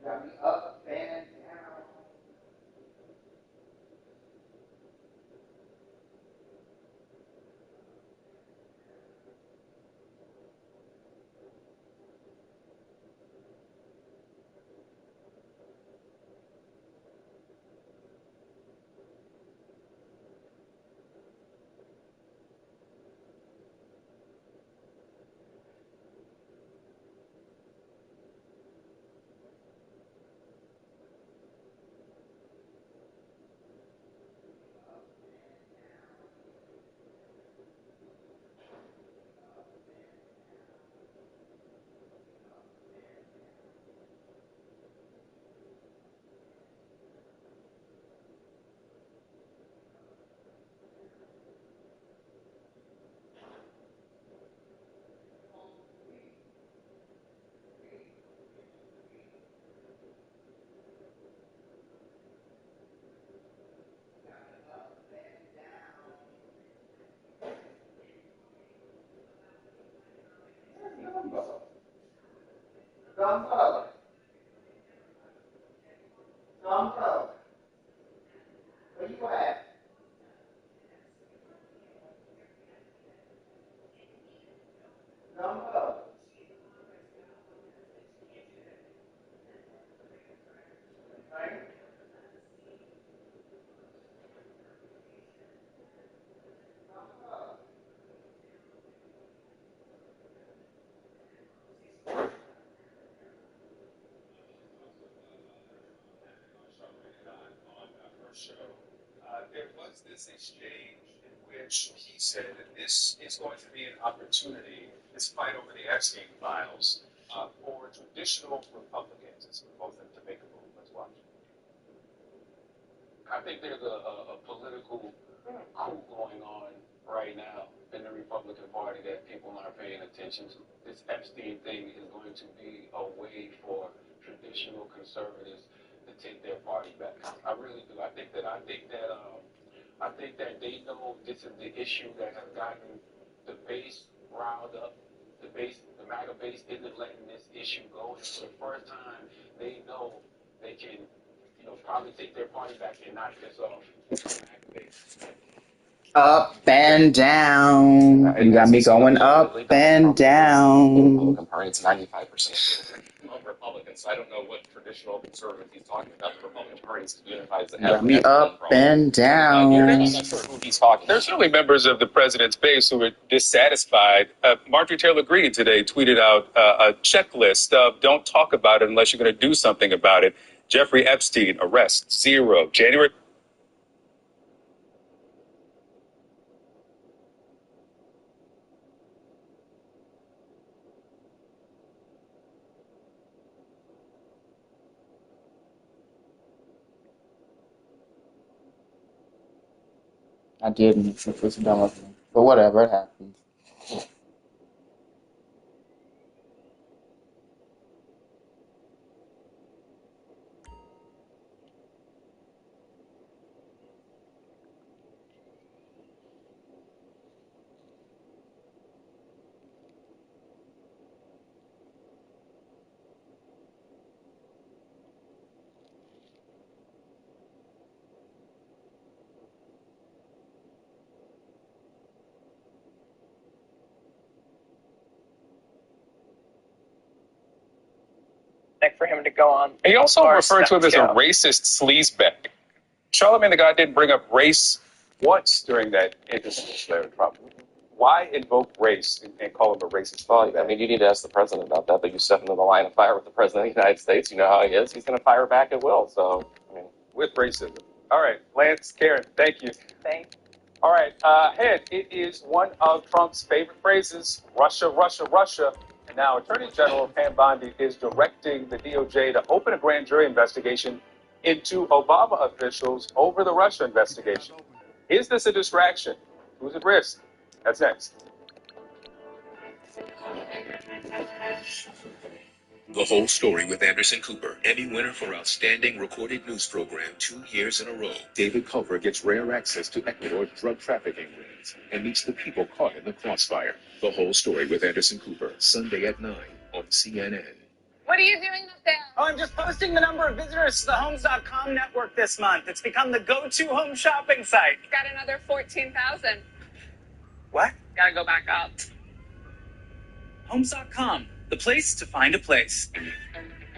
Got me up and down. Thumbs up. Thumbs up. Where you at? Thumbs up. Right? Thumbs up. Show. There was this exchange in which he said that this is going to be an opportunity, this fight over the Epstein files, for traditional Republicans as both to make a move. Let's watch. I think there's a political coup going on right now in the Republican Party that people aren't paying attention to. This Epstein thing is going to be a way for traditional conservatives to take their party back. I really do. I think that they know this is the issue that has gotten the base riled up. The MAGA base isn't letting this issue go. And for the first time, they know they can, probably take their party back and knock this off. MAGA base. Up and down. You got me going up and down. Republican Party, it's 95% of Republicans. I don't know what traditional conservative he's talking about. The Republican Party is unified as a Got me up and down. I'm not sure who he's talking. There's certainly members of the president's base who are dissatisfied. Marjorie Taylor Greene today tweeted out a checklist of don't talk about it unless you're going to do something about it. Jeffrey Epstein, arrest 0. January. I didn't. It was dumb of me. But whatever, it happens. For him to go on. He also referred to him as a racist sleazebag. Charlamagne the God didn't bring up race once during that interview with Trump. Why invoke race and call him a racist? Well, I mean, you need to ask the president about that. But you step into the line of fire with the president of the United States. You know how he is. He's going to fire back at will. So, I mean, with racism. All right, Lance, Karen, thank you. Thanks. All right, Head, it is one of Trump's favorite phrases, Russia, Russia, Russia. And now Attorney General Pam Bondi is directing the DOJ to open a grand jury investigation into Obama officials over the Russia investigation. Is this a distraction? Who's at risk? That's next. The Whole Story with Anderson Cooper, Emmy winner for Outstanding Recorded News Program 2 years in a row. David Culver gets rare access to Ecuador's drug trafficking rings and meets the people caught in the crossfire. The Whole Story with Anderson Cooper, Sunday at 9 on CNN. What are you doing up there? Oh, I'm just posting the number of visitors to the Homes.com network this month. It's become the go-to home shopping site. Got another 14,000. What? Gotta go back up. Homes.com, the place to find a place.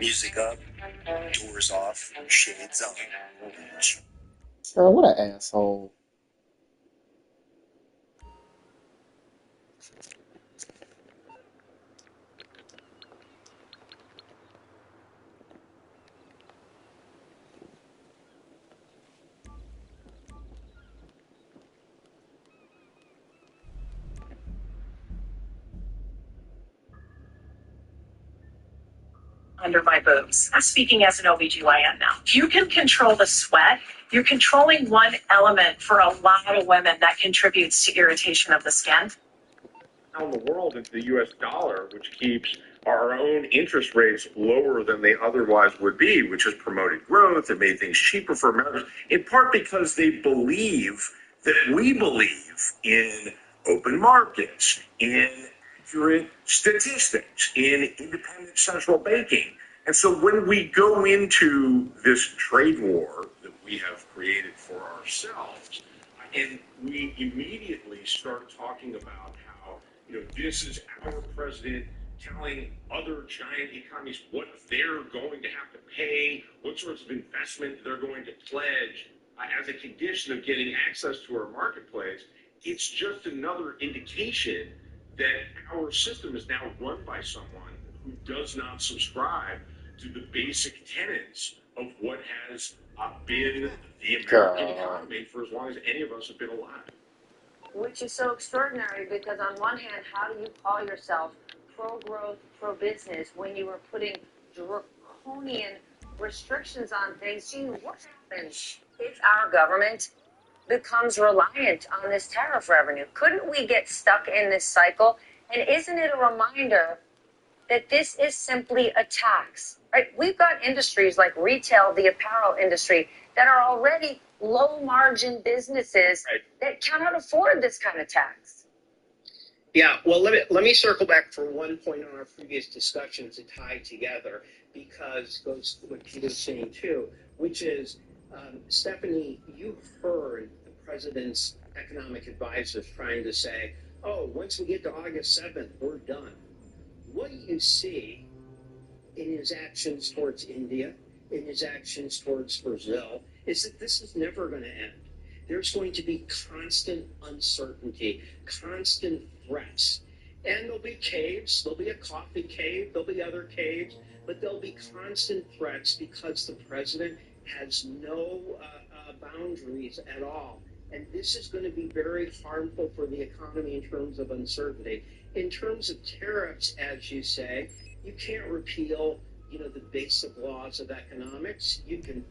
Music up, doors off, shades on. Girl, what an asshole. Under my boobs. I'm speaking as an OBGYN now. If you can control the sweat, you're controlling one element for a lot of women that contributes to irritation of the skin. Around the world into the U.S. dollar, which keeps our own interest rates lower than they otherwise would be, which has promoted growth and made things cheaper for Americans, in part because they believe that we believe in open markets, in accurate statistics, in independent central banking. And so when we go into this trade war that we have created for ourselves, and we immediately start talking about how, this is our president telling other giant economies what they're going to have to pay, what sorts of investment they're going to pledge as a condition of getting access to our marketplace, it's just another indication that our system is now run by someone who does not subscribe to the basic tenets of what has been the American economy for as long as any of us have been alive. Which is so extraordinary because on one hand, how do you call yourself pro-growth, pro-business when you are putting draconian restrictions on things? Gee, what happens if our government becomes reliant on this tariff revenue? Couldn't we get stuck in this cycle? And isn't it a reminder that this is simply a tax, right? We've got industries like retail, the apparel industry, that are already low-margin businesses that cannot afford this kind of tax. Yeah, well, let me circle back for one point on our previous discussion to tie together, because it goes to what Peter's saying too, which is, Stephanie, you've heard the president's economic advisors trying to say, oh, once we get to August 7th, we're done. What you see in his actions towards India, in his actions towards Brazil, is that this is never going to end. There's going to be constant uncertainty, constant threats. And there'll be caves, there'll be a coffee cave, there'll be other caves, but there'll be constant threats because the president has no boundaries at all. And this is going to be very harmful for the economy in terms of uncertainty. In terms of tariffs, as you say, you can't repeal, the basic laws of economics. You can,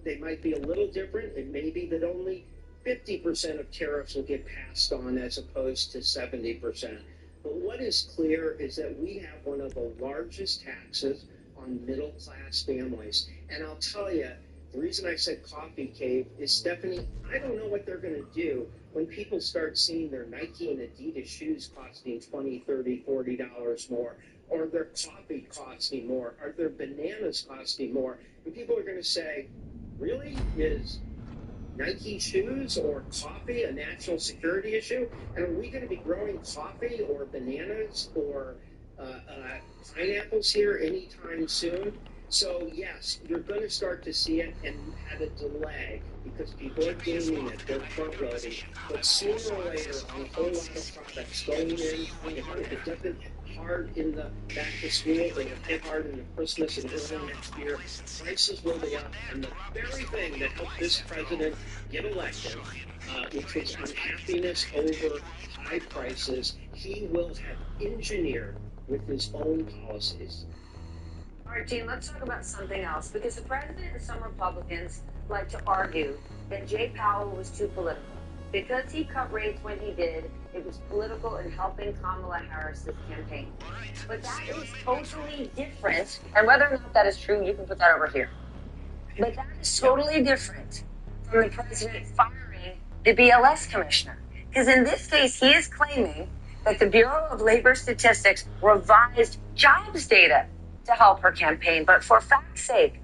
they might be a little different. It may be that only 50% of tariffs will get passed on as opposed to 70%. But what is clear is that we have one of the largest taxes on middle-class families. And I'll tell you, the reason I said coffee cave is, Stephanie, I don't know what they're going to do when people start seeing their Nike and Adidas shoes costing $20, $30, $40 more, or their coffee costing more, or their bananas costing more. And people are going to say, really? Is Nike shoes or coffee a national security issue? And are we going to be growing coffee or bananas or pineapples here anytime soon? So, yes, you're going to start to see it and have a delay because people are gaming it, they're front-loading. But sooner or later, a whole lot of products going in, it doesn't hard in the back to school, they're going to hit hard in the Christmas and early next year. Prices will be up, and the very thing that helped this president get elected, which was unhappiness over high prices, he will have engineered with his own policies. All right, Gene, let's talk about something else, because the president and some Republicans like to argue that Jay Powell was too political. Because he cut rates when he did, it was political in helping Kamala Harris's campaign. But that is totally different, and whether or not that is true, you can put that over here. But that is totally different from the president firing the BLS commissioner. Because in this case, he is claiming that the Bureau of Labor Statistics revised jobs data to help her campaign. But for fact's sake,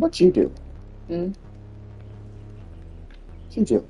What you do? What you do?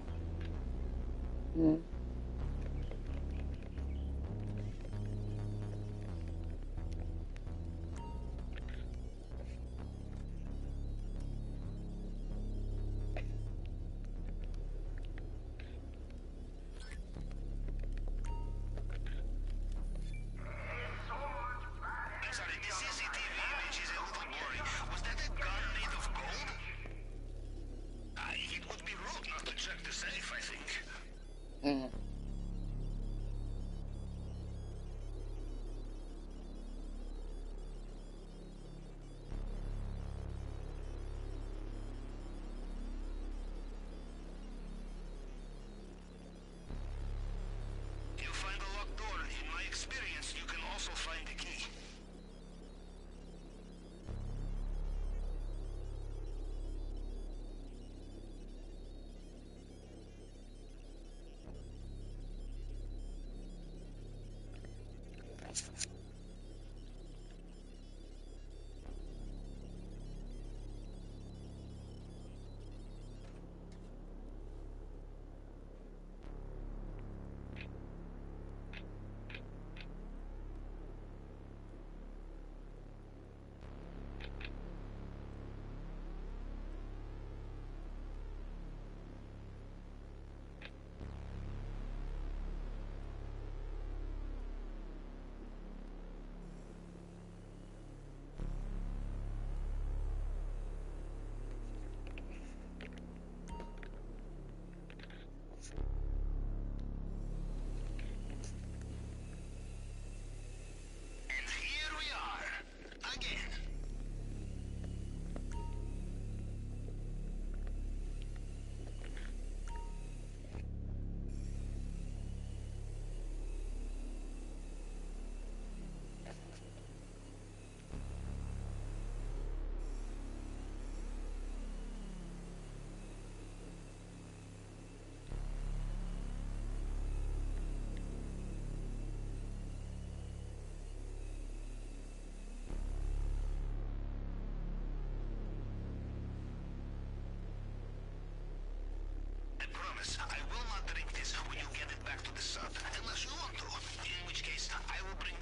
promise, I will not drink this when you get it back to the sub, unless you want to, in which case I will bring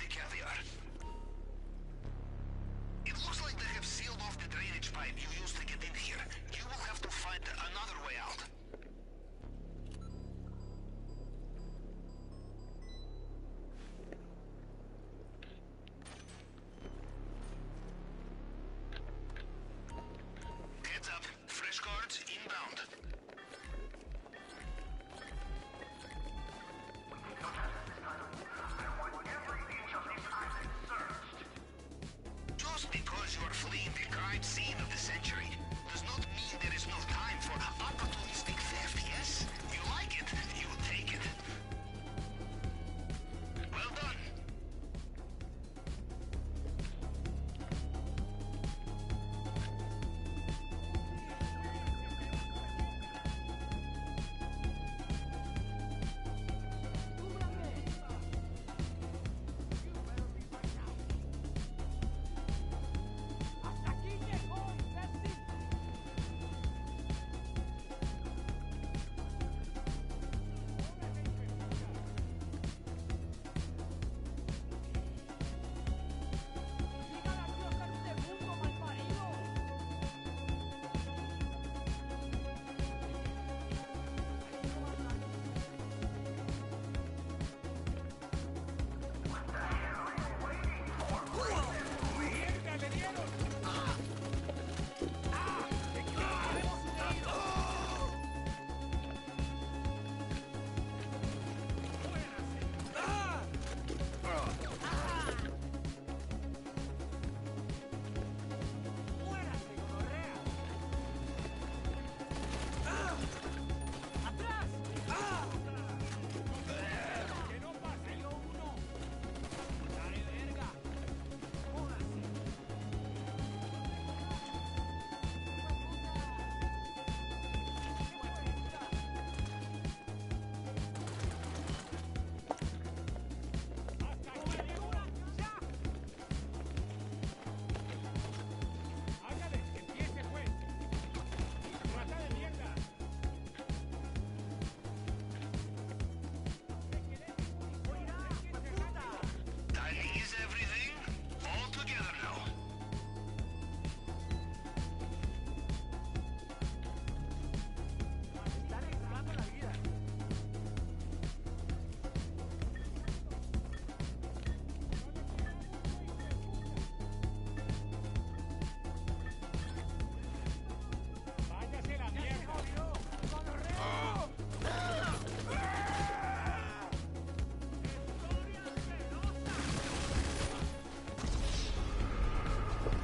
crime scene of the century does not mean there is no time for opportunistic theft, yes? You like it, you take it. Well done.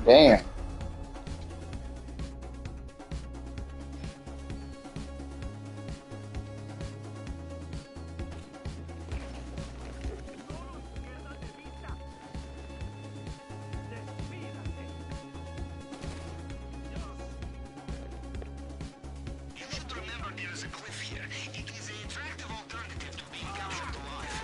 Damn. You should remember there is a cliff here. It is an attractive alternative to being captured alive.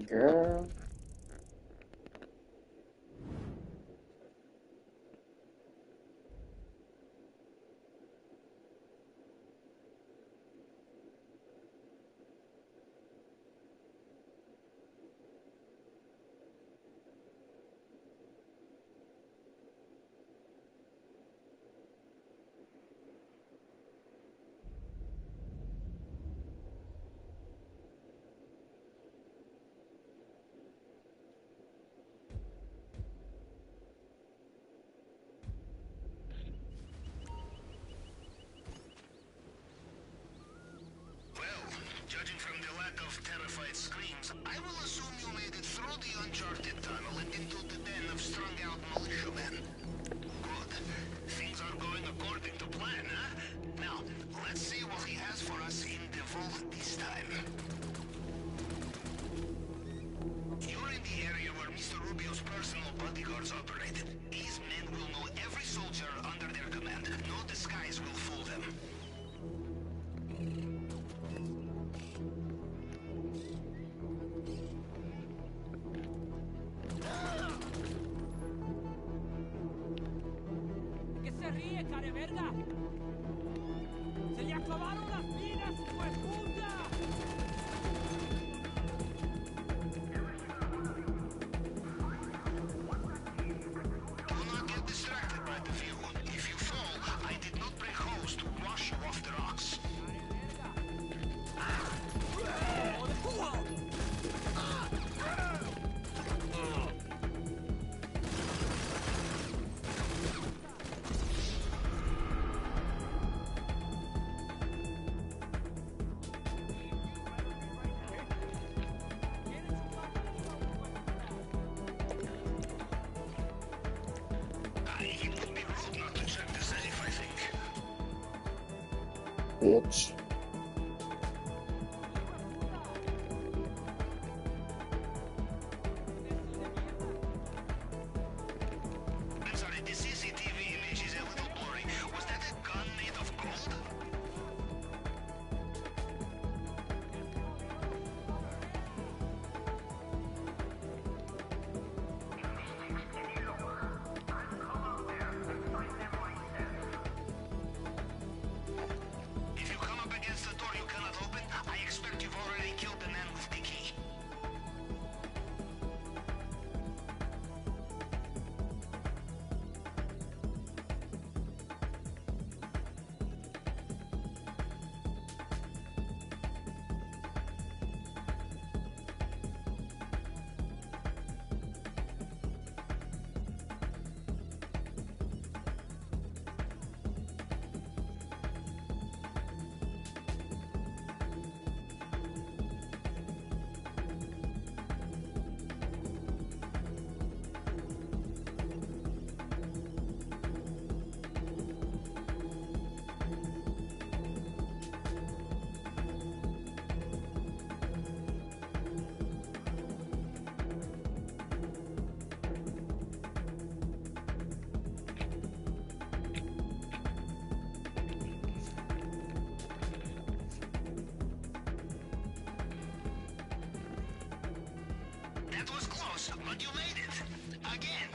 Girl. bodyguards operated. These men will know every soldier under their command. No disguise will fool them. ¿Qué se ríe, care verga? ¡Se le acabaron las minas, hijo de puta! Do not get distracted by the view. If you fall, I did not bring hose to wash you off the rocks. It would be rude not to check the safe, I think. Bitch. I'm sorry, the CCTV image is a little blurry. Was that a gun made of gold? If you come up against a door you cannot open, I expect you've already killed the man with the key. That was close, but you made it. Again.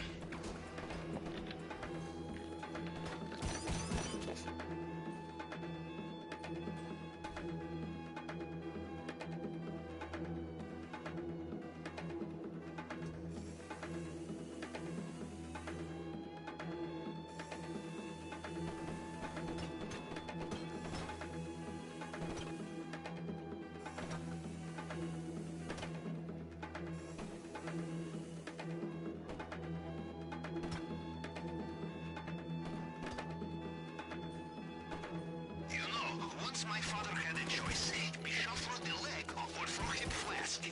You know, once my father had a choice, be shot through the leg or through hip flask.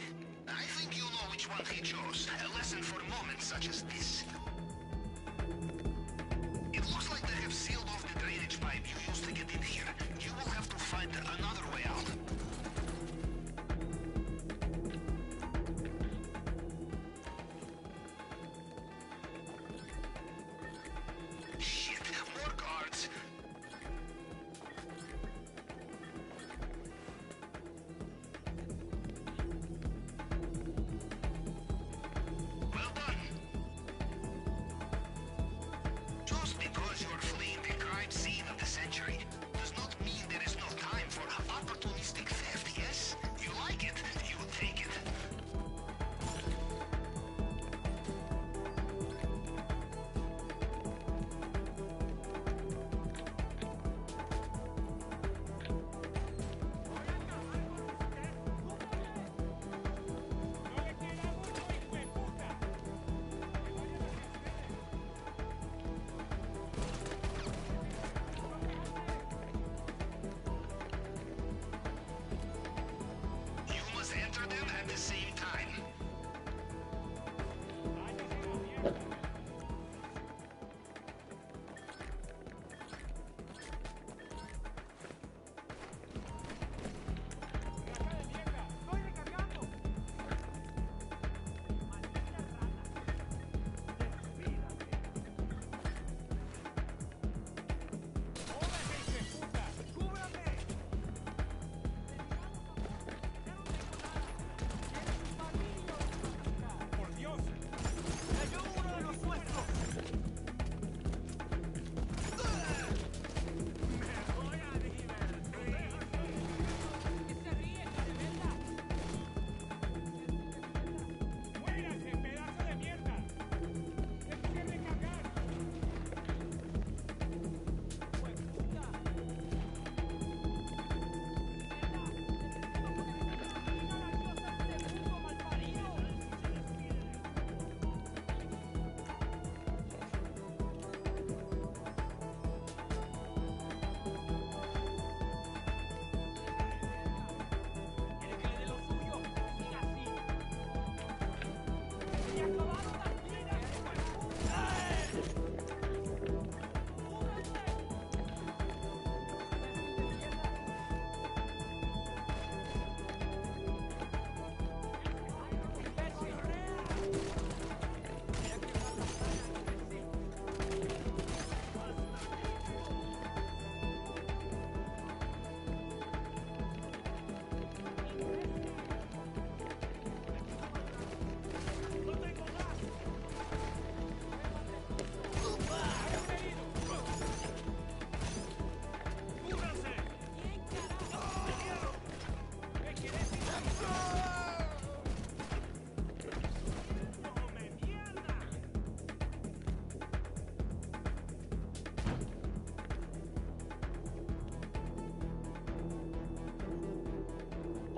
I think you know which one he chose. A lesson for moments such as this. It looks like they have sealed off the drainage pipe you used to get in here. You will have to find another way out. Shit, more guards. Well done. Just because you're fleeing the crime scene of the century does not mean there is no time for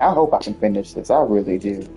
I hope I can finish this. I really do.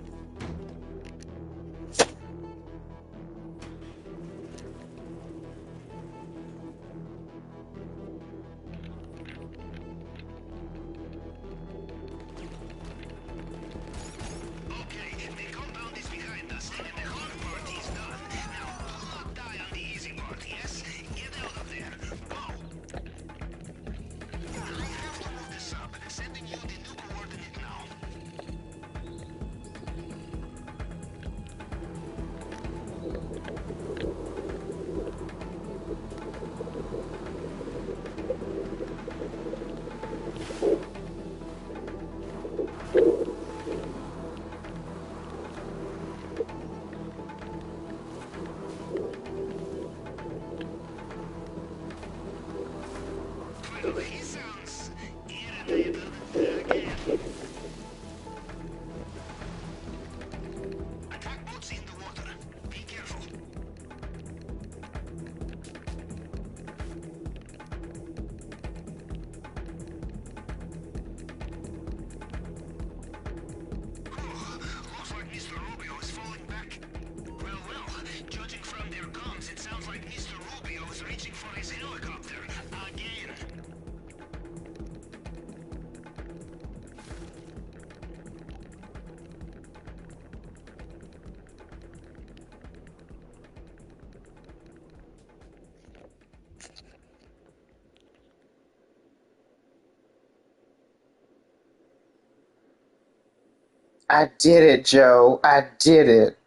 I did it, Joe. I did it.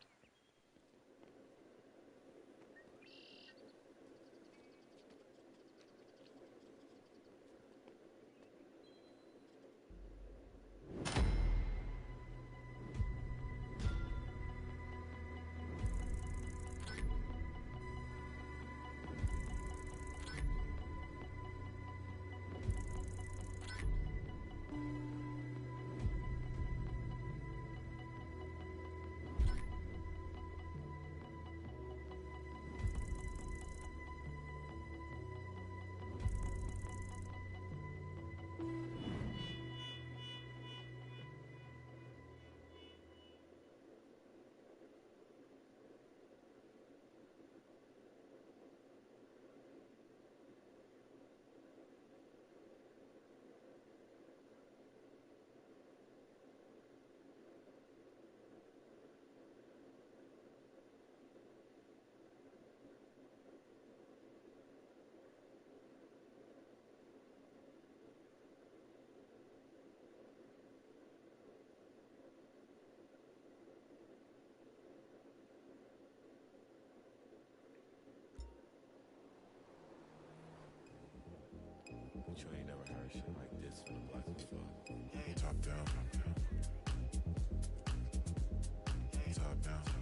But you ain't never heard shit like this from the block before. Top down. Top down.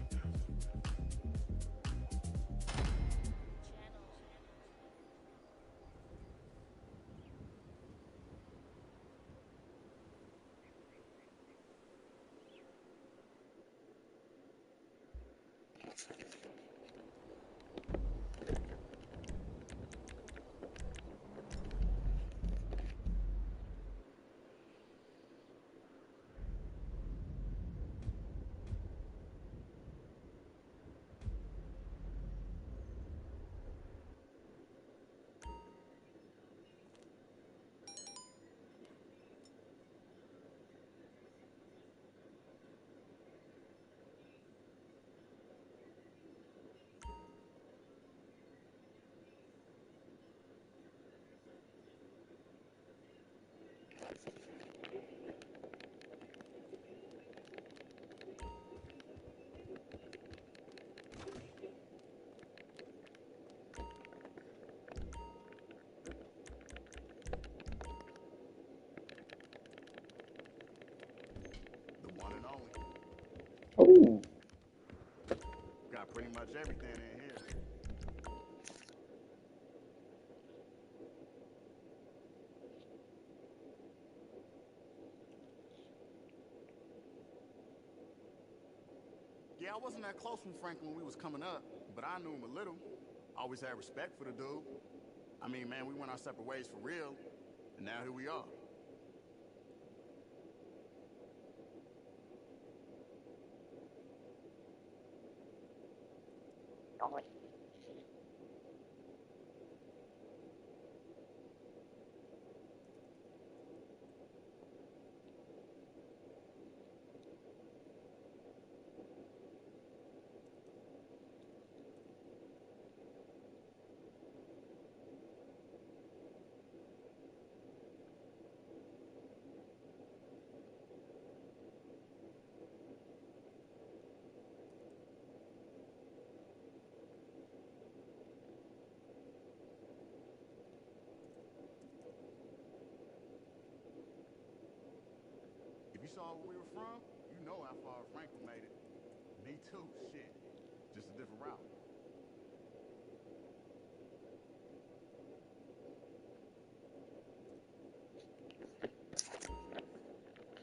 Ooh. Got pretty much everything in here. Yeah, I wasn't that close with Frank when we was coming up, but I knew him a little. Always had respect for the dude. I mean, man, we went our separate ways for real, and now here we are. Going. If you saw where we were from, you know how far Franklin made it. Me too, shit. Just a different route.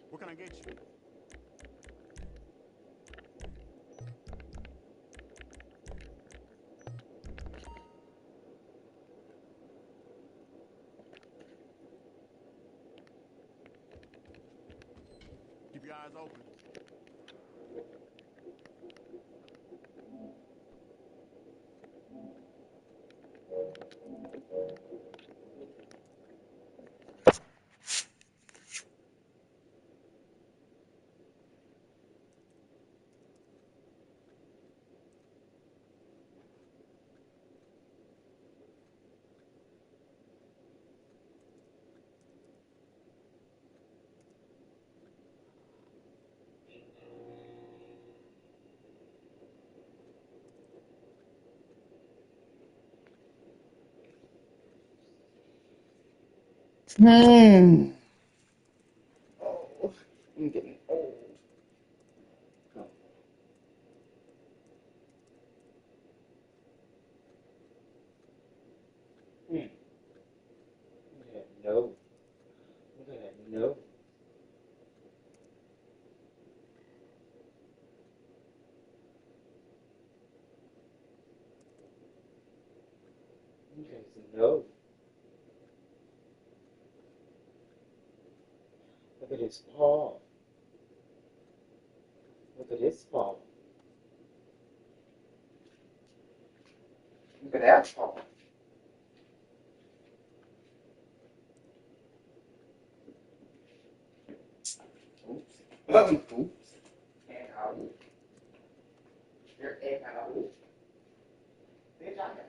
What can I get you? Keep your eyes open. Hmm. Oh, I'm getting old. Hmm. Look at that nose. Look at that nose. Look at his nose. Look at his paw. Look at his paw. Look at that paw. Oops. Oops. And out. Your egg out. Bitch, I got it.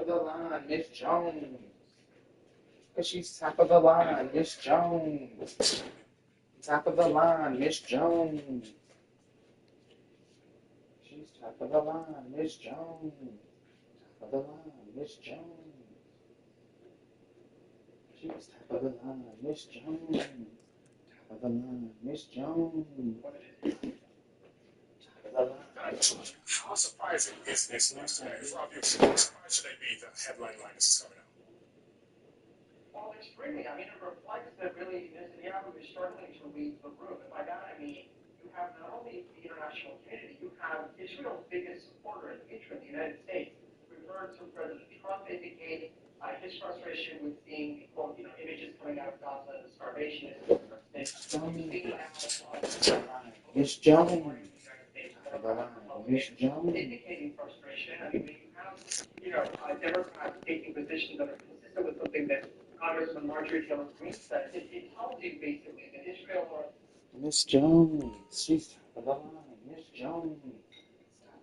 of the line, Miss Jones. Cause she's top of the line, Miss Jones. Top of the line, Miss Jones. She's top of the line, Miss Jones. Top of the line, Miss Jones. She's top of the line, Miss Jones. Top of the line, Miss Jones. Top of the line. How surprising is this news today? How surprised should they be that headline like this is coming out? Well, extremely. I mean, it reflects that really Netanyahu is struggling to read the room. And by that, I mean, you have not only the international community, you have Israel's biggest supporter and patron, the United States. We've heard from President Trump indicate his frustration with seeing, quote, images coming out of Gaza and the starvation. Miss Jones. Miss Jones. Indicating frustration. I mean, you have, Democrats taking positions that are consistent with something that Congressman Marjorie Taylor Greene said. It tells you basically that Israel or Miss Jones. She's top of the line. Miss Jones.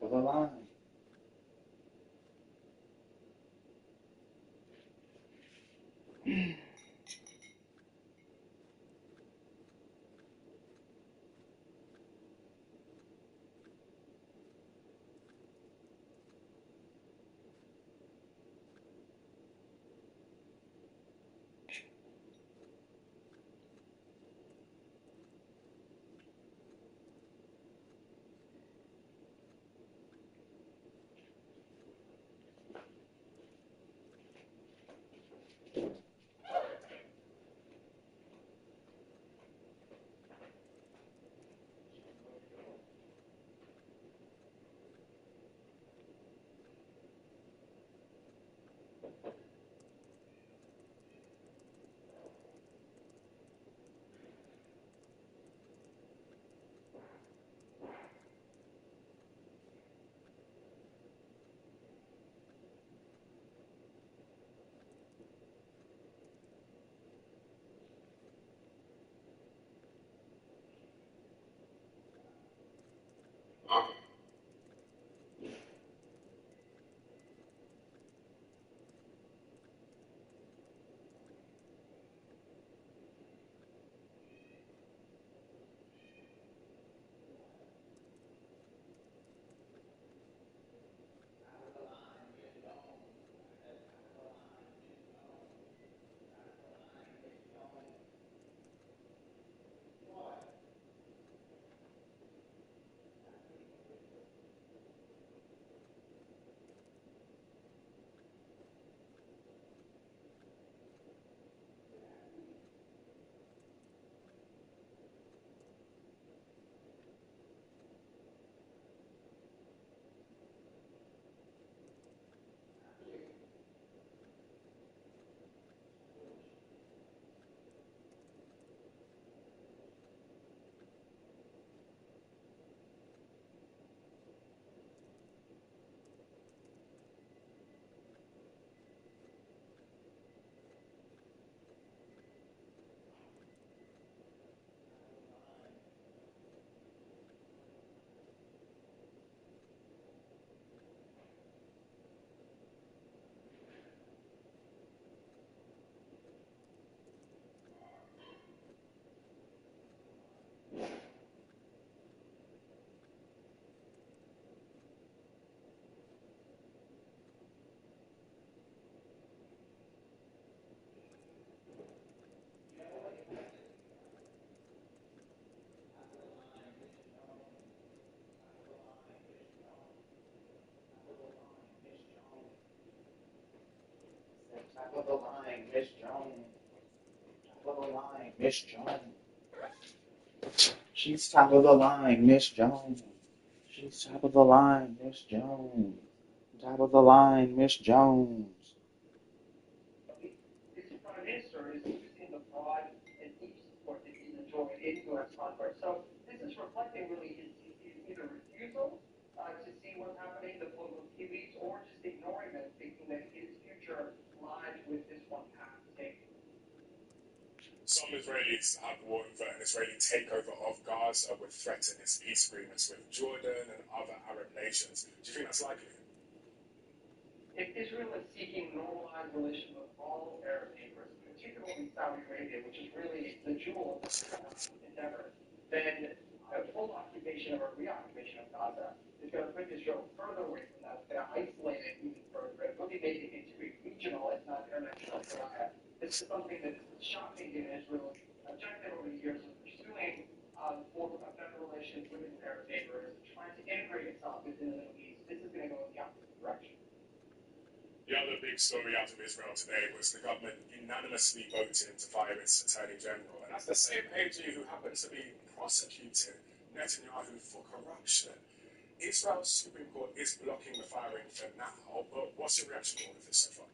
Top of the line. Top of the line, Miss Jones. Top of the line, Miss Jones. She's top of the line, Miss Jones. She's top of the line, Miss Jones. Top of the line, Miss Jones. this prime minister is using the broad and deep support that he's enjoyed in U.S. Congress. So this is reflecting really his either refusal to see what's happening in the political TVs or just ignoring them, thinking that his future lies with this one path taken. Some Israelis have warned that an Israeli takeover of Gaza would threaten its peace agreements with Jordan and other Arab nations. Do you think that's likely? if Israel is seeking normalized relations with all Arab neighbors, particularly Saudi Arabia, which is really the jewel of this endeavor, then a full occupation or a reoccupation of Gaza is going to put Israel further away from that. It's going to isolate it even further. It really make it into a regional, if not international pariah. This is something that is shocking in Israel's objective over the years of pursuing more better relations with its Arab neighbors, trying to integrate itself within the Middle East. This is going to go in the opposite direction. The other big story out of Israel today was the government unanimously voted to fire its Attorney General. And that's the same AG who happens to be prosecuting Netanyahu for corruption. Israel's Supreme Court is blocking the firing for now, but what's your reaction to all of this so far?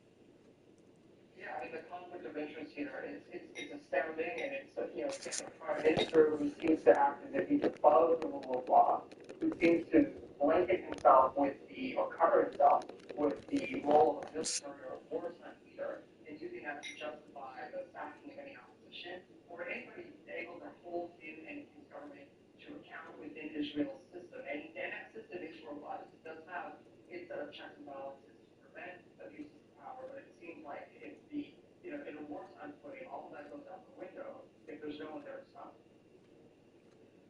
Yeah, I mean, the conflict of interest here is astounding, and it's a prime minister who seems to act as if he's above the rule of law, who seems to blanket himself with or cover himself with the role of a military or wartime leader, and using that to justify the sacking of any opposition, or anybody able to hold him and his government to account within Israel's system. And that system is robust. It does have its set of checks and balances to prevent abuses of power, but it seems like if in a wartime footing, all of that goes out the window if there's no one there to stop it.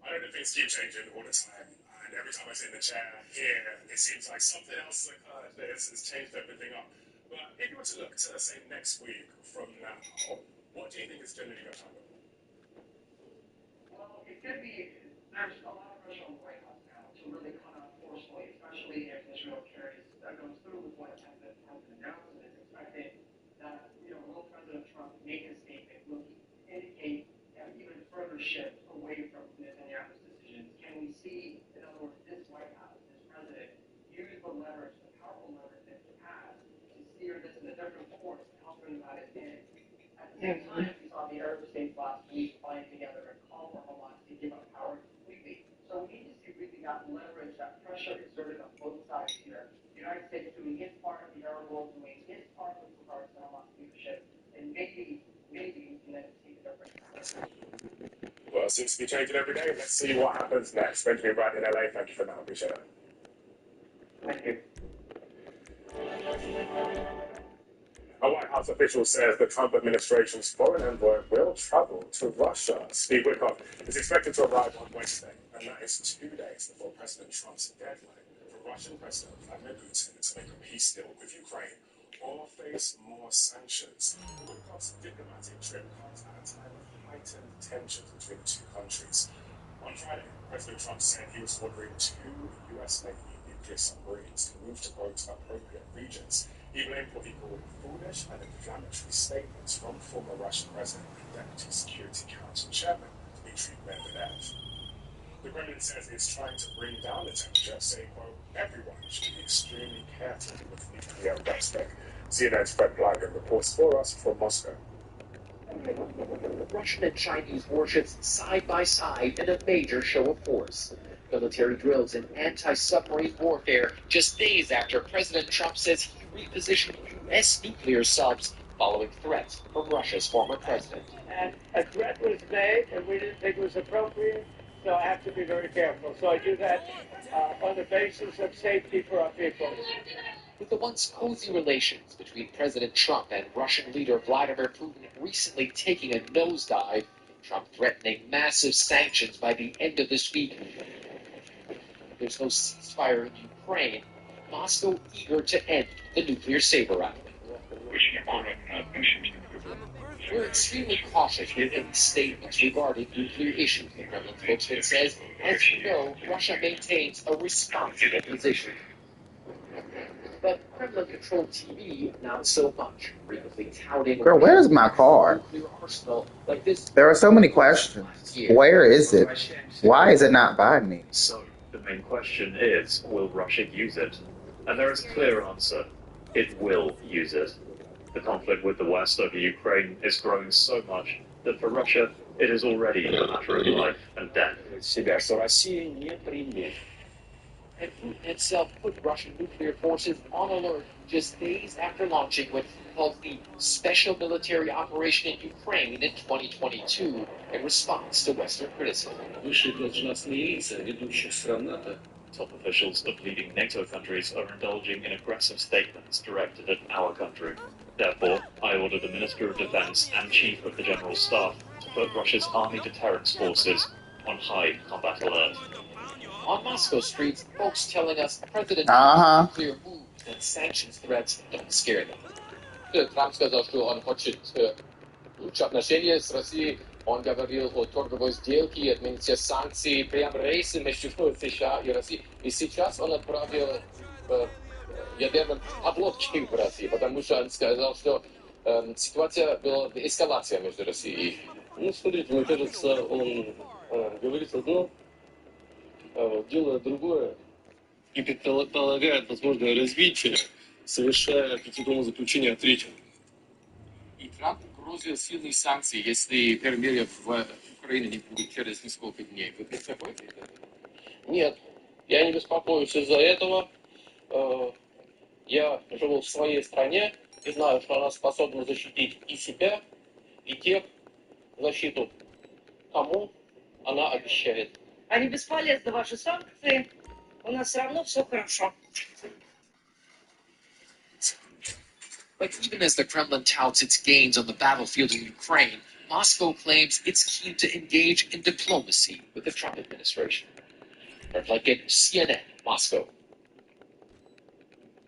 I don't know if things keep changing all the time. And every time I sit in the chair here, it seems like something else has occurred that has changed everything up. But if you were to look to, say, next week from now, what do you think is generally going to happen? Well, it could be, there's a lot of pressure on the White House now to really come out forcefully, especially if Israel goes through with what has been announced, and it's expected that, will President Trump make a statement? Will he indicate even further shift away from Netanyahu's decisions? Can we see, in other words, this White House, this president, use the leverage, the powerful leverage that he has to steer this in a different course to help bring about his end? At the same time, we saw the Arab states last week bind together and call for Hamas to give up power completely. So we need to see really that leverage, that pressure exerted on both sides here. The United States doing its part, the Arab world doing its part with regards to Hamas leadership, and maybe we can then take a different path. Well, it seems to be changing every day. Let's see what happens next. Benjamin Wright in LA, thank you for now. Appreciate it. Thank you. A White House official says the Trump administration's foreign envoy will travel to Russia. Steve Witkoff is expected to arrive on Wednesday, and that is 2 days before President Trump's deadline for Russian President Vladimir Putin to make a peace deal with Ukraine or face more sanctions. Witkoff's diplomatic trip comes at a time of heightened tensions between the two countries. On Friday, President Trump said he was ordering 2 U.S. Navy nuclear submarines to move to quote appropriate regions. He blamed what he called foolish and inflammatory statements from former Russian President and Deputy Security Council Chairman Dmitry Medvedev. The Kremlin says it's trying to bring down the temperature, saying, quote, everyone should be extremely careful with nuclear rhetoric. CNN's Fred Blagan reports for us from Moscow. Russian and Chinese warships side by side in a major show of force. Military drills and anti-submarine warfare just days after President Trump says he repositioned U.S. nuclear subs following threats from Russia's former president. And a threat was made, and we didn't think it was appropriate, so I have to be very careful. So I do that on the basis of safety for our people. With the once cozy relations between President Trump and Russian leader Vladimir Putin recently taking a nosedive, Trump threatening massive sanctions by the end of this week. There's no ceasefire in Ukraine. Moscow eager to end the nuclear saber rattling. We're extremely cautious with any statements regarding nuclear issues, the Kremlin spokesman says. As you know, Russia maintains a responsible position. But Kremlin-controlled TV, not so much, frequently touting... Girl, where's my car? ...nuclear arsenal like this. There are so many questions. Where is it? Why is it not by me? So, the main question is, will Russia use it? And there is a clear answer. It will use it. The conflict with the West over Ukraine is growing so much that for Russia, it is already a matter of life and death. And Putin himself put Russian nuclear forces on alert just days after launching what he called the Special Military Operation in Ukraine in 2022 in response to Western criticism. Top officials of leading NATO countries are indulging in aggressive statements directed at our country. Therefore, I order the Minister of Defense and Chief of the General Staff to put Russia's army deterrence forces on high combat alert. On Moscow streets, folks telling us President Uh-huh. Trump's nuclear moves and sanctions threats don't scare them. Трамп сказал, что он хочет лучше отношения с Россией. Он говорил о торговой сделке, отменить все санкции, прям рейсы между США и Россией. И сейчас он отправил ядерным подлодки в Россию, потому что он сказал, что ситуация была эскалация между Россией. Ну, смотрите, мне кажется, он говорит одно, а делает другое. И предполагает возможное развитие, совершая пятидомное заключение о третьем. И Трамп угрозил сильные санкции, если перемирие в Украине не будет через несколько дней. Вы беспокоитесь? Нет, я не беспокоюсь из-за этого. Я живу в своей стране и знаю, что она способна защитить и себя, и тех, защиту кому она обещает. Они бесполезны, ваши санкции. У нас все равно все хорошо. But even as the Kremlin touts its gains on the battlefield in Ukraine, Moscow claims it's keen to engage in diplomacy with the Trump administration. Like at CNN, Moscow.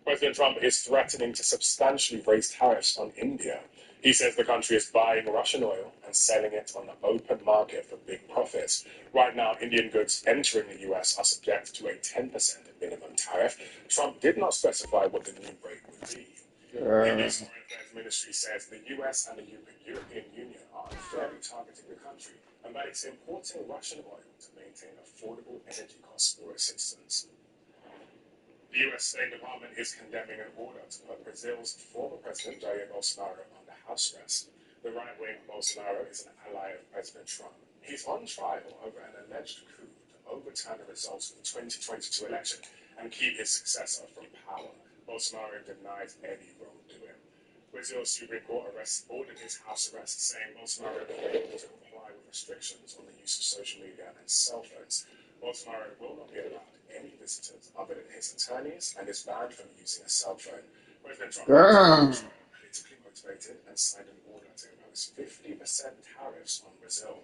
President Trump is threatening to substantially raise tariffs on India. He says the country is buying Russian oil and selling it on the open market for big profits. Right now, Indian goods entering the US are subject to a 10% minimum tariff. Trump did not specify what the new rate would be. India's Foreign Affairs Ministry says the US and the European Union are unfairly targeting the country and that it's importing Russian oil to maintain affordable energy costs for its citizens. The US State Department is condemning an order to put Brazil's former president Jair Bolsonaro under house arrest. The right-wing Bolsonaro is an ally of President Trump. He's on trial over an alleged coup to overturn the results of the 2022 election and keep his successor from power. Bolsonaro denies any wrongdoing. Brazil's Supreme Court ordered his house arrest, saying Bolsonaro failed to comply with restrictions on the use of social media and cell phones. Bolsonaro will not be allowed any visitors other than his attorneys and is banned from using a cell phone. President Trump is politically motivated and signed an order to impose 50% tariffs on Brazil.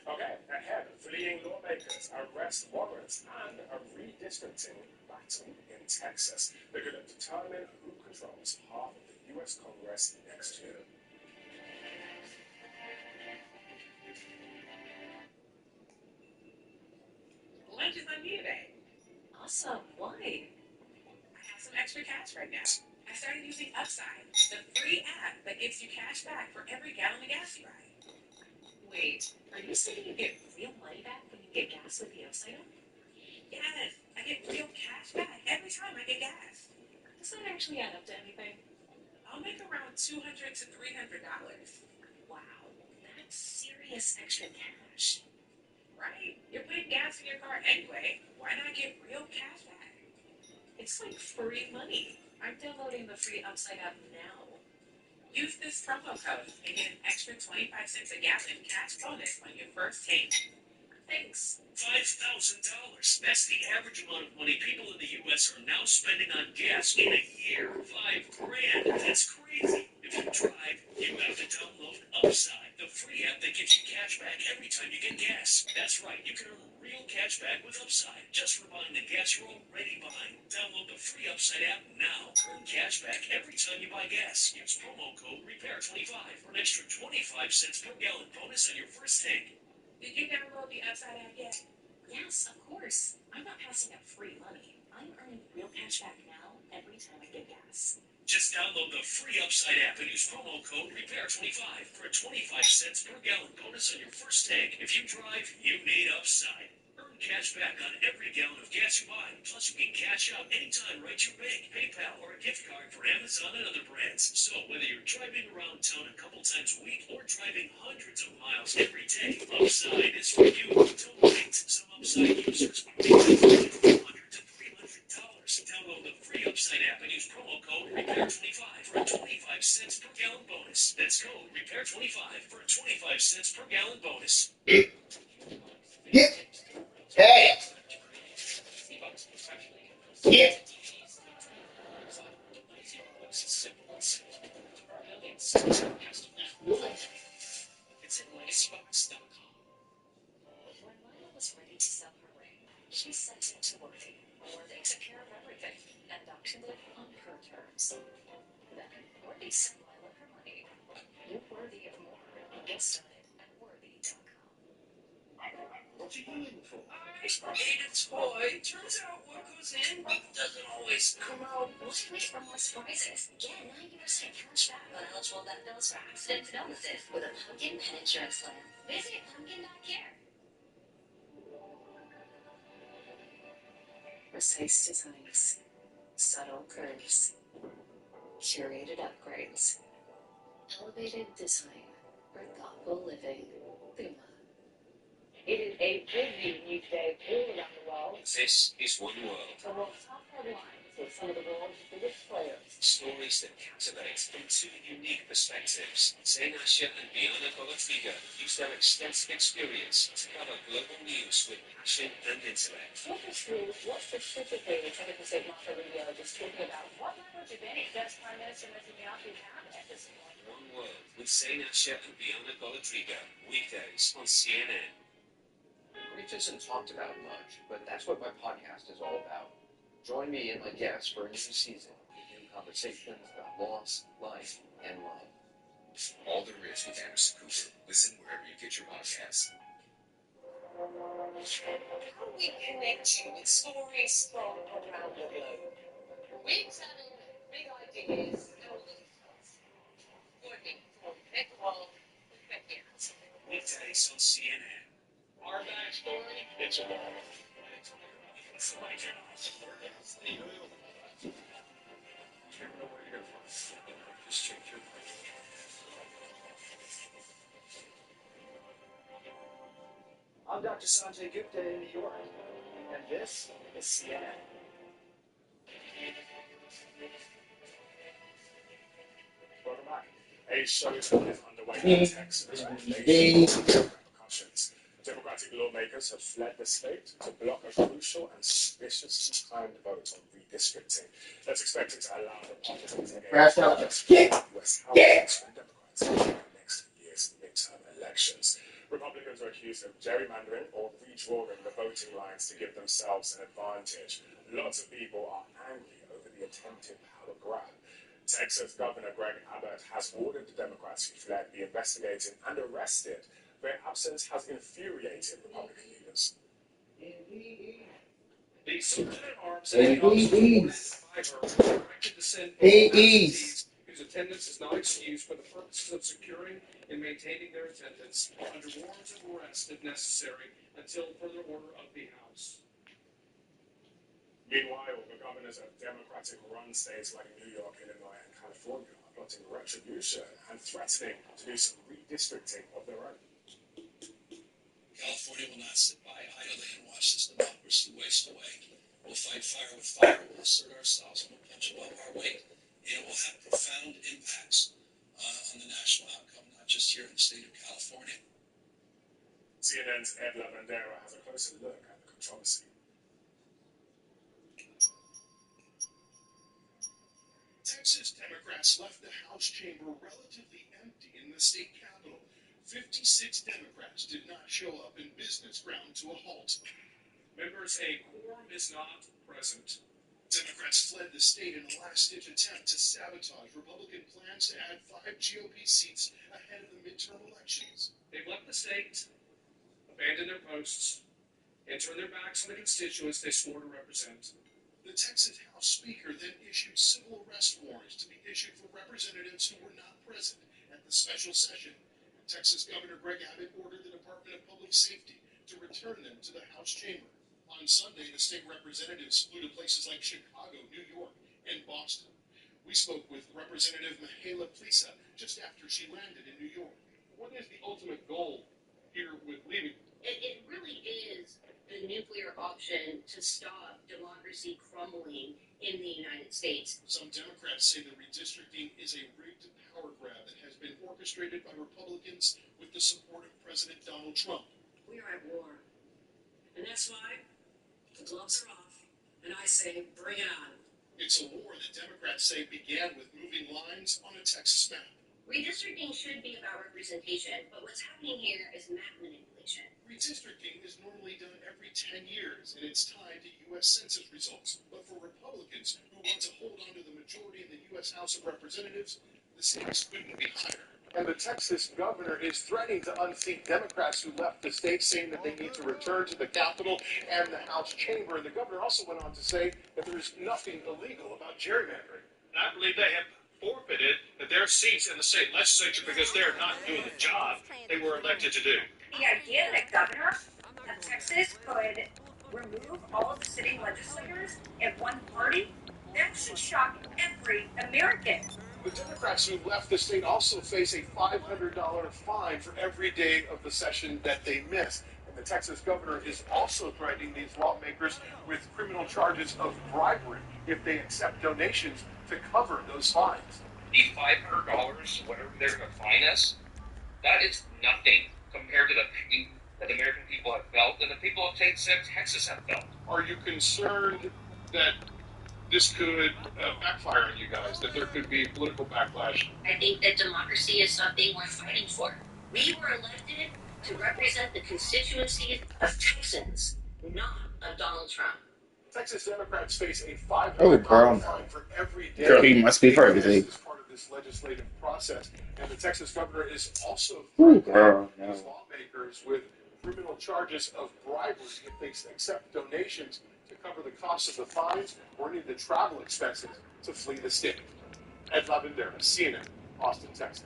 Okay, ahead, fleeing lawmakers, arrest warrants, and a redistricting battle in Texas. They're going to determine who controls half of the U.S. Congress next year. Lunch is on me today. Awesome. Why? I have some extra cash right now. I started using Upside, the free app that gives you cash back for every gallon of gas you buy. Wait, are you saying you get real money back when you get gas with the Upside app? Yes, I get real cash back every time I get gas. Does that actually add up to anything? I'll make around $200 to $300. Wow, that's serious extra cash. Right? You're putting gas in your car anyway. Why not get real cash back? It's like free money. I'm downloading the free Upside app now. Use this promo code and get an extra 25 cents a gallon cash bonus on your first tank. Thanks. $5,000. That's the average amount of money people in the U.S. are now spending on gas in a year. $5,000. That's crazy. If you drive, you have to download Upside, the free app that gives you cash back every time you get gas. That's right. You can earn real cash back with Upside just for buying the gas you're already buying. Download the free Upside app now. Earn cash back every time you buy gas. Use promo code REPAIR25 for an extra 25 cents per gallon bonus on your first tank. Did you download the Upside app yet? Yes, of course. I'm not passing up free money. I'm earning real cash back now every time I get gas. Just download the free Upside app and use promo code REPAIR25 for a 25 cents per gallon bonus on your first tank. If you drive, you need Upside. Earn cash back on every gallon of gas you buy. Plus, you can cash out anytime right to your bank, PayPal, or a gift card for Amazon and other brands. So whether you're driving around town a couple times a week or driving hundreds of miles every day, Upside is for you. Don't wait. Some Upside users will be $200 to $300. Download the free Upside app and use promo code REPAIR25 for a 25 cents per gallon bonus. That's code REPAIR25 for a 25 cents per gallon bonus. Hey! Yeah. It's at Icebox.com. When Lila was ready to sell her ring, she sent it to Worthy. Worthy took care of everything and auctioned it on her terms. Then Worthy sent Lila her money. You're worthy of more. Get started at Worthy.com. What you doing for? I made a toy. Turns out what goes in doesn't always come out. Wait for more surprises. Get 90% cash back on eligible vet bills for accident and illnesses with a pumpkin pet insurance plan. Visit pumpkin.care. Precise designs, subtle curves, curated upgrades, elevated design for thoughtful living. Puma. It is a busy weekday all around the world. This is One World. The world's top headlines with some of the world's biggest players. Stories that captivate from two unique perspectives. Zain Asher and Biana Golatriga use their extensive experience to cover global news with passion and intellect. Walk us through what specifically the Secretary of State Marco Rubio is talking about. What leverage, if any, does Prime Minister Netanyahu have at this point? One World with Zain Asher and Biana Golatriga. Weekdays on CNN. Grief isn't talked about much, but that's what my podcast is all about. Join me and my guests for a new season with new conversations about loss, life, and love. All There Is with Anderson Cooper. Listen wherever you get your podcasts. How we connect you with stories from around the globe. We're having big ideas and all this stuff. Working for Connect the World with Becky Hansen. Weekdays on CNN. Our backstory, it's a lot. I'm Dr. Sanjay Gupta in New York, and this is CNN. Welcome back. A showdown is underway in Texas with repercussions. Democratic lawmakers have fled the state to block a crucial and suspiciously timed vote on redistricting that's expected to allow Republicans to Crash gain out. U.S. House from Democrats in next year's midterm elections. Republicans are accused of gerrymandering or redrawing the voting lines to give themselves an advantage. Lots of people are angry over the attempted power grab. Texas Governor Greg Abbott has ordered the Democrats who fled be investigated and arrested. Their absence has infuriated Republican leaders. The Sergeant at Arms AEs. directed to send AEs. whose attendance is not excused for the purposes of securing and maintaining their attendance under warrants of arrest if necessary until further order of the House. Meanwhile, the governors of Democratic-run states like New York, Illinois, and California are plotting retribution and threatening to do some redistricting of their own. California will not sit by idly and watch this democracy waste away. We'll fight fire with fire. We'll assert ourselves and we'll punch above our weight. And it will have profound impacts on the national outcome, not just here in the state of California. CNN's Ed Lavandera has a closer look at the controversy. Texas Democrats left the House chamber relatively empty in the state capitol. 56 Democrats did not show up and business ground to a halt. Members, a quorum is not present. Democrats fled the state in a last-ditch attempt to sabotage Republican plans to add 5 GOP seats ahead of the midterm elections. They've left the state, abandoned their posts, and turned their backs on the constituents they swore to represent. The Texas House Speaker then issued civil arrest warrants to be issued for representatives who were not present at the special session. Texas Governor Greg Abbott ordered the Department of Public Safety to return them to the House chamber. On Sunday, the state representatives flew to places like Chicago, New York, and Boston. We spoke with Representative Michaela Plisa just after she landed in New York. What is the ultimate goal here with leaving? It really is the nuclear option to stop democracy crumbling in the United States. Some Democrats say the redistricting is a rigged power grab that has been orchestrated by Republicans with the support of President Donald Trump. We are at war. And that's why the gloves are off. And I say, bring it on. It's a war that Democrats say began with moving lines on a Texas map. Redistricting should be about representation, but what's happening here is map manipulation. Redistricting is normally done every 10 years, and it's tied to U.S. Census results. But for Republicans who want to hold on to the majority in the U.S. House of Representatives, the stakes couldn't be higher. And the Texas governor is threatening to unseat Democrats who left the state, saying that they need to return to the Capitol and the House chamber. And the governor also went on to say that there's nothing illegal about gerrymandering. And I believe they have forfeited their seats in the state legislature because they're not doing the job they were elected to do. The idea that a governor of Texas could remove all of the sitting legislators in one party, that should shock every American. The Democrats who left the state also face a $500 fine for every day of the session that they miss. And the Texas governor is also threatening these lawmakers with criminal charges of bribery if they accept donations to cover those fines. The $500, whatever they're going to fine us, that is nothing compared to the pain that the American people have felt and the people of Texas have felt. Are you concerned that this could backfire on you guys, that there could be political backlash? I think that democracy is something worth fighting for. We were elected to represent the constituencies of Texans, not of Donald Trump. Texas Democrats face a $500 Oh, girl, no. fine for every day. Girl, he must be crazy. As part of this legislative process, and the Texas governor is also Ooh, threatening girl, no. these lawmakers with criminal charges of bribery if they accept donations to cover the cost of the fines or any of the travel expenses to flee the state. Ed Lavendera, CNN, Austin, Texas.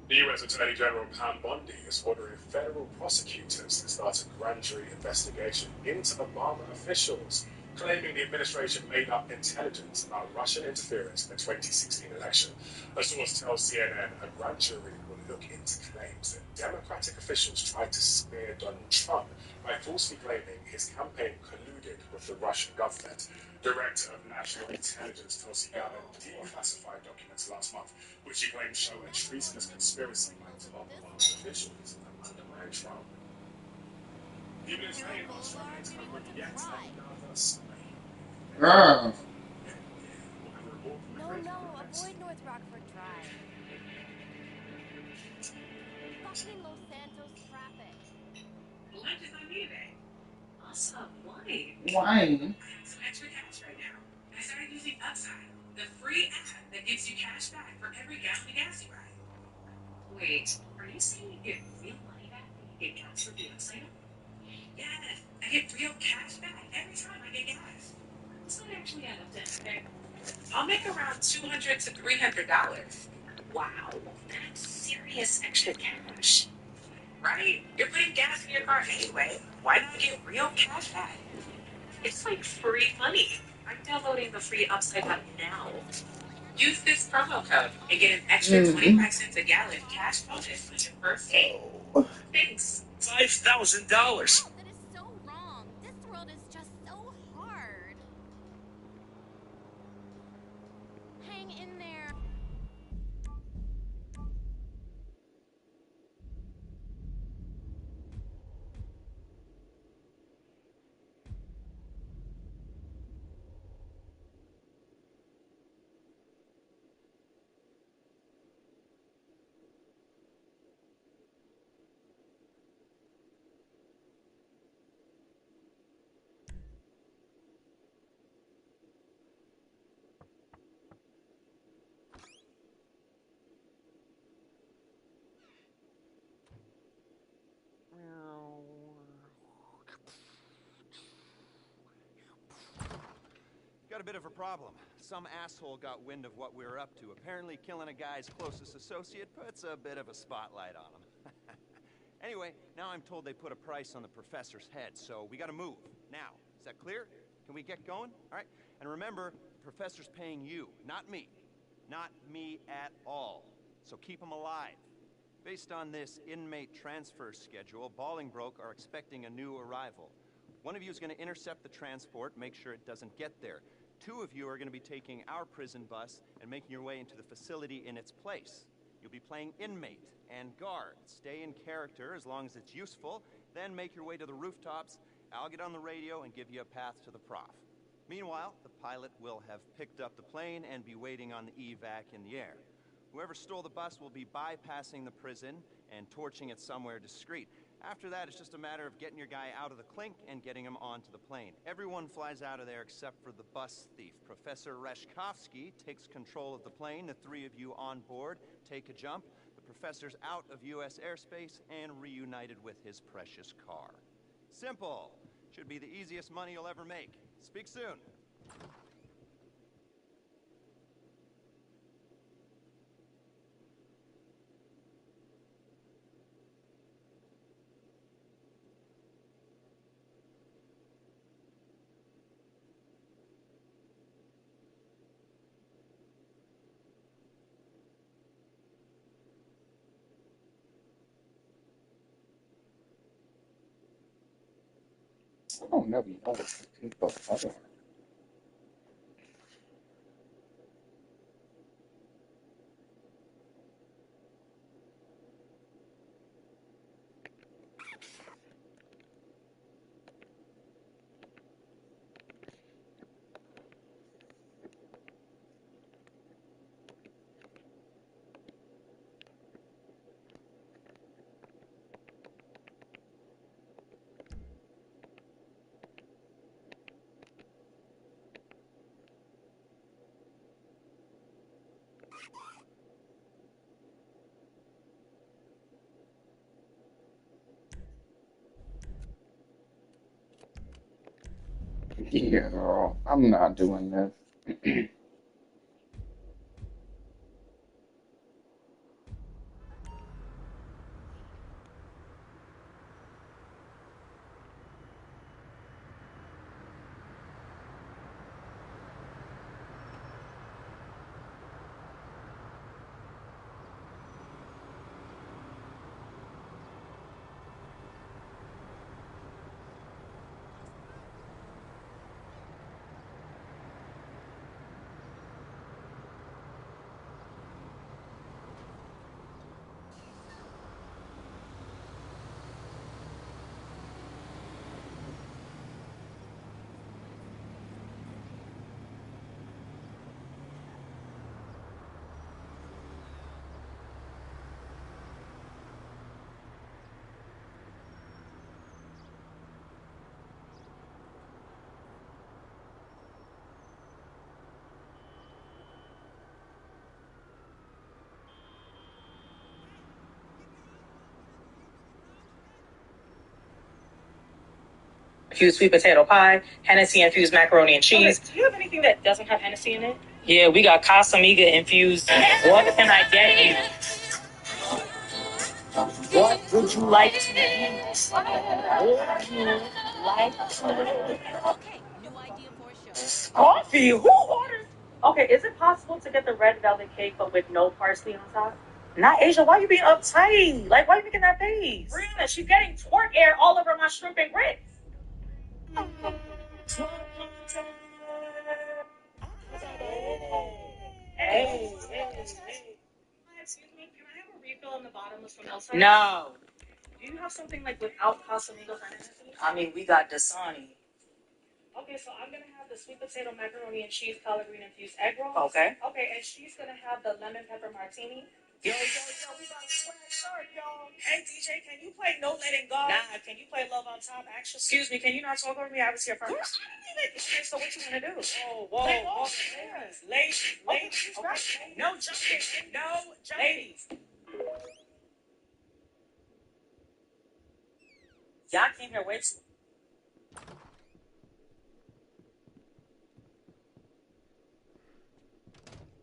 The U.S. Attorney General Pam Bondi is ordering federal prosecutors to start a grand jury investigation into Obama officials, claiming the administration made up intelligence about Russian interference in the 2016 election. A source tells CNN a grand jury will look into claims that Democratic officials tried to smear Donald Trump by falsely claiming his campaign colluded with the Russian government. Director of National Intelligence Tulsi Gabbard declassified documents last month, which she claims show a treasonous conspiracy linked to Obama officials and undermine Trump. Even in Spain, Australia has covered yet another spate. Girl. No, avoid North Rockford Drive. Fucking Los Santos traffic. Lunch is on me today. Awesome. Wine. Wine. I have some extra cash right now. I started using Upside, the free app that gives you cash back for every gallon of gas you buy. Wait, are you saying you get real money back when you get gas with the Upside app? Yes, I get real cash back every time I get gas. This might actually add up to anything. I'll make around $200 to $300. Wow, that's serious extra cash. Right? You're putting gas in your car anyway. Why not get real cash back? It's like free money. I'm downloading the free Upside app now. Use this promo code and get an extra 25 cents a gallon cash bonus with your first day. Thanks. $5,000. That is so wrong. This world is just so hard. Hang in there. Got a bit of a problem. Some asshole got wind of what we were up to. Apparently killing a guy's closest associate puts a bit of a spotlight on him. Anyway, now I'm told they put a price on the professor's head, so we gotta move. Now, is that clear? Can we get going? All right? And remember, the professor's paying you, not me. Not me at all. So keep him alive. Based on this inmate transfer schedule, Bolingbroke are expecting a new arrival. One of you is going to intercept the transport, make sure it doesn't get there. 2 of you are going to be taking our prison bus and making your way into the facility in its place. You'll be playing inmate and guard. Stay in character as long as it's useful, then make your way to the rooftops. I'll get on the radio and give you a path to the prof. Meanwhile, the pilot will have picked up the plane and be waiting on the evac in the air. Whoever stole the bus will be bypassing the prison and torching it somewhere discreet. After that, it's just a matter of getting your guy out of the clink and getting him onto the plane. Everyone flies out of there except for the bus thief. Professor Reshkovsky takes control of the plane. The three of you on board take a jump. The professor's out of U.S. airspace and reunited with his precious car. Simple. Should be the easiest money you'll ever make. Speak soon. I don't never know what people are. Yeah, girl, I'm not doing this. Infused sweet potato pie, Hennessy infused macaroni and cheese. Okay, do you have anything that doesn't have Hennessy in it? Yeah, we got Casamiga infused. What can I get you? What would you like to eat? Would you like to? Okay, new idea for a show. Coffee? Who orders? Okay, is it possible to get the red velvet cake but with no parsley on top? Not Asia, why you being uptight? Like, why you making that face? Brianna, she's getting twerk air all over my shrimp and grits. Hey. Excuse me, can I have a refill on the bottomless from elsewhere? No. Do you have something like without Casamigos and Hennessy? I mean, we got Dasani. Okay, so I'm gonna have the sweet potato macaroni and cheese collard green infused egg rolls. Okay. Okay, and she's gonna have the lemon pepper martini. Yo, we got a swag shirt, y'all. Hey, DJ, can you play No Letting Go? Nah, can you play Love on Top, actually? Excuse me, can you not talk over me? I was here first. Girl, I didn't even... Okay, so what you wanna do? Whoa. Ladies. Okay. No jumping. No jumping. Ladies. Y'all came here way too...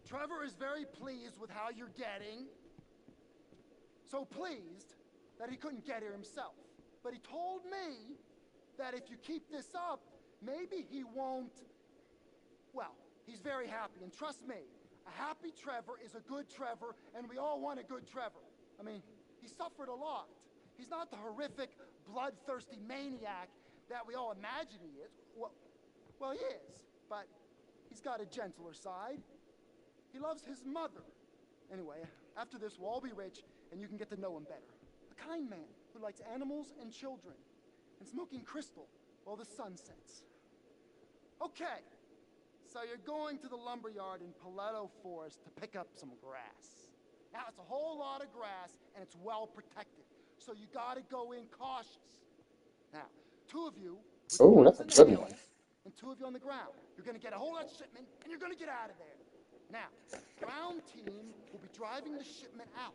Trevor is very pleased with how you're getting. So pleased that he couldn't get here himself. But he told me that if you keep this up, maybe he won't... Well, he's very happy, and trust me, a happy Trevor is a good Trevor, and we all want a good Trevor. I mean, he suffered a lot. He's not the horrific, bloodthirsty maniac that we all imagine he is. Well, he is, but he's got a gentler side. He loves his mother. Anyway, after this, we'll all be rich, and you can get to know him better. A kind man. who likes animals and children, and smoking crystal while the sun sets. Okay, so you're going to the lumberyard in Paleto Forest to pick up some grass. Now, it's a whole lot of grass, and it's well protected, so you gotta go in cautious. Now, two of you with Oh, guns that's in a the good one. hills, and two of you on the ground. You're gonna get a whole lot of shipment, and you're gonna get out of there. Now, ground team will be driving the shipment out.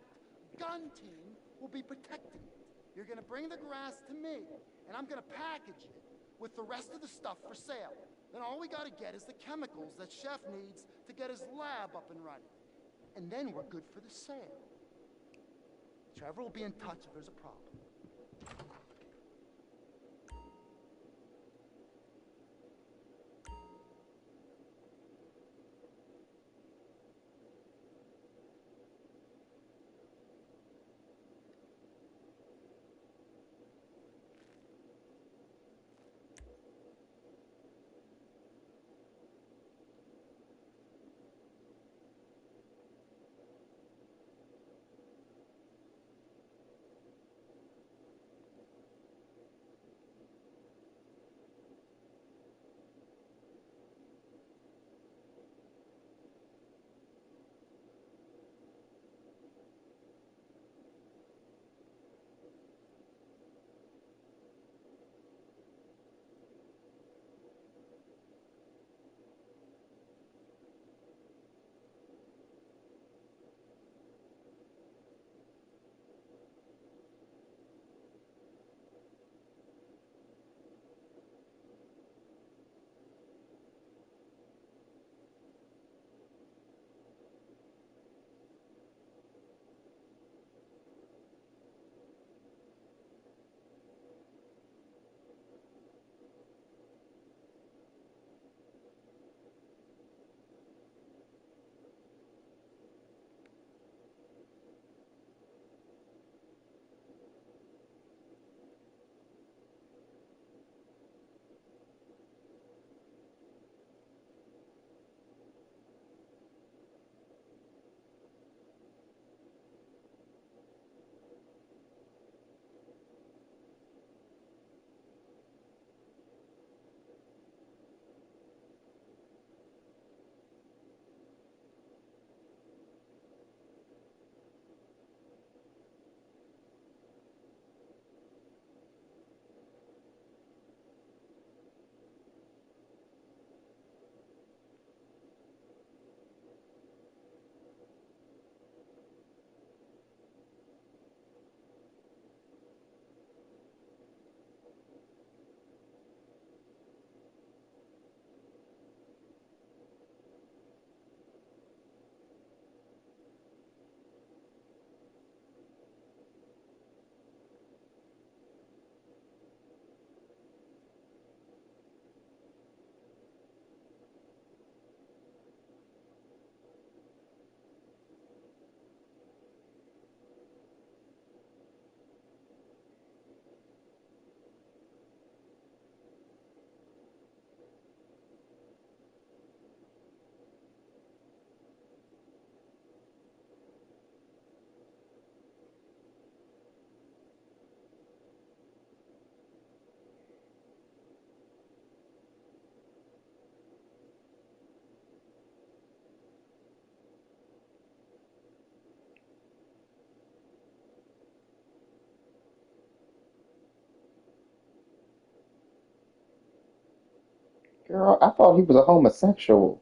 Gun team will be protecting it. You're gonna bring the grass to me, and I'm gonna package it with the rest of the stuff for sale. Then all we gotta get is the chemicals that Chef needs to get his lab up and running. And then we're good for the sale. Trevor will be in touch if there's a problem. Girl, I thought he was a homosexual.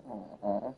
Aw.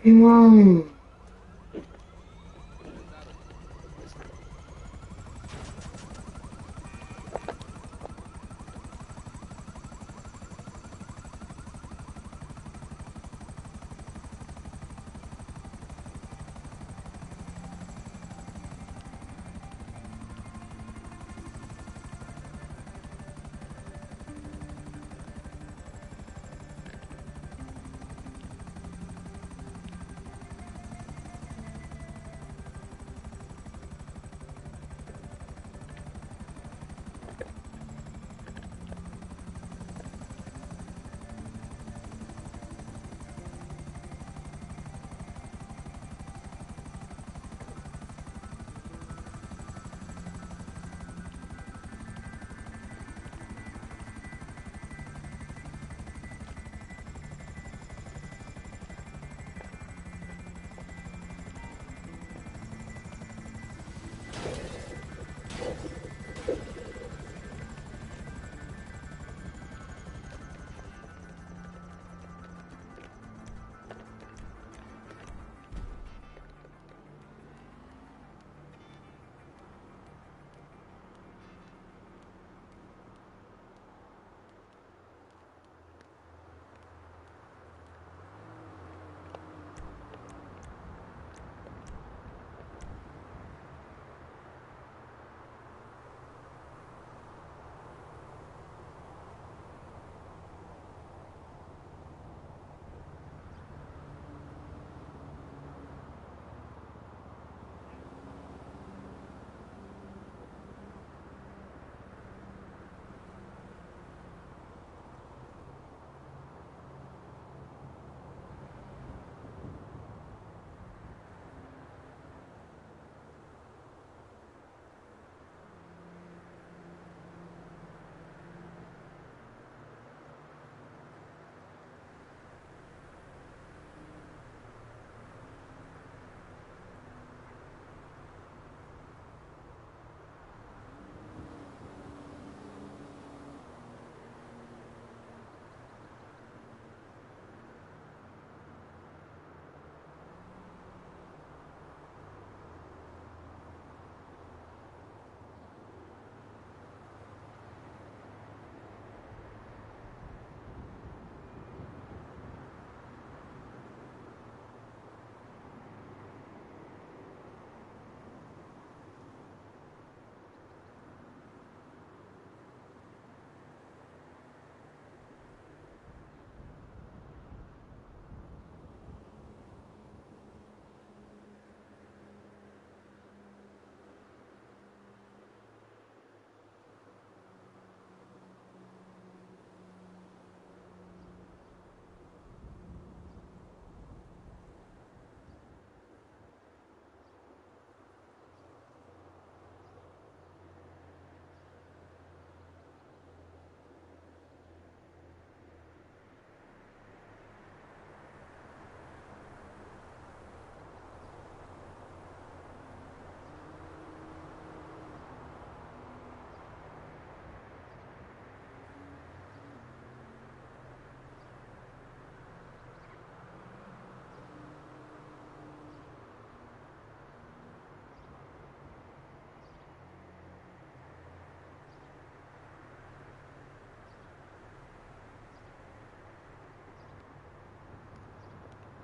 Hmm.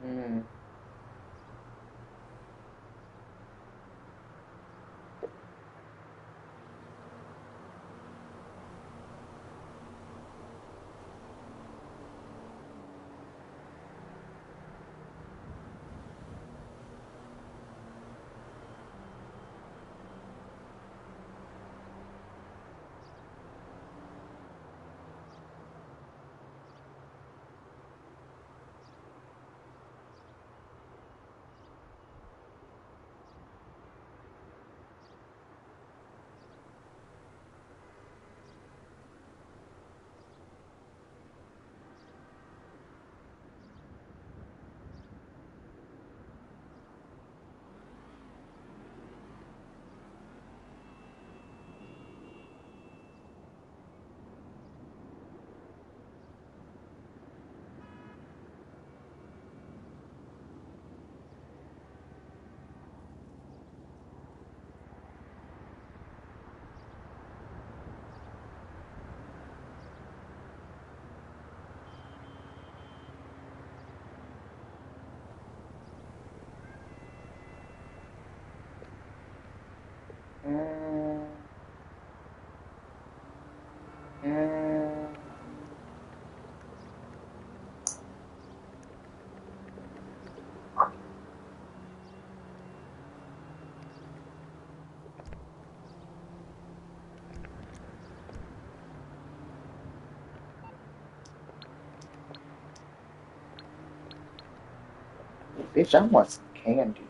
Hmm. Mm, mm. Bitch, I want some candy.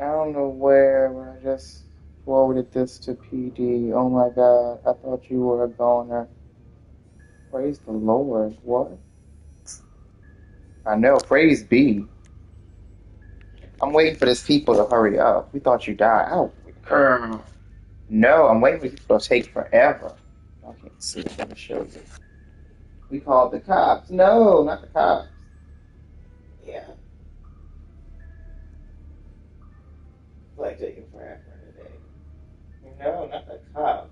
I don't know where, but I just forwarded this to PD. Oh my god, I thought you were a goner. Praise the Lord. What? I know, praise be. I'm waiting for this people to hurry up. We thought you died. Oh, girl. No, I'm waiting for people to take forever. I can't see it. Let me show you. We called the cops. No, not the cops. Yeah, it's like taking forever today. No, not the cops.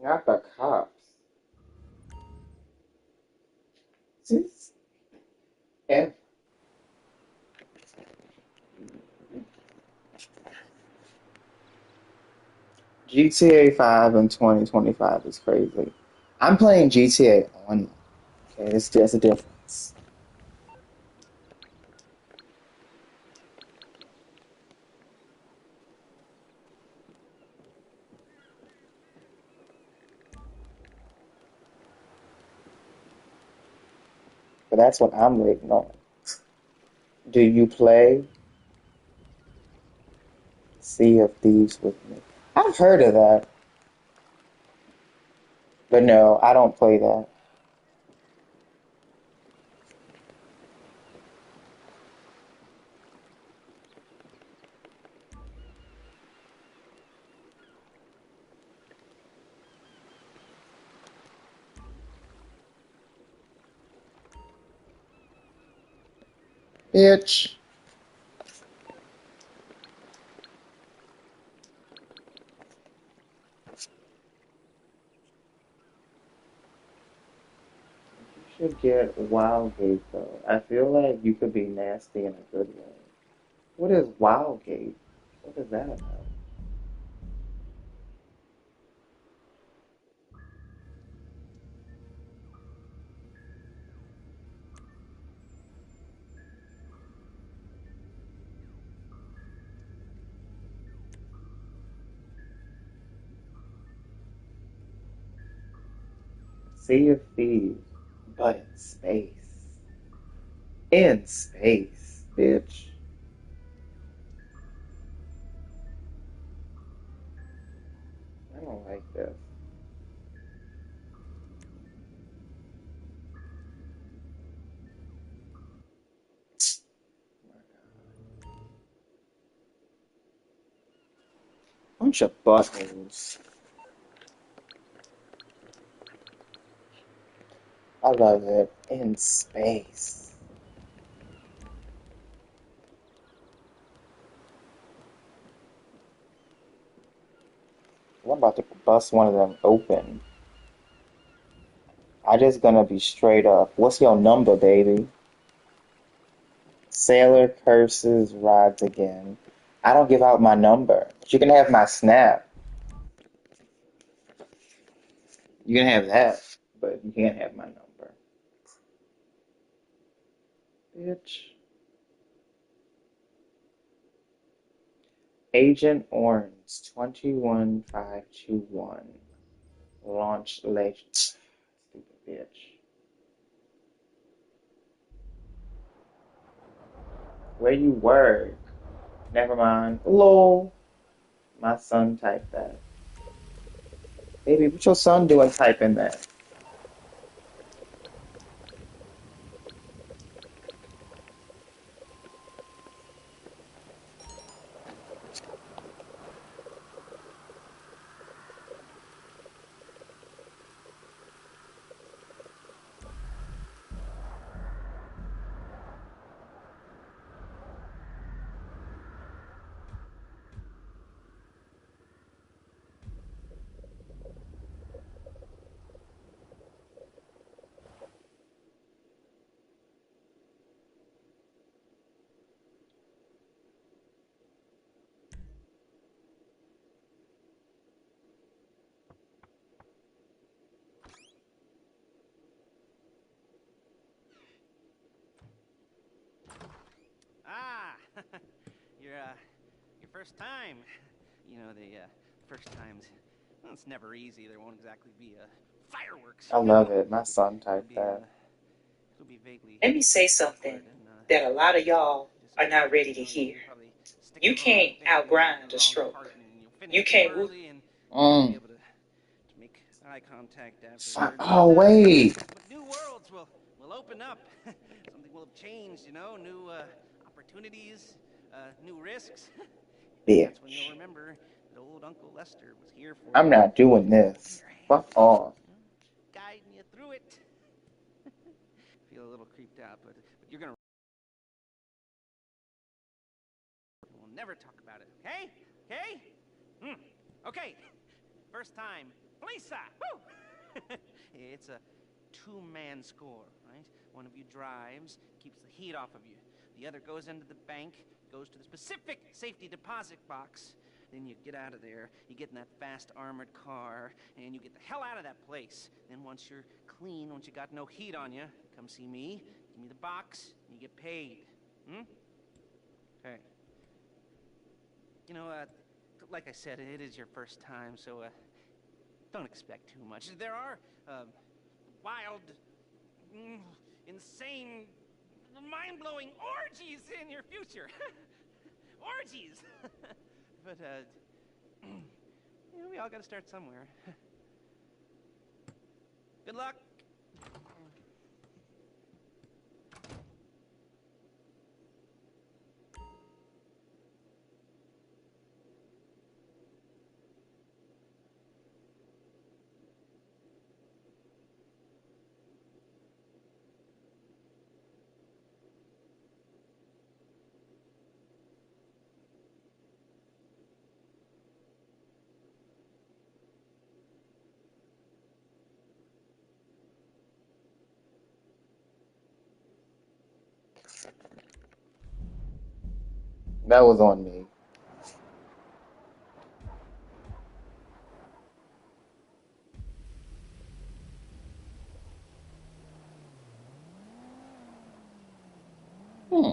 Not the cops. Since ever. GTA 5 in 2025 is crazy. I'm playing GTA Online. Okay, there's a difference. But that's what I'm waiting on. Do you play Sea of Thieves with me? I've heard of that, but no, I don't play that. Bitch. You should get Wildgate though. I feel like you could be nasty in a good way. What is Wildgate? What is that about? Sea of Thieves, but in space. In space, bitch. I don't like this. Bunch of buttholes. I love it. In space. I'm about to bust one of them open. I just gonna be straight up. What's your number, baby? Sailor curses rides again. I don't give out my number. But you can have my snap. You can have that, but you can't have my number. Bitch. Agent Orange 21521. Launch legend. Stupid bitch. Where you work? Never mind. Lol. My son typed that. Baby, what your son doing typing that? Ah, your first time. You know, the first times, well, it's never easy. There won't exactly be fireworks. I love it. My son It'll typed be that. it'll be vaguely Let me say something that a lot of y'all are not ready to hear. You can't outgrind a stroke. You can't whoop. and be Mm. able to make eye contact afterward. Oh, wait. But new worlds will open up. Something will have changed, you know, new opportunities, new risks. That's when you'll Bitch. remember that old Uncle Lester was here for I'm you, not doing this. Fuck off. guiding you through it. Feel a little creeped out, but you're gonna. We'll never talk about it, okay? Okay? Okay. First time, Lisa. Woo! It's a two-man score, right? One of you drives, keeps the heat off of you. The other goes into the bank, goes to the specific safety deposit box. Then you get out of there, you get in that fast armored car, and you get the hell out of that place. Then once you're clean, once you got no heat on you, come see me, give me the box, and you get paid. Okay. You know, like I said, it is your first time, so don't expect too much. There are wild, insane, mind-blowing orgies in your future. Orgies! But, you know, we all gotta start somewhere. Good luck. That was on me. Hmm.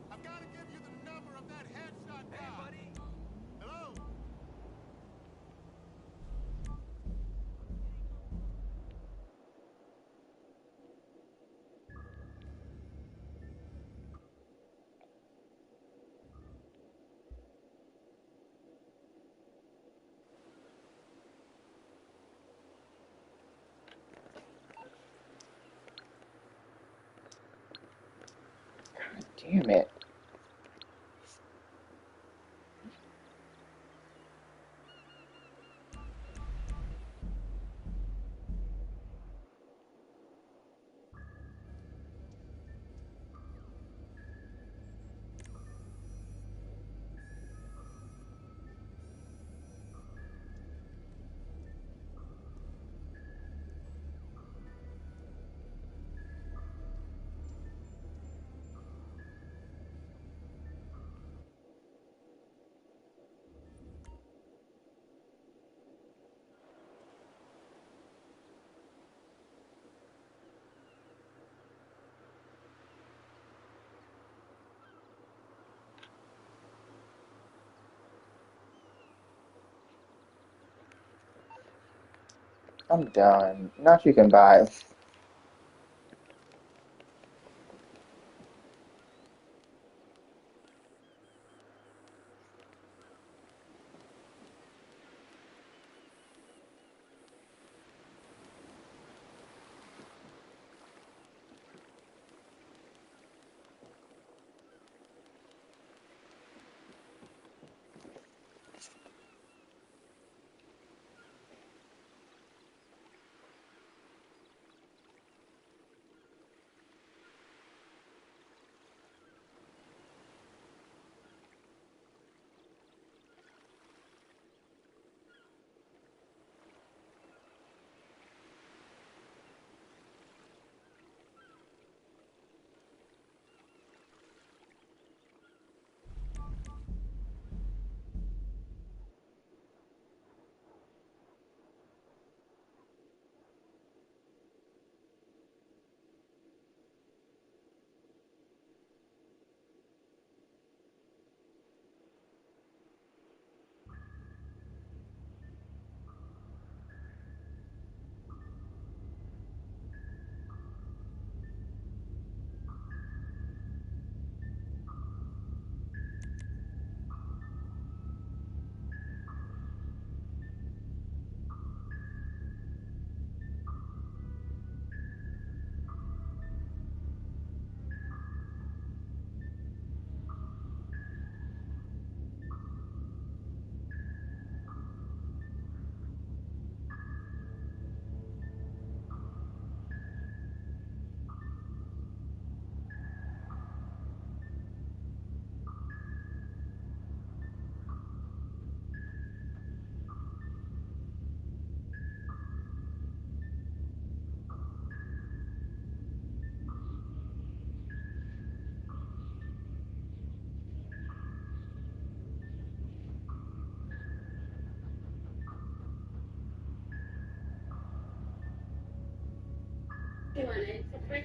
I've got to give you the number of that headshot guy. Hey, buddy. Hello? Damn it. I'm done. Not you can buy.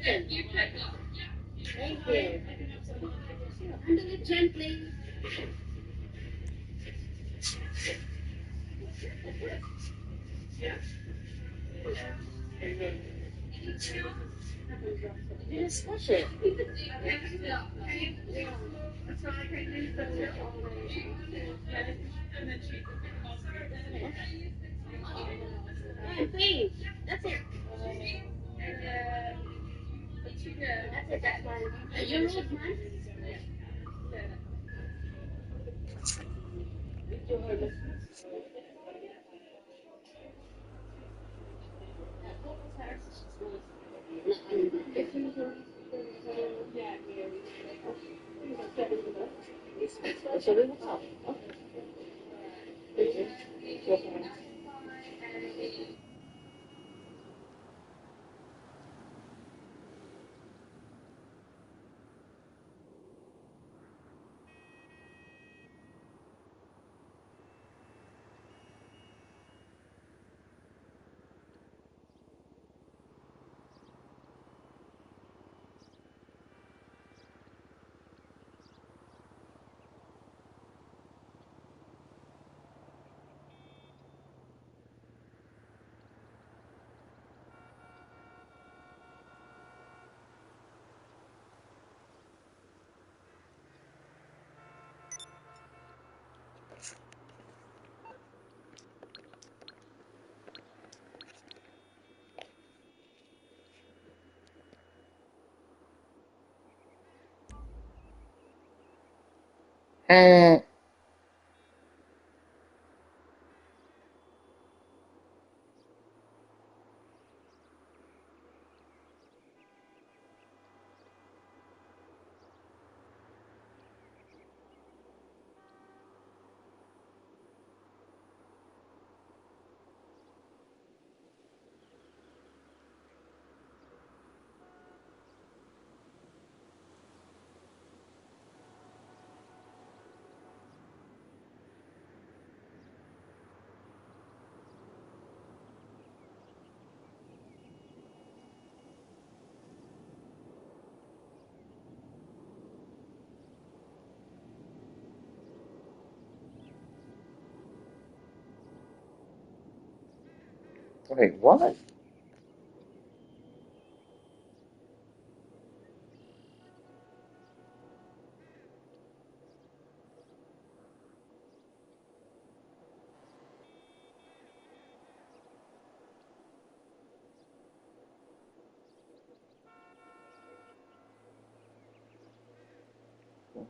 Thank you. Handle it gently. Just push it. Please. That's it. That's it. That's fine. You rules, man. And wait, what?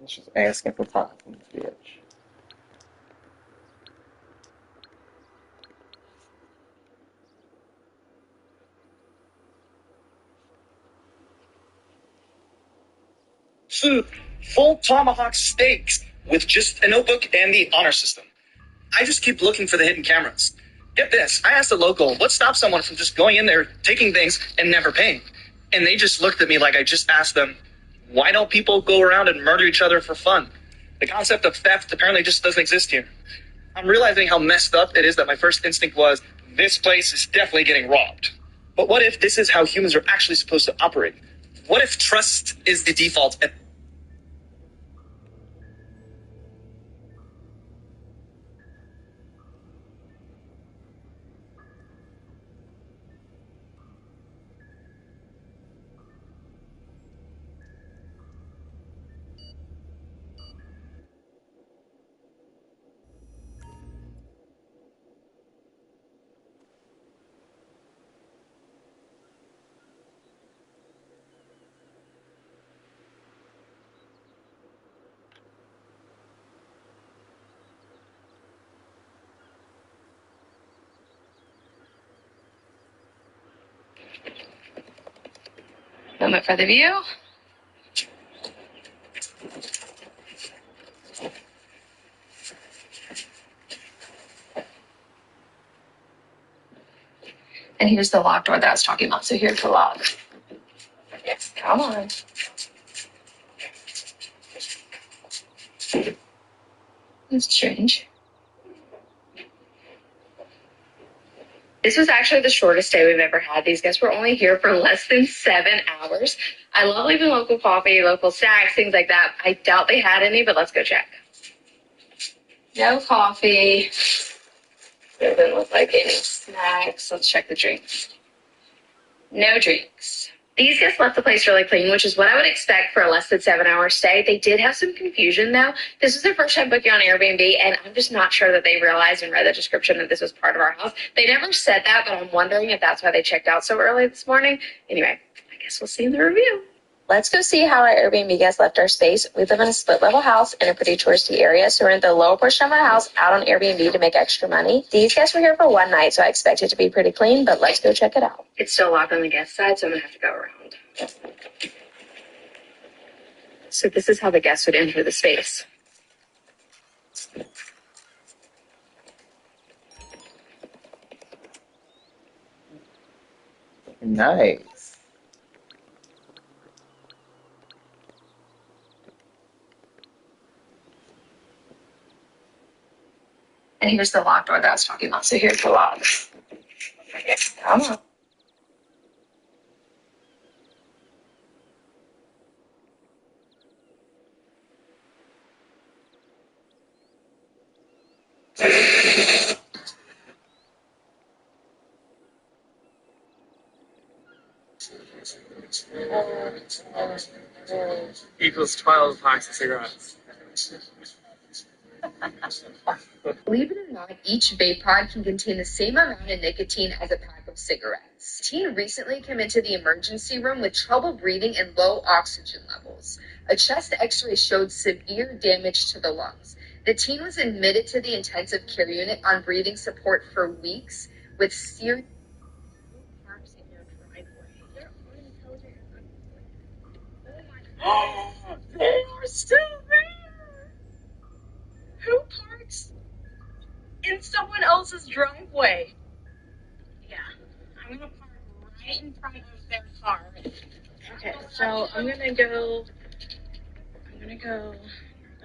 It's just asking for problems, bitch. Full tomahawk steaks with just a notebook and the honor system. I just keep looking for the hidden cameras. Get this, I asked a local, what stops someone from just going in there, taking things, and never paying? And they just looked at me like I just asked them, why don't people go around and murder each other for fun? The concept of theft apparently just doesn't exist here. I'm realizing how messed up it is that my first instinct was, this place is definitely getting robbed. But what if this is how humans are actually supposed to operate? What if trust is the default? Moment for the view. And here's the locked door that I was talking about. So here's the lock. Yes, come on. That's strange. This was actually the shortest day we've ever had. These guests were only here for less than 7 hours. I love leaving local coffee, local snacks, things like that. I doubt they had any, but let's go check. No coffee. Doesn't look like any snacks. Let's check the drinks. No drinks. These guests left the place really clean, which is what I would expect for a less than 7 hour stay. They did have some confusion, though. This was their first time booking on Airbnb, and I'm just not sure that they realized and read the description that this was part of our house. They never said that, but I'm wondering if that's why they checked out so early this morning. Anyway, I guess we'll see in the review. Let's go see how our Airbnb guests left our space. We live in a split-level house in a pretty touristy area, so we're in the lower portion of our house out on Airbnb to make extra money. These guests were here for one night, so I expect it to be pretty clean, but let's go check it out. It's still locked on the guest side, so I'm going to have to go around. So this is how the guests would enter the space. Nice. And here's the locked door that I was talking about, so here's the lock. Come on. Equals 12 packs of cigarettes. Believe it or not, each vape pod can contain the same amount of nicotine as a pack of cigarettes. A teen recently came into the emergency room with trouble breathing and low oxygen levels. A chest x-ray showed severe damage to the lungs. The teen was admitted to the intensive care unit on breathing support for weeks with serious parks in your driveway. They are still there! Who parks in someone else's driveway? Yeah, I'm gonna park right in front of their car. Okay, so I'm gonna go knock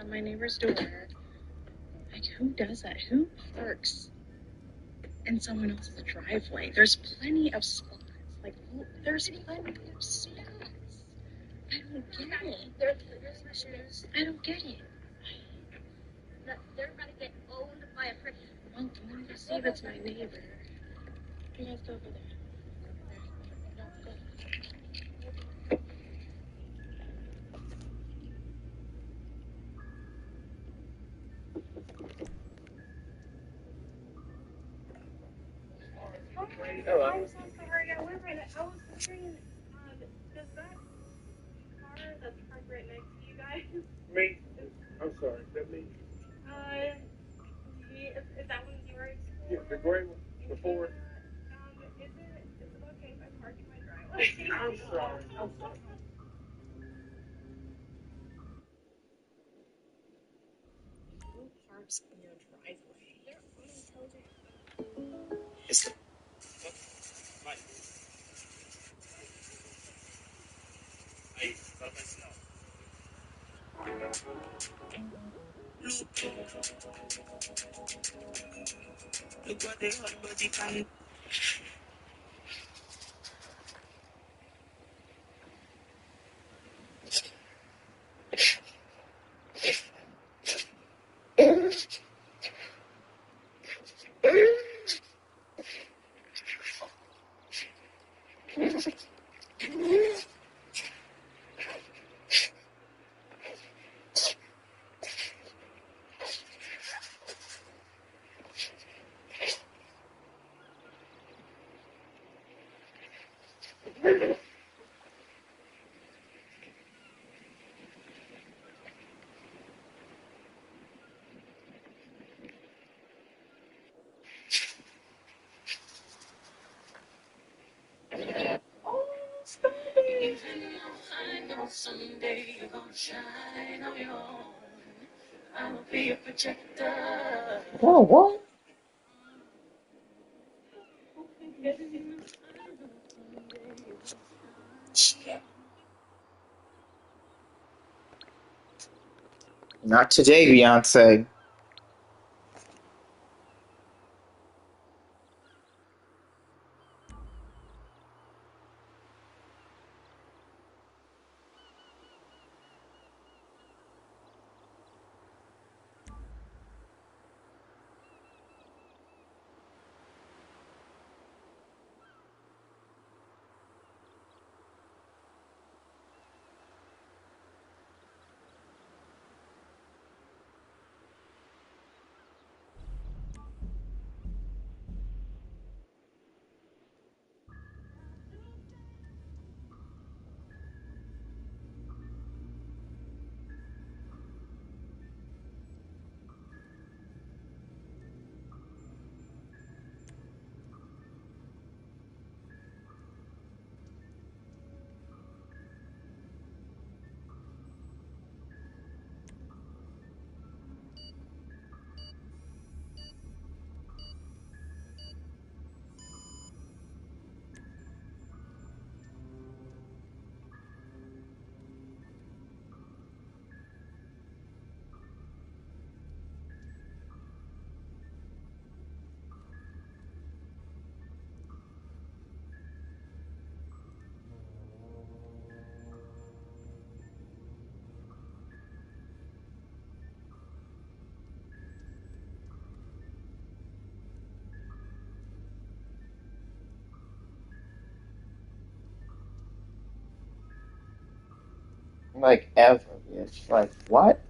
on my neighbor's door. Like, who does that? Who parks in someone else's driveway? There's plenty of spots. Like, there's plenty of spots. I don't get it. I don't get it. They're about to get owned by a person. Well, I'm gonna go see if it's my neighbor. You guys go over there. No, go. Hello. I'm so sorry. I was wondering, does that car that's parked right next to you guys? Me? I'm sorry, is that me? Is that one yours? Yeah, the gray one, the Ford. Is it okay if I park in my driveway? I'm sorry. I'm sorry. Who parks in your driveway? It's the... Mike. Hey, let us know. Look what they hot body can. I know someday you're gonna shine on your own. I will be a projector. Oh, what? Not today, Beyonce. Like, ever, bitch. Like, what?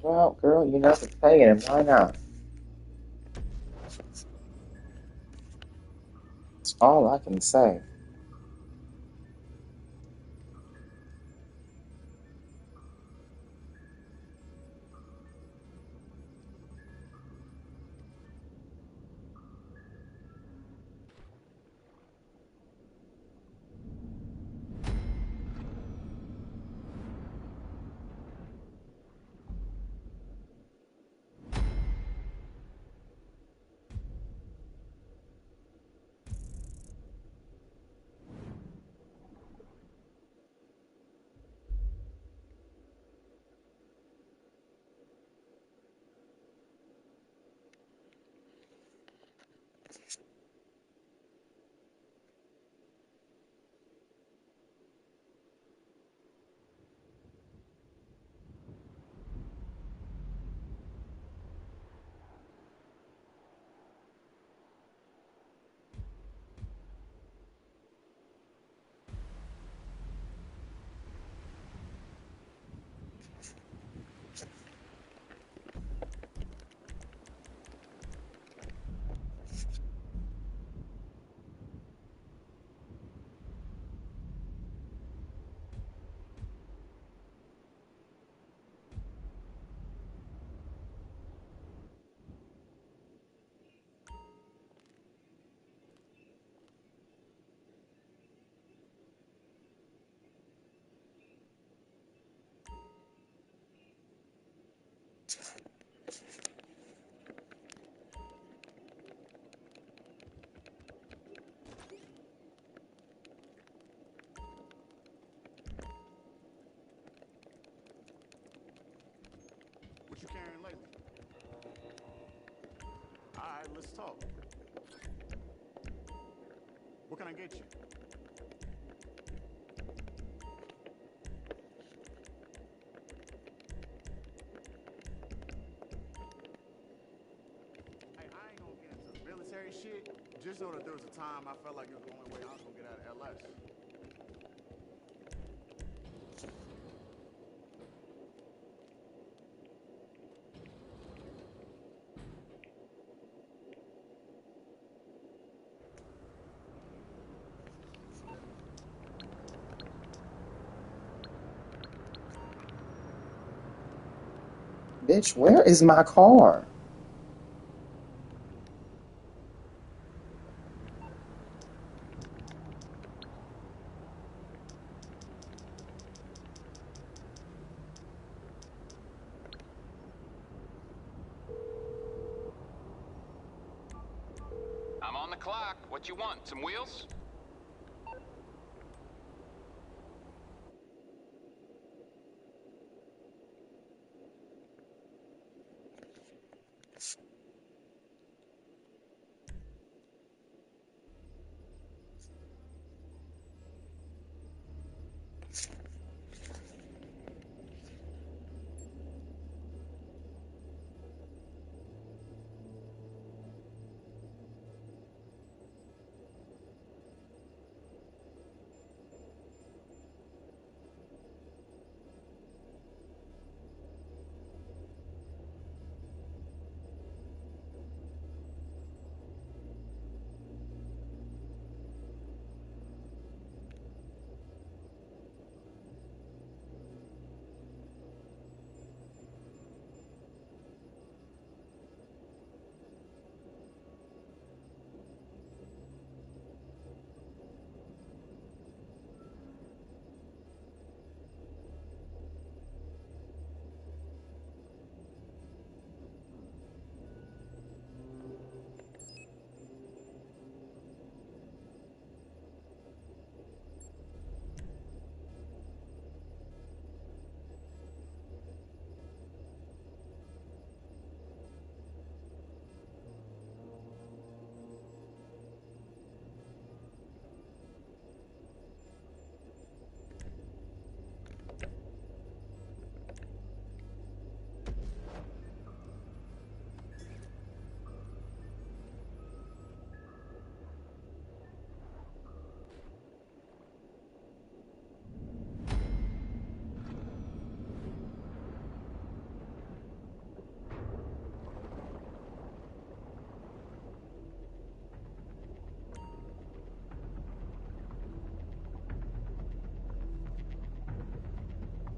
Well, girl, you never paying him. Why not? That's all I can say. right, let's talk. What can I get you? Hey, I ain't gonna get into military shit. Just know that there was a time I felt like it was the only way I was gonna get out of LS. Bitch, where is my car? I'm on the clock. What you want? Some wheels?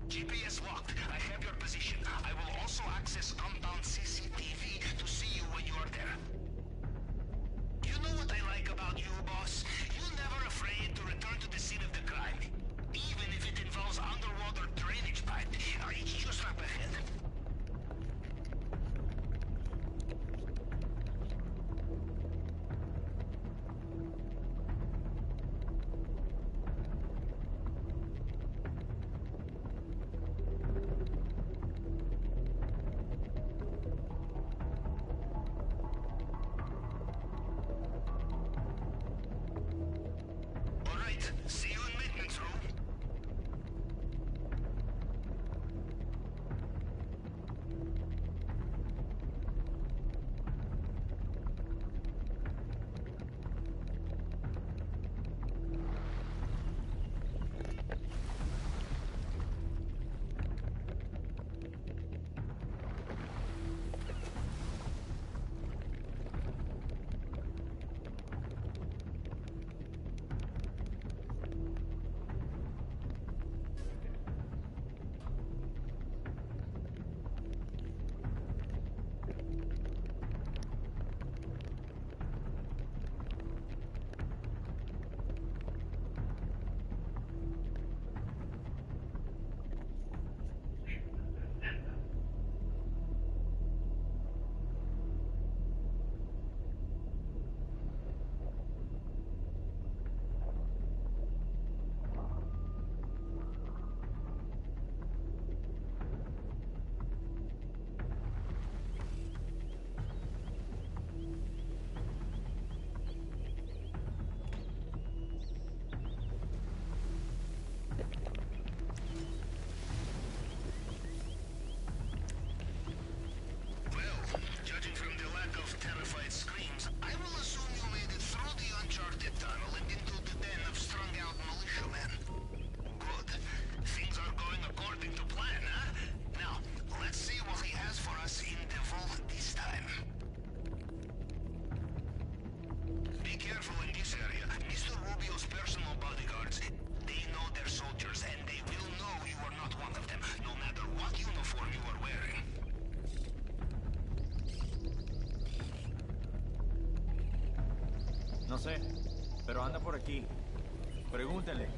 GPS locked. I have your position. I will also access compound CCTV to see you when you are there. You know what I like about you, boss? You're never afraid to return to the scene of the crime. Even if it involves underwater drainage pipe. It's just up ahead. All right, see you in maintenance room. sé, pero anda por aquí. Pregúntele.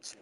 Oh,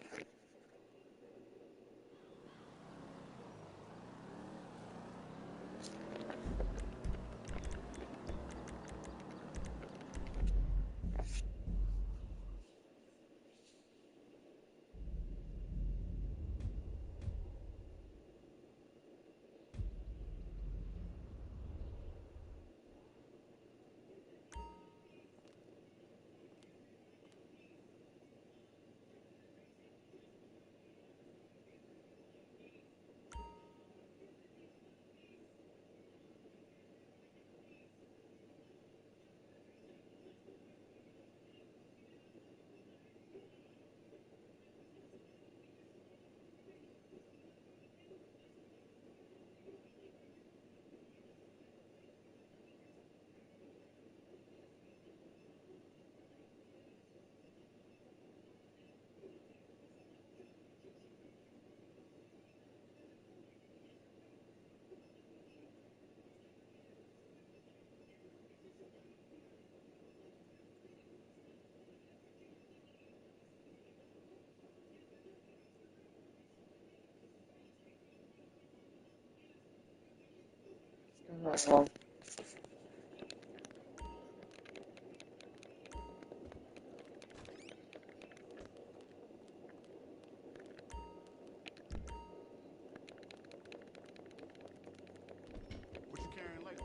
What you carrying later?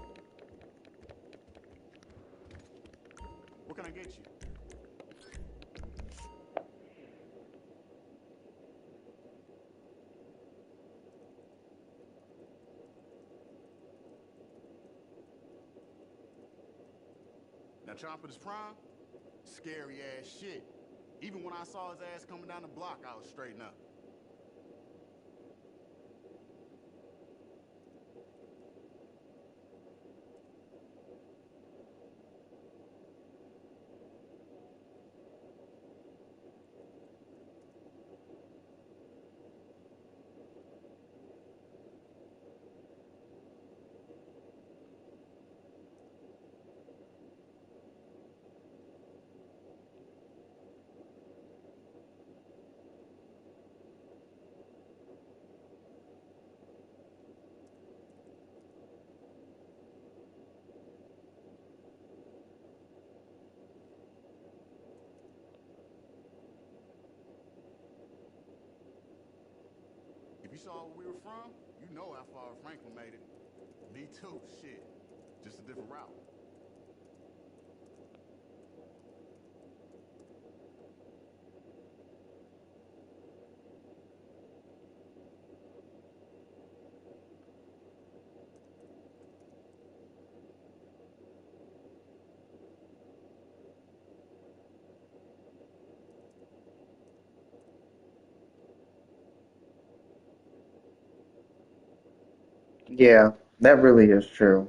What can I get you? Now, Chopper is prime? Scary ass shit. Even when I saw his ass coming down the block, I was straighten up. If you saw where we were from, you know how far Franklin made it. Me too, shit. Just a different route. yeah, that really is true.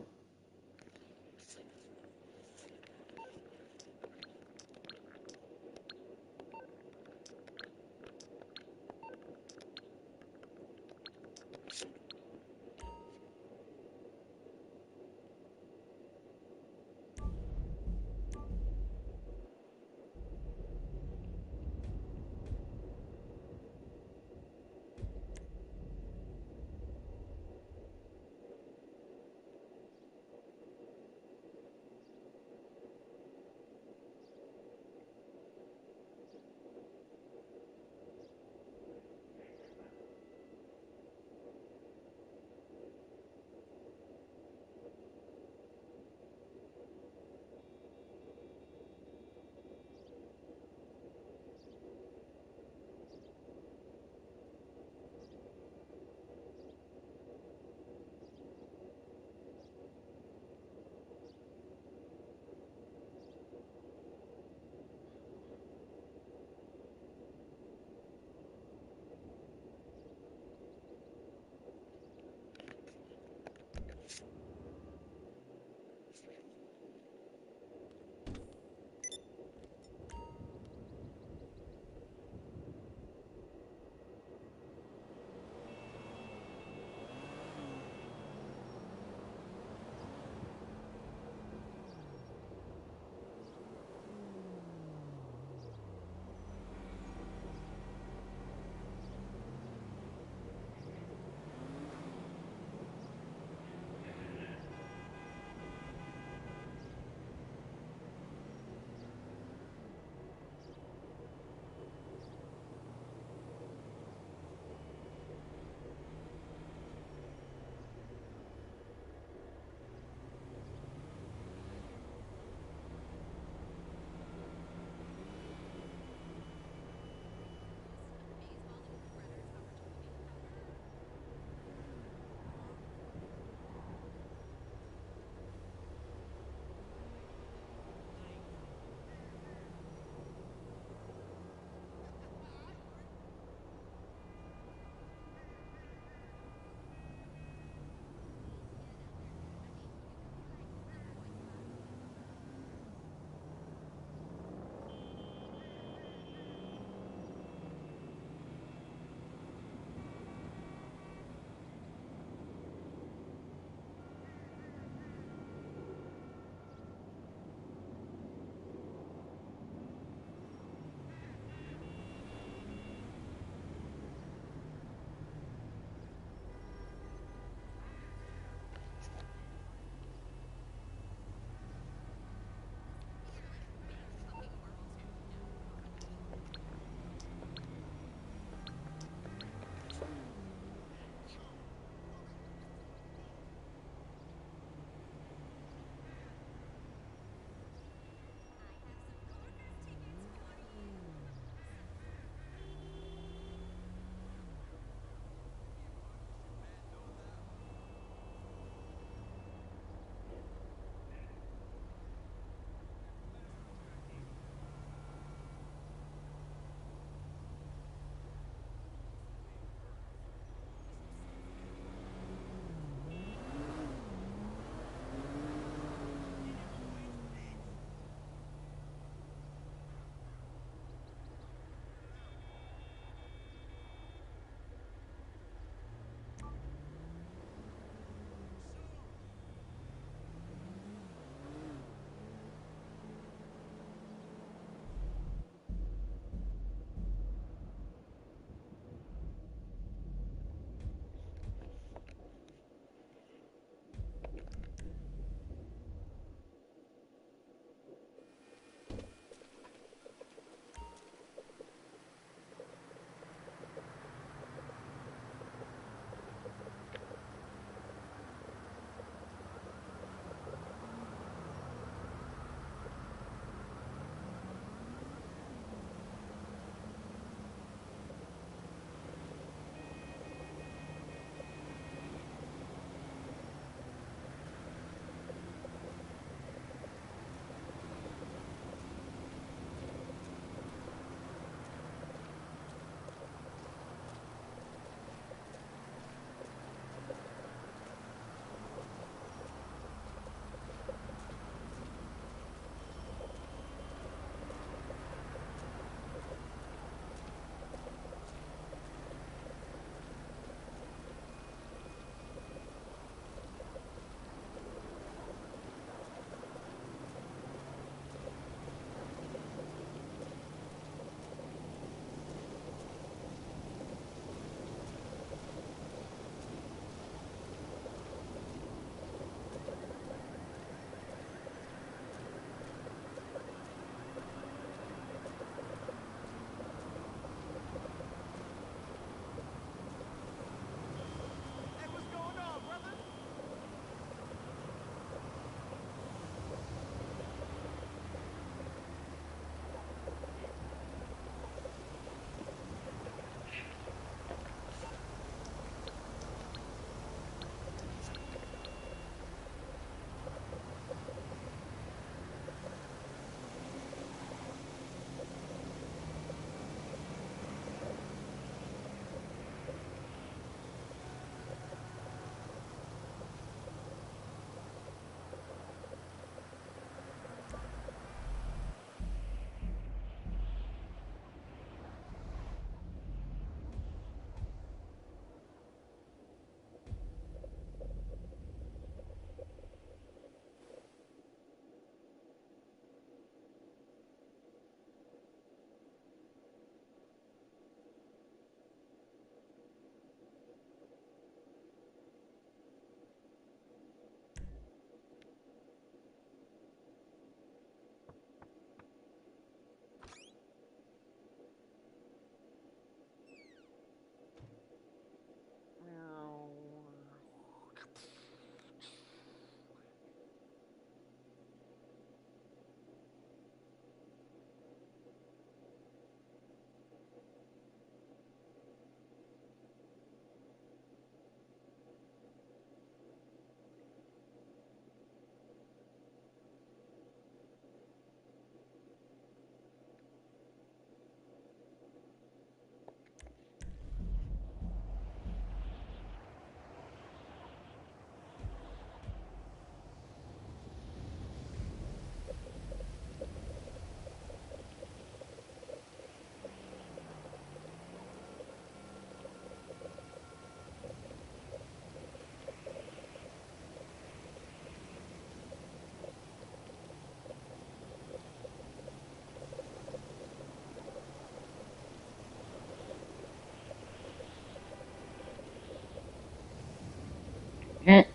Mm.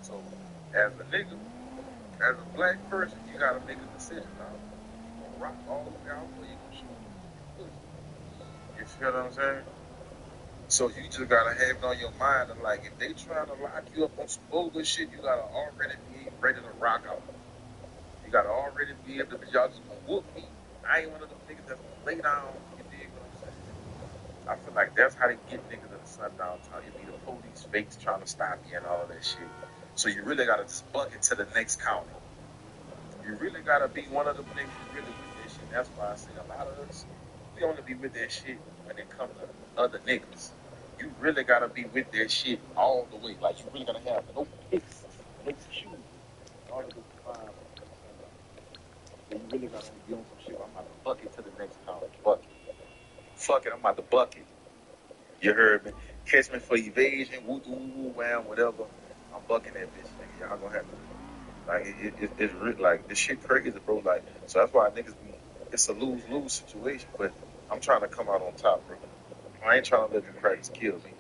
So, as a nigga, as a black person, you gotta make a decision, dog. You gonna rock all the way out, or you gonna shoot pussy? You feel what I'm saying? So you just gotta have it on your mind, and like, if they trying to lock you up on some bogus shit, you gotta already be ready to rock out. You gotta already be able to, cause y'all just gonna whoop me. I ain't one of them niggas that's gonna lay down. You dig what I'm saying? I feel like that's how they get niggas in the sundown town. You be the police fakes trying to stop you and all of that shit. So you really gotta just buck it to the next county. You really gotta be one of them niggas who really with that shit. That's why I say a lot of us, we only be with that shit when it comes to other niggas. You really gotta be with that shit all the way. Like, you really gotta have no picks, no shoes in order to survive on the sundown. So you really gotta be on some shit. I'm about to buck it to the next county. Buck it. Fuck it, I'm about to buck it. You heard me? Catch me for evasion, woo woo woo wham, whatever. I'm bucking that bitch, nigga. Y'all gonna have to. Like, it's like, this shit crazy, bro. Like, so that's why niggas be, it's a lose-lose situation, but I'm trying to come out on top, bro. I ain't trying to let the cracks kill me.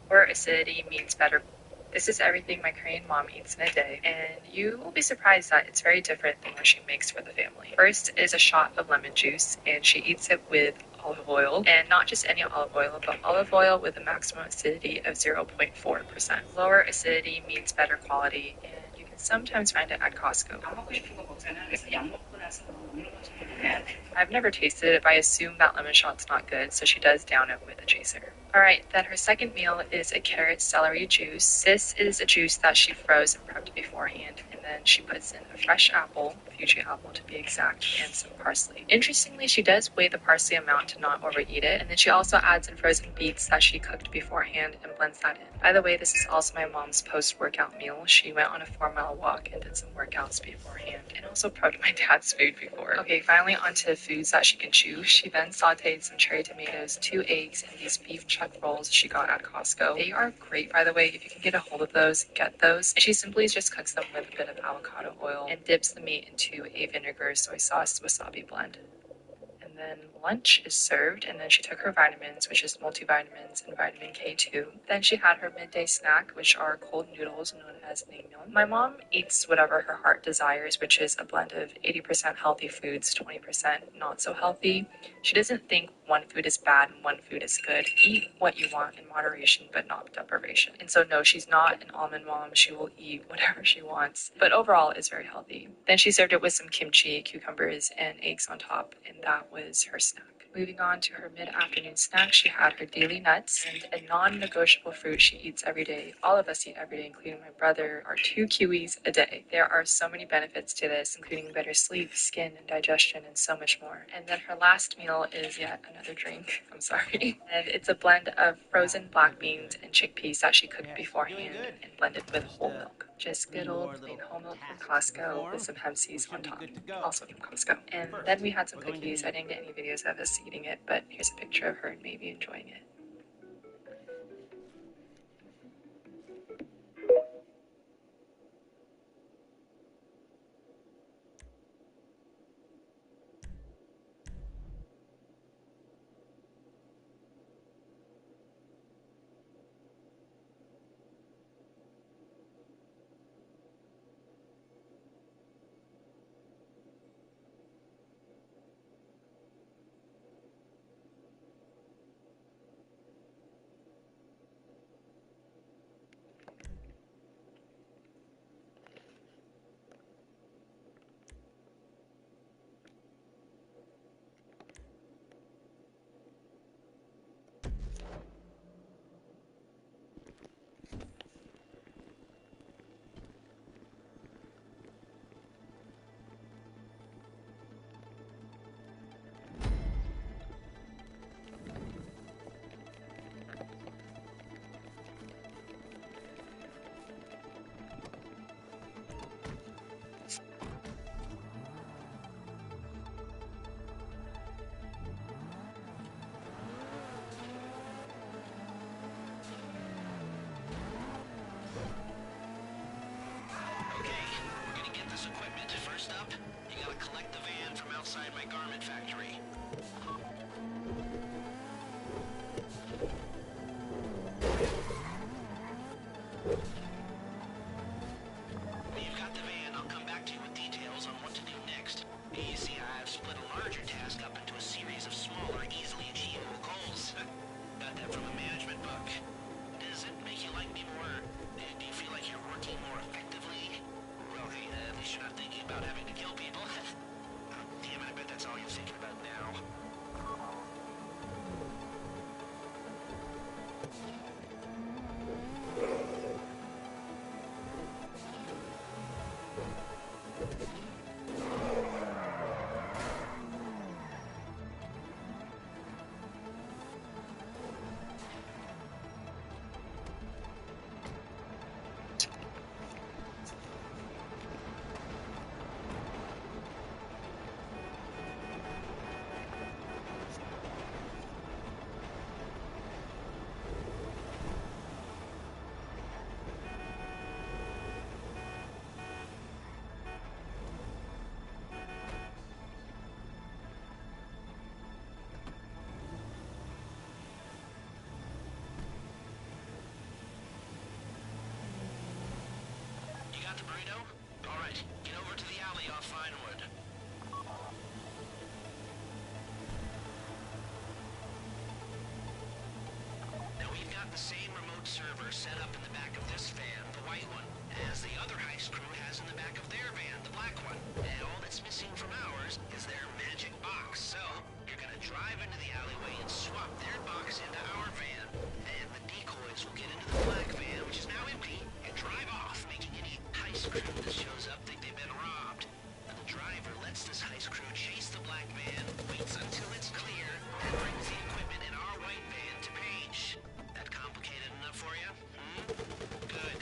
Lower acidity means better. This is everything my Korean mom eats in a day, and you will be surprised that it's very different than what she makes for the family. First is a shot of lemon juice, and she eats it with olive oil, and not just any olive oil, but olive oil with a maximum acidity of 0.4%. Lower acidity means better quality, and you can sometimes find it at Costco. I've never tasted it, but I assume that lemon shot's not good, so she does down it with a chaser. Alright, then her second meal is a carrot celery juice. This is a juice that she froze and prepped beforehand, and then she puts in a fresh apple, Fuji apple to be exact, and some parsley. Interestingly, she does weigh the parsley amount to not overeat it, and then she also adds in frozen beets that she cooked beforehand and blends that in. By the way, this is also my mom's post-workout meal. She went on a 4-mile walk and did some workouts beforehand, and also prepped my dad's food before. Okay, finally onto foods that she can chew. She then sauteed some cherry tomatoes, 2 eggs, and these beef chuck rolls she got at Costco. They are great, by the way. If you can get a hold of those, get those. And she simply just cooks them with a bit of avocado oil and dips the meat into a vinegar, soy sauce, wasabi blend. And then lunch is served, and then she took her vitamins, which is multivitamins and vitamin K2. Then she had her midday snack, which are cold noodles known as naengmyeon. My mom eats whatever her heart desires, which is a blend of 80% healthy foods, 20% not so healthy. She doesn't think one food is bad and one food is good. Eat what you want in moderation, but not deprivation. And so no, she's not an almond mom. She will eat whatever she wants, but overall is very healthy. Then she served it with some kimchi, cucumbers, and eggs on top, and that was her snack. Moving on to her mid-afternoon snack, she had her daily nuts and a non-negotiable fruit she eats every day. All of us eat every day, including my brother, are 2 kiwis a day. There are so many benefits to this, including better sleep, skin, and digestion, and so much more. And then her last meal is yet another drink. I'm sorry. And it's a blend of frozen black beans and chickpeas that she cooked beforehand and blended with whole milk. Just good old plain whole milk from Costco with some hemp seeds on top, also from Costco. And then we had some cookies. I didn't get any videos of us eating it, but here's a picture of her and maybe enjoying it. First up, you gotta collect the van from outside my garment factory. When you've got the van, I'll come back to you with details on what to do next. You see, I've split a larger task up into a series of smaller, easily achievable goals. Got that from a management book. Does it make you like me more? Do you feel like you're working more effectively? Well, hey, at least you're not thinking about having to kill people. Damn it, I bet that's all you're thinking about now. The burrito? All right, get over to the alley off Vinewood. Now we've got the same remote server set up in the back of this van, the white one, as the other heist crew has in the back of their van, the black one. And all that's missing from ours is their magic box. So you're gonna drive into the alleyway and swap their box into our van, and the decoys will get into the black van, which is now empty, and drive off, making any heist crew that shows up think they've been robbed. And the driver lets this heist crew chase the black van, waits until it's clear, and brings the equipment in our white van to Paige. That complicated enough for you? Good.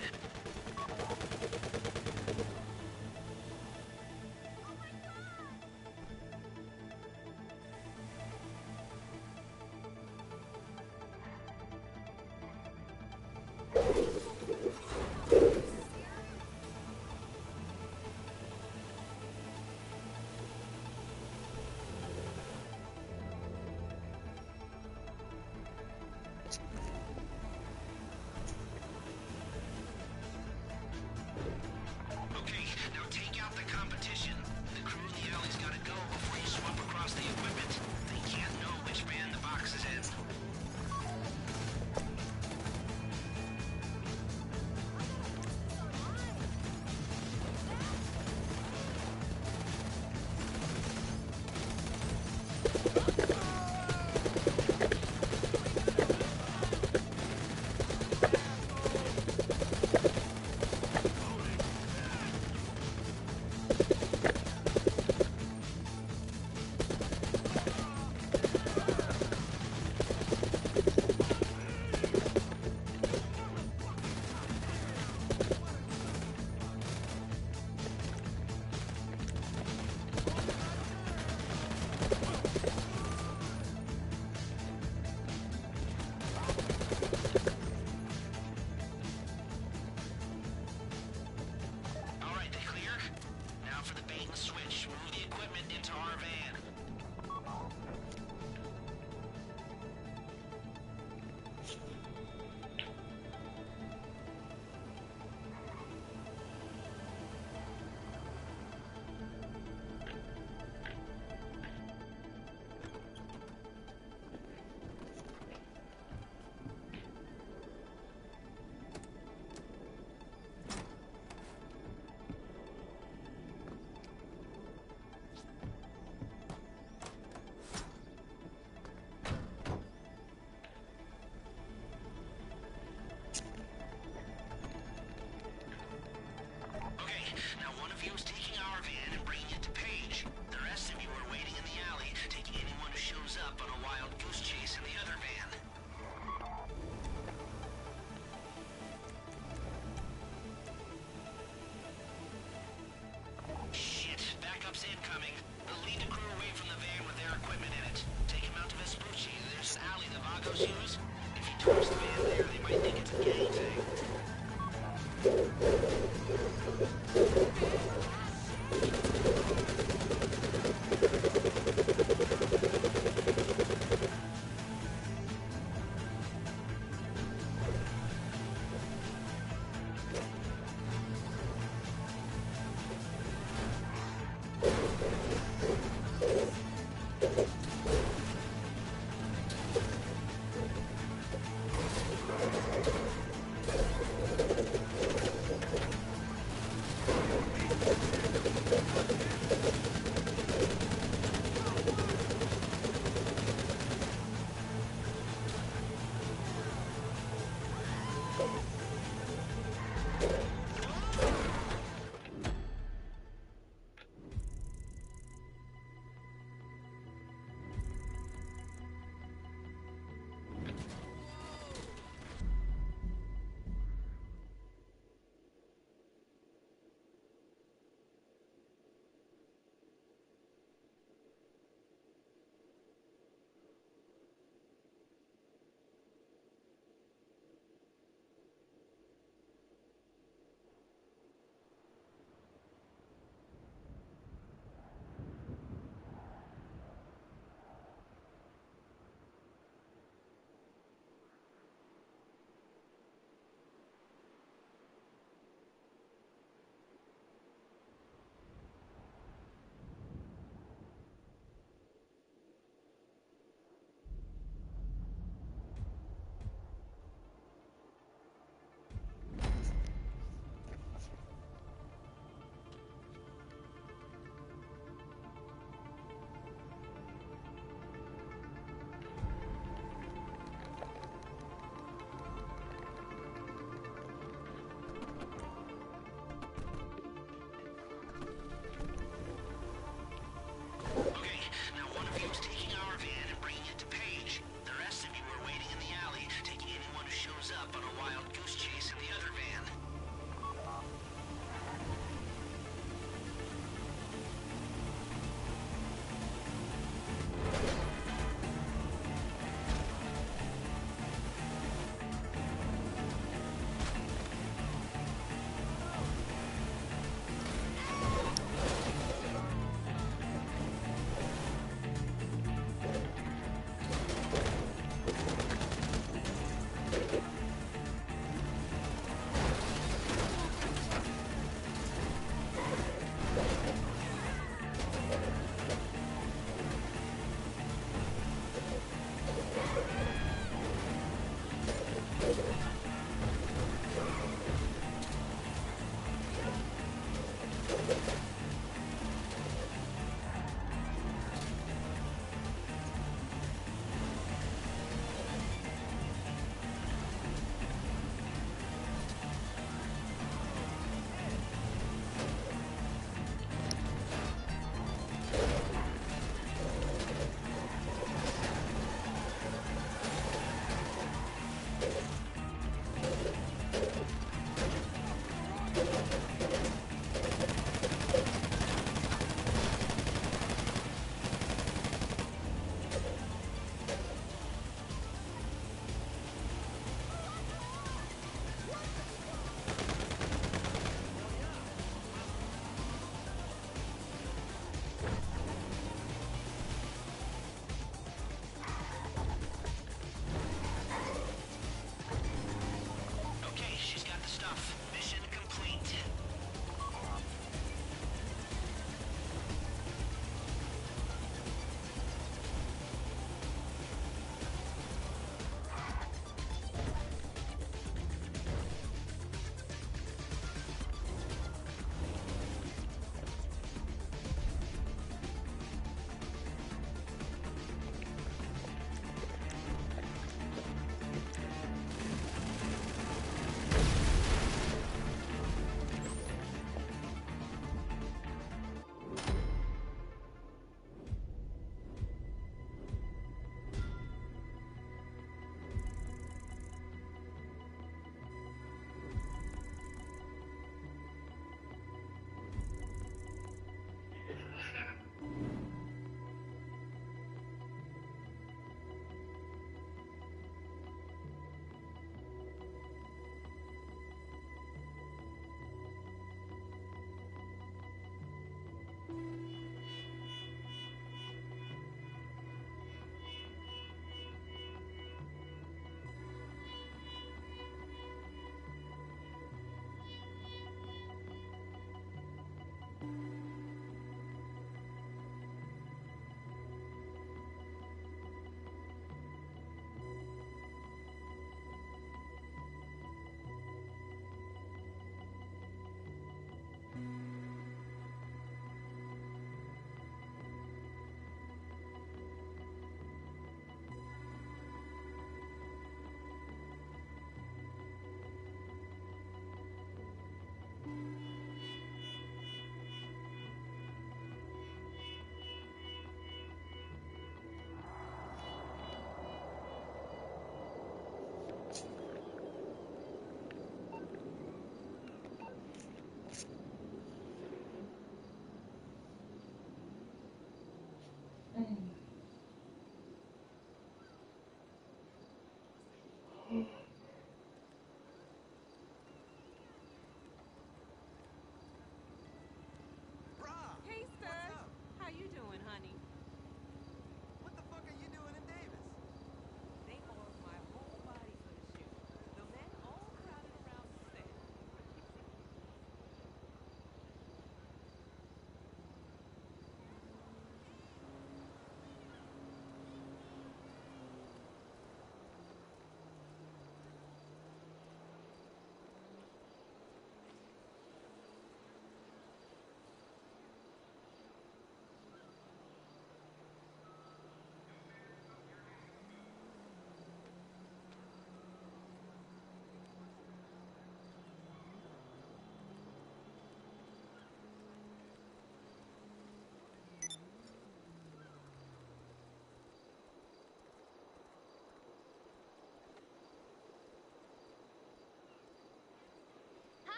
tourist van there. They might think it's a gang thing.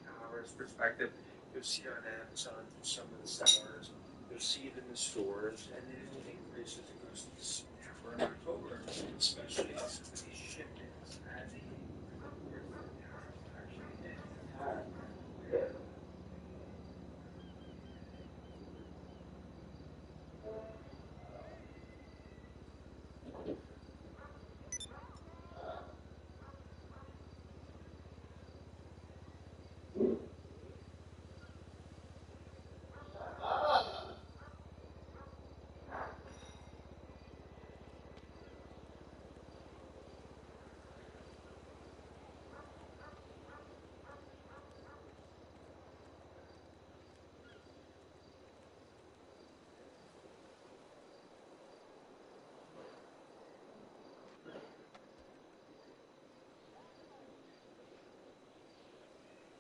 Commerce perspective, you'll see it on Amazon through some of the sellers. You'll see it in the stores, and then it will increase as it goes into September and October, especially as some of these shipments as they get cleared for tariffs actually hit.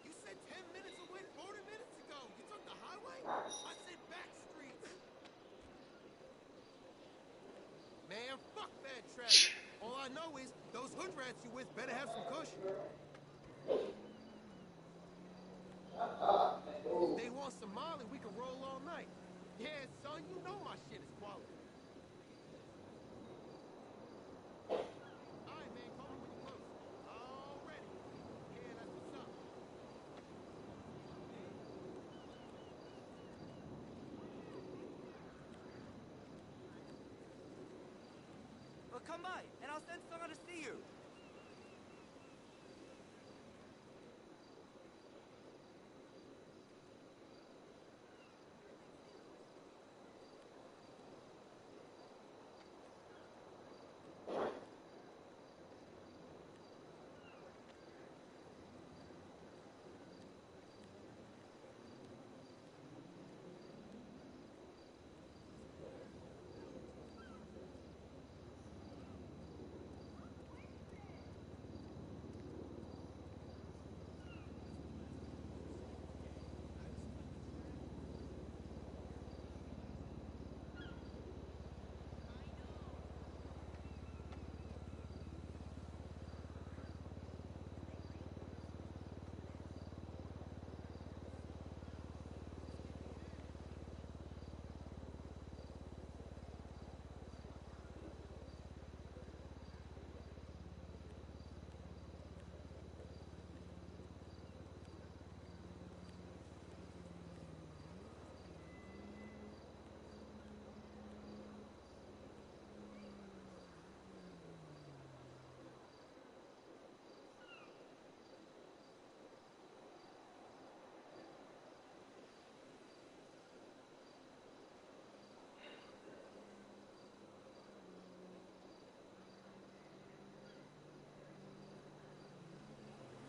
You said 10 minutes away 40 minutes ago. You took the highway? I said back streets. Man, fuck bad traffic. All I know is those hood rats you with better have some cushion. If they want some Molly, we can roll all night. Yeah, son, you know my shit is quality. All right, man, call me when you're close. Already. Yeah, that's what's up. Well, come by, and I'll send someone to see you.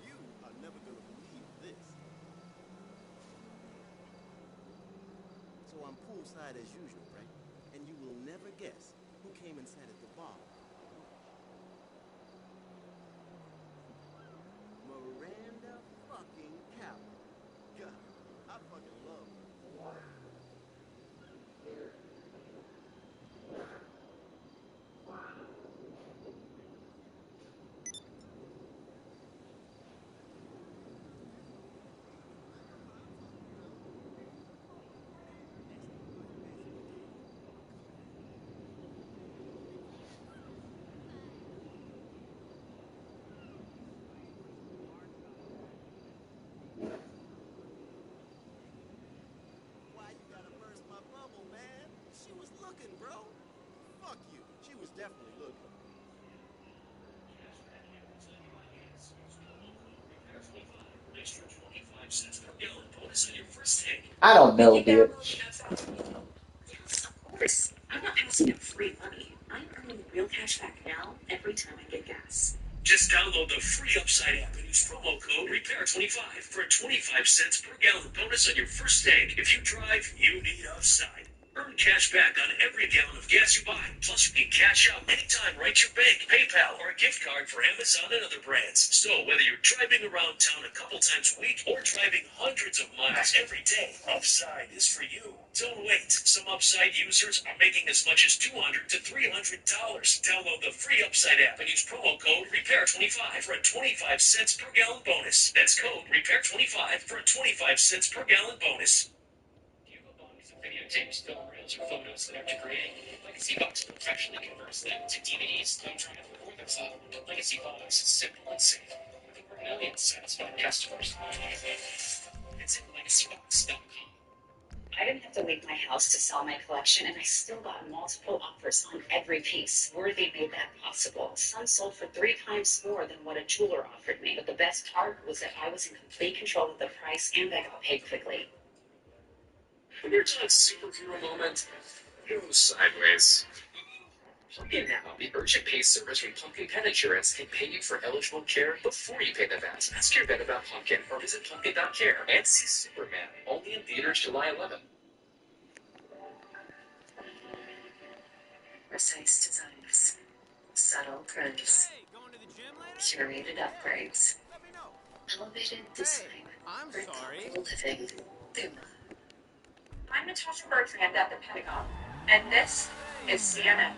You are never gonna believe this. So I'm poolside as usual, right? And you will never guess who came and sat at the bar. Miranda fucking Callum. God, I fucking love her. Why you gotta burst my bubble, man? She was looking, bro. Fuck you. She was definitely looking. Extra 25 cents per gallon bonus on your first tank. I don't know, bitch. Yes, of course. I'm not passing up free money. I'm earning real cash back now every time I get gas. Just download the free Upside app and use promo code REPAIR25 for a 25 cents per gallon bonus on your first tank. If you drive, you need Upside. Earn Earn cash back on every gallon of gas you buy. Plus, you can cash out anytime right to your bank, PayPal, or a gift card for Amazon and other brands. So whether you're driving around town a couple times a week or driving hundreds of miles every day, Upside is for you. Don't wait. Some Upside users are making as much as $200 to $300. Download the free Upside app and use promo code REPAIR25 for a 25 cents per gallon bonus. That's code REPAIR25 for a 25 cents per gallon bonus. Videotapes, film reels, or photos that are degrading. Legacy Box professionally converts them to DVDs, thumb drive, or the cloud. Legacy Box is simple and safe, with over 1 million satisfied customers. It's at legacybox.com. I didn't have to leave my house to sell my collection, and I still got multiple offers on every piece. Worthy made that possible. Some sold for 3 times more than what a jeweler offered me. But the best part was that I was in complete control of the price, and I got paid quickly. When you're done superhero moment, go sideways. Pumpkin Now, the urgent pay service from Pumpkin Pet Insurance, can pay you for eligible care before you pay the vet. Ask your vet about Pumpkin or visit pumpkin.care and see Superman, only in theaters July 11th. Precise designs, subtle curves, curated upgrades, elevated design, for thoughtful living. I'm Natasha Bertrand at the Pentagon, and this is CNN.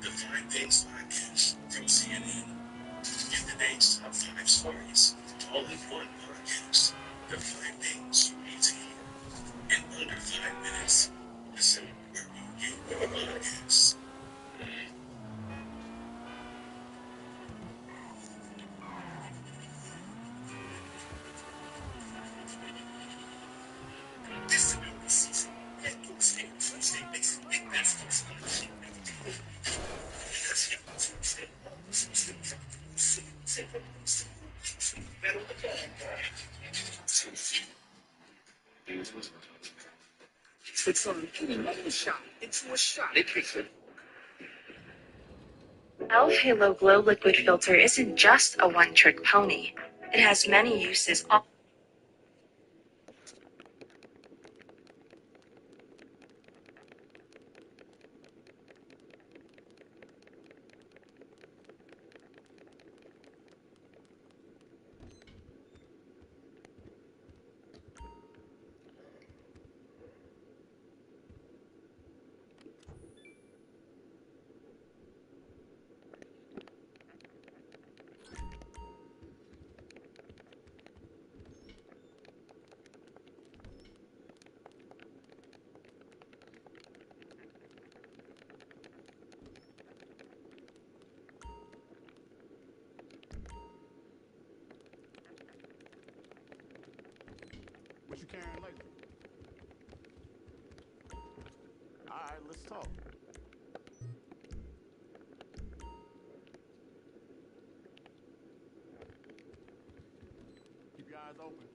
Define things like this from CNN. Get the day's top 5 stories all in one podcast. Define things you need to hear in under 5 minutes. Listen where you get your podcasts. This is the new season. It's on another shot into a shot. It takes it. e.l.f. Halo Glow Liquid Filter isn't just a one-trick pony. It has many uses. What you carrying lately? All right, let's talk. Keep your eyes open.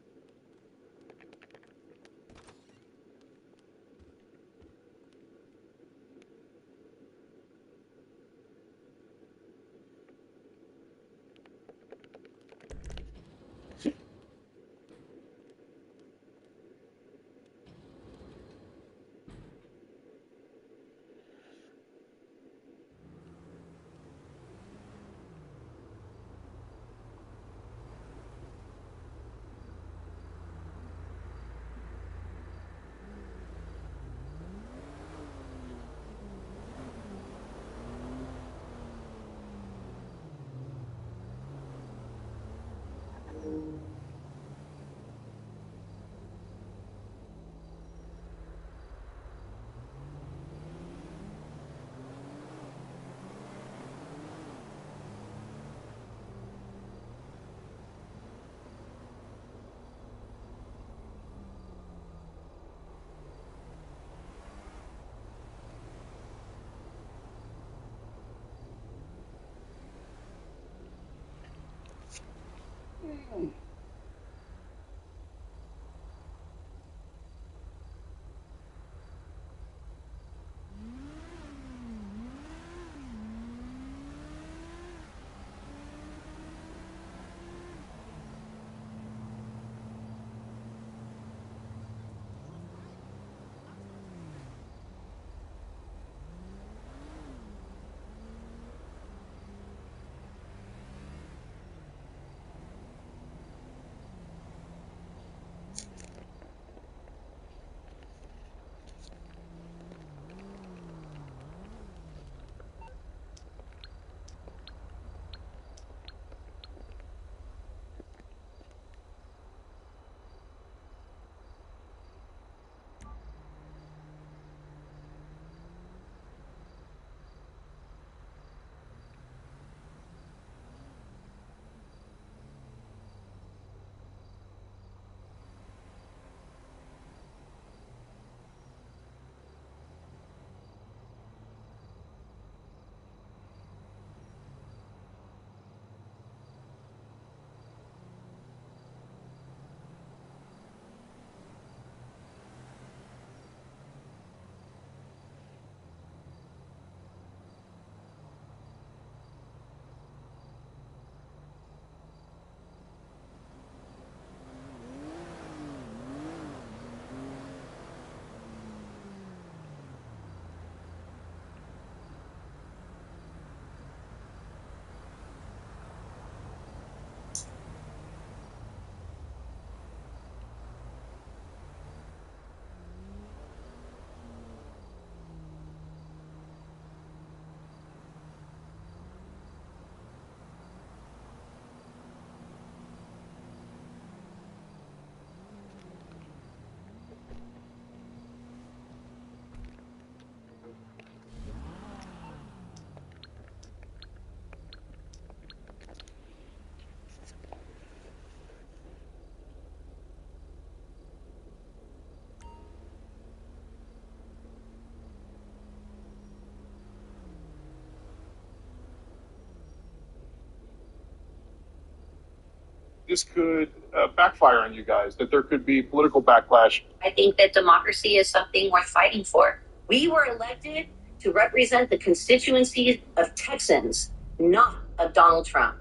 this could backfire on you guys, that there could be political backlash. I think that democracy is something worth fighting for. We were elected to represent the constituencies of Texans, not of Donald Trump.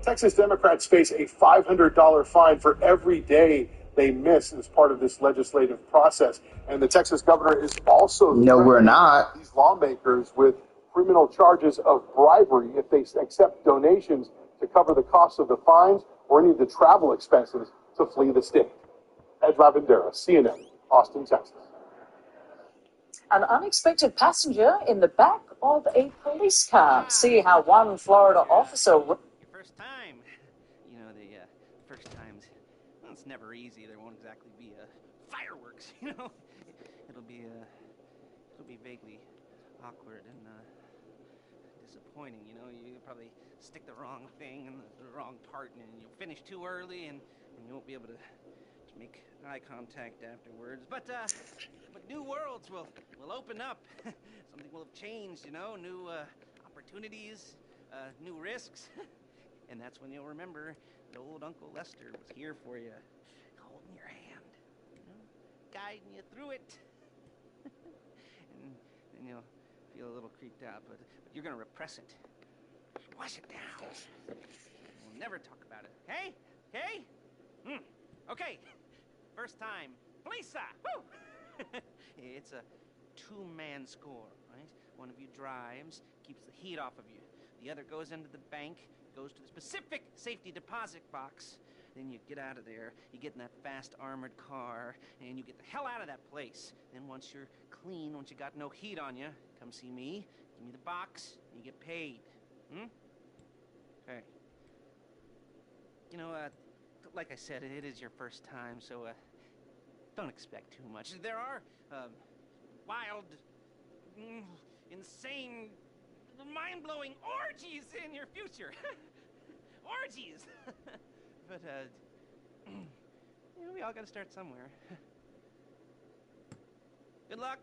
Texas Democrats face a $500 fine for every day they miss as part of this legislative process. And the Texas governor is also No, we're not. these lawmakers with criminal charges of bribery if they accept donations to cover the cost of the fines or any of the travel expenses to flee the state. Ed Ravindera, CNN, Austin, Texas. An unexpected passenger in the back of a police car. See how one Florida officer... Your first time. You know, the first times, well, it's never easy. There won't exactly be fireworks, you know. It'll be vaguely awkward and disappointing, you know. You probably stick the wrong thing in the wrong part, and you'll finish too early, and you won't be able to make eye contact afterwards. But new worlds will open up. Something will have changed, you know. New opportunities, new risks. And that's when you'll remember that old Uncle Lester was here for you, holding your hand, you know, guiding you through it. And then you'll feel a little creeped out, but you're gonna repress it. Wash it down. We'll never talk about it. Okay? Okay? Okay. First time. Lisa! Woo! It's a two-man score, right? One of you drives, keeps the heat off of you. The other goes into the bank, goes to the specific safety deposit box. Then you get out of there, you get in that fast armored car, and you get the hell out of that place. Then once you're clean, once you got no heat on you, come see me, give me the box, and you get paid. Okay. You know, like I said, it is your first time, so don't expect too much. There are wild, insane, mind-blowing orgies in your future. Orgies! But, you know, we all gotta start somewhere. Good luck.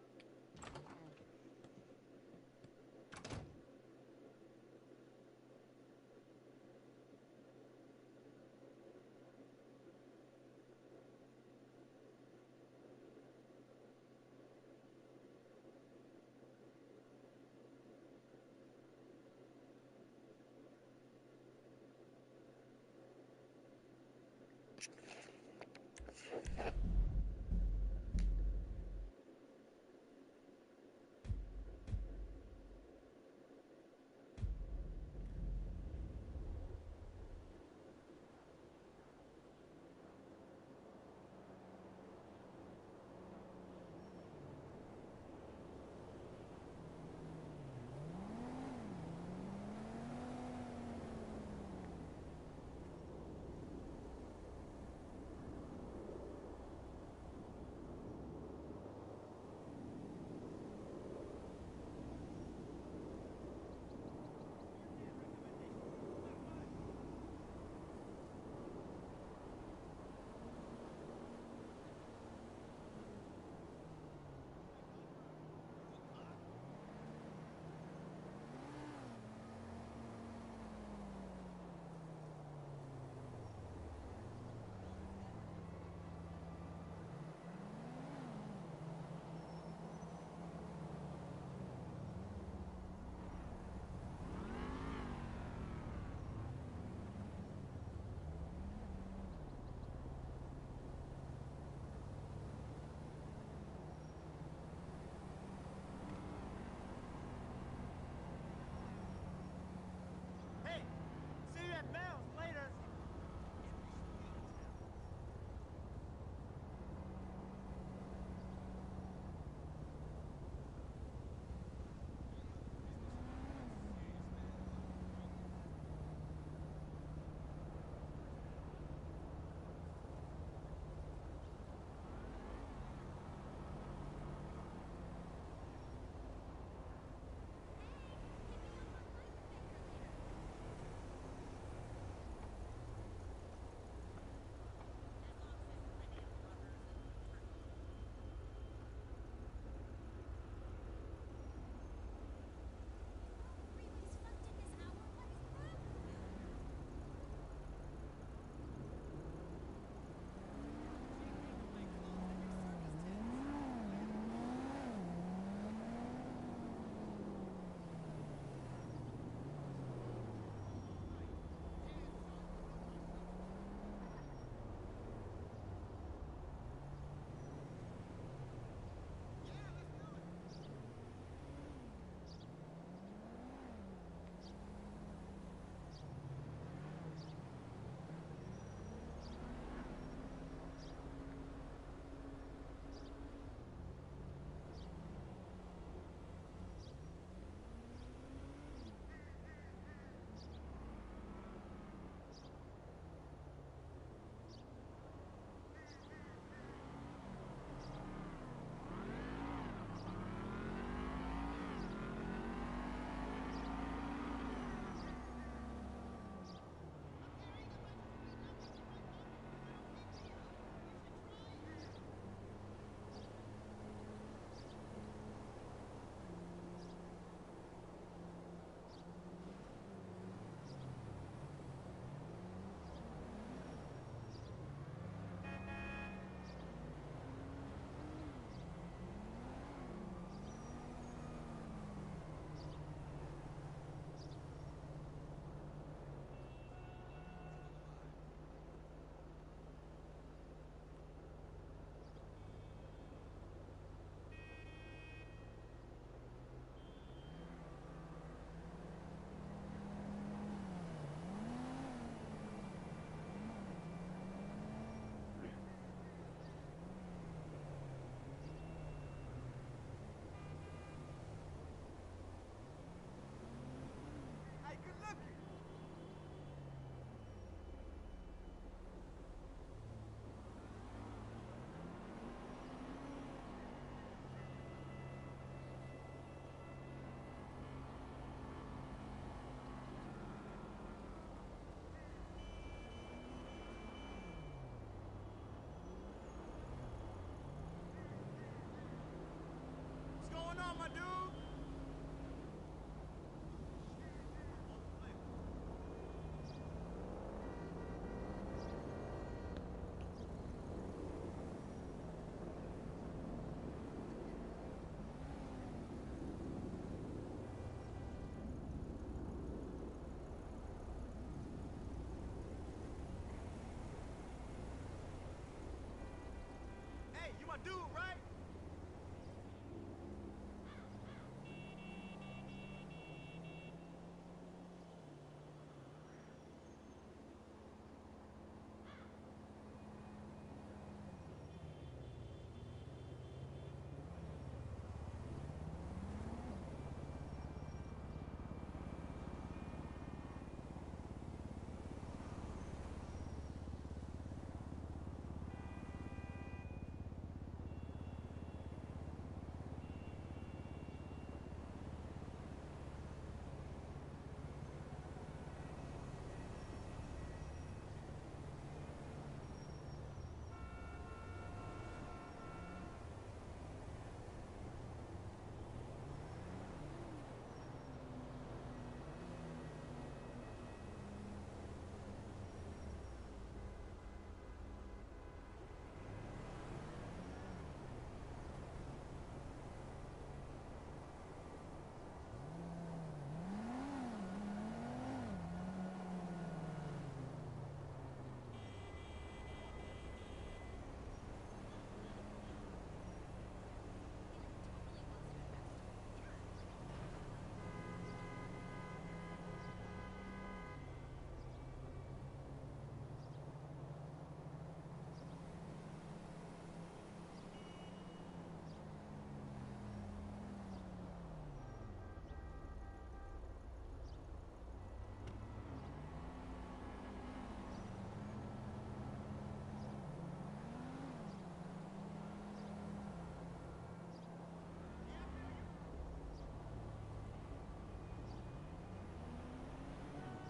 dude, right?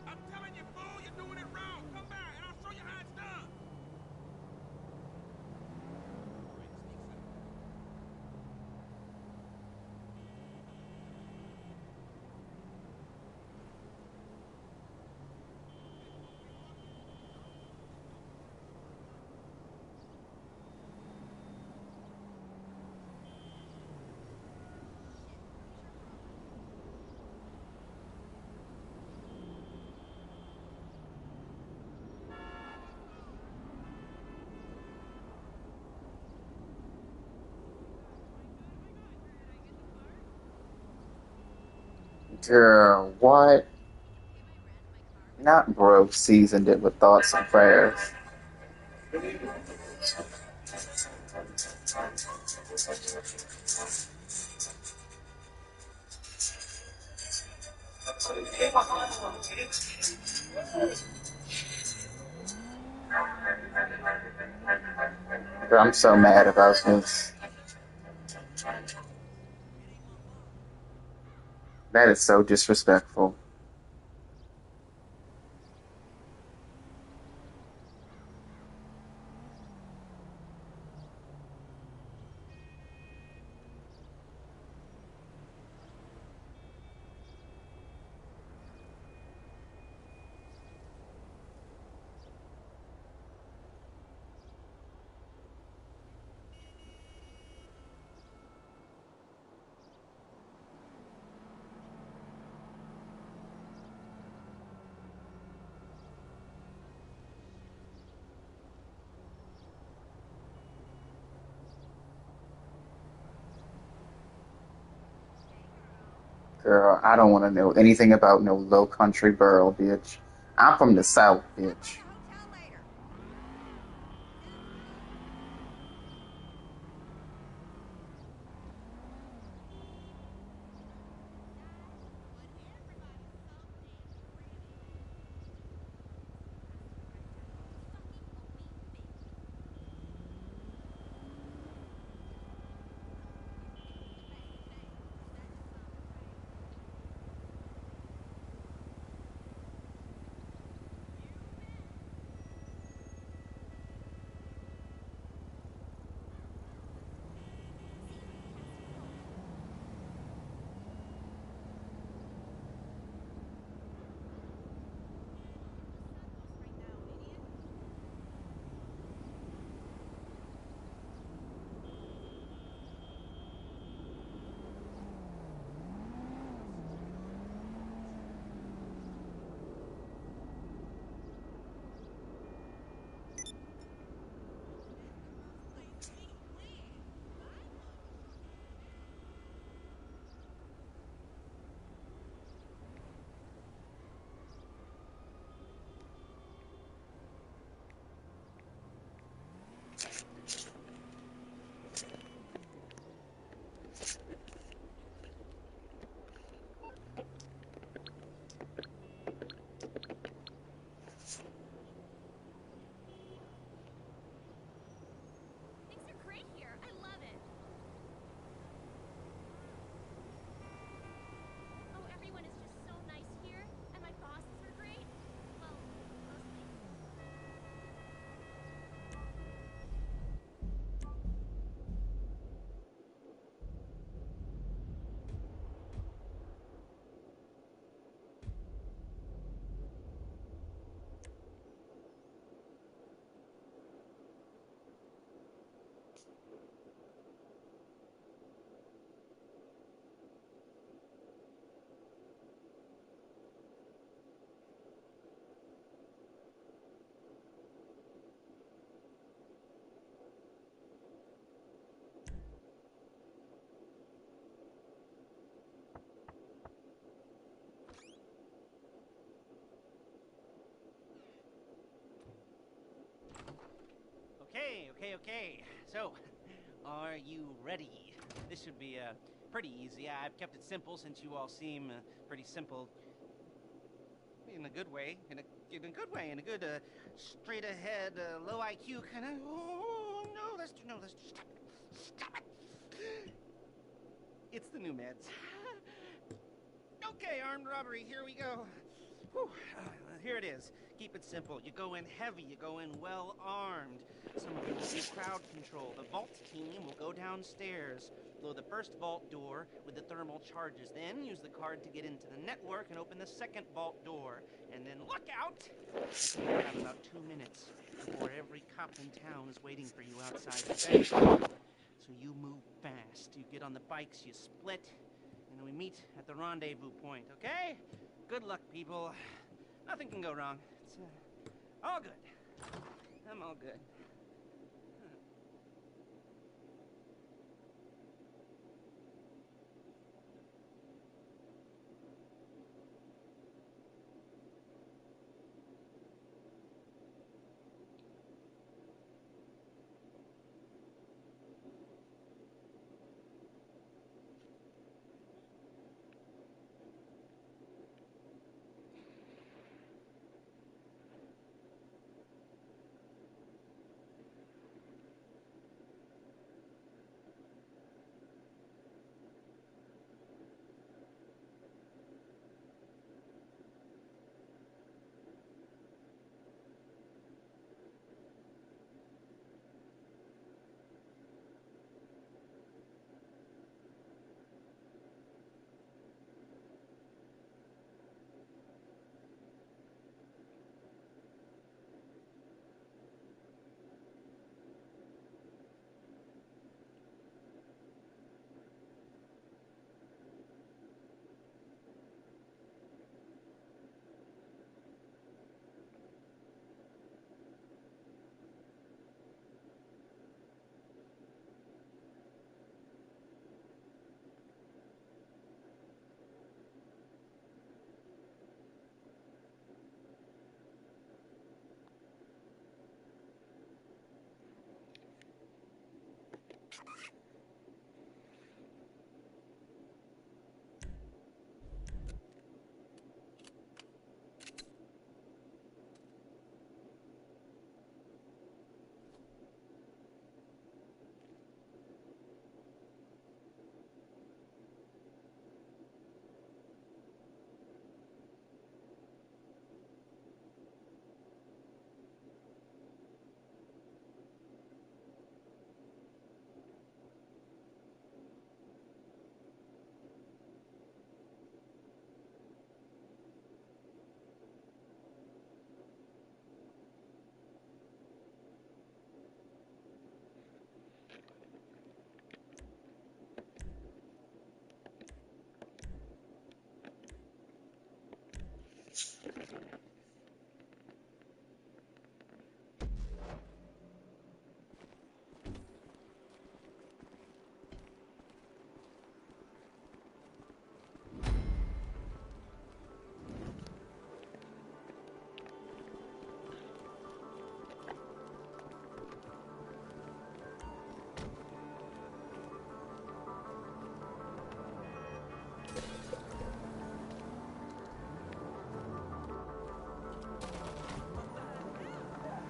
I'm telling you, fool, you're doing it wrong. Come back, and I'll show you how it's done. Girl, what? Not broke, seasoned it with thoughts and prayers. Girl, I'm so mad about this. That is so disrespectful. Girl, I don't want to know anything about no low country borough, bitch. I'm from the South, bitch. Okay. So, are you ready? This should be pretty easy. I've kept it simple since you all seem pretty simple. In a good way. In a good way. In a good, straight ahead, low IQ kind of. Oh, no, let's stop it. It's the new meds. Okay, armed robbery, here we go. Whew. Here it is. Keep it simple. You go in heavy, you go in well armed. Some of you will do crowd control. The vault team will go downstairs, blow the first vault door with the thermal charges, then use the card to get into the network and open the second vault door. And then look out! You have about 2 minutes before every cop in town is waiting for you outside the bank. So you move fast. You get on the bikes, you split, and we meet at the rendezvous point, okay? Good luck, people. Nothing can go wrong. It's all good. I'm all good.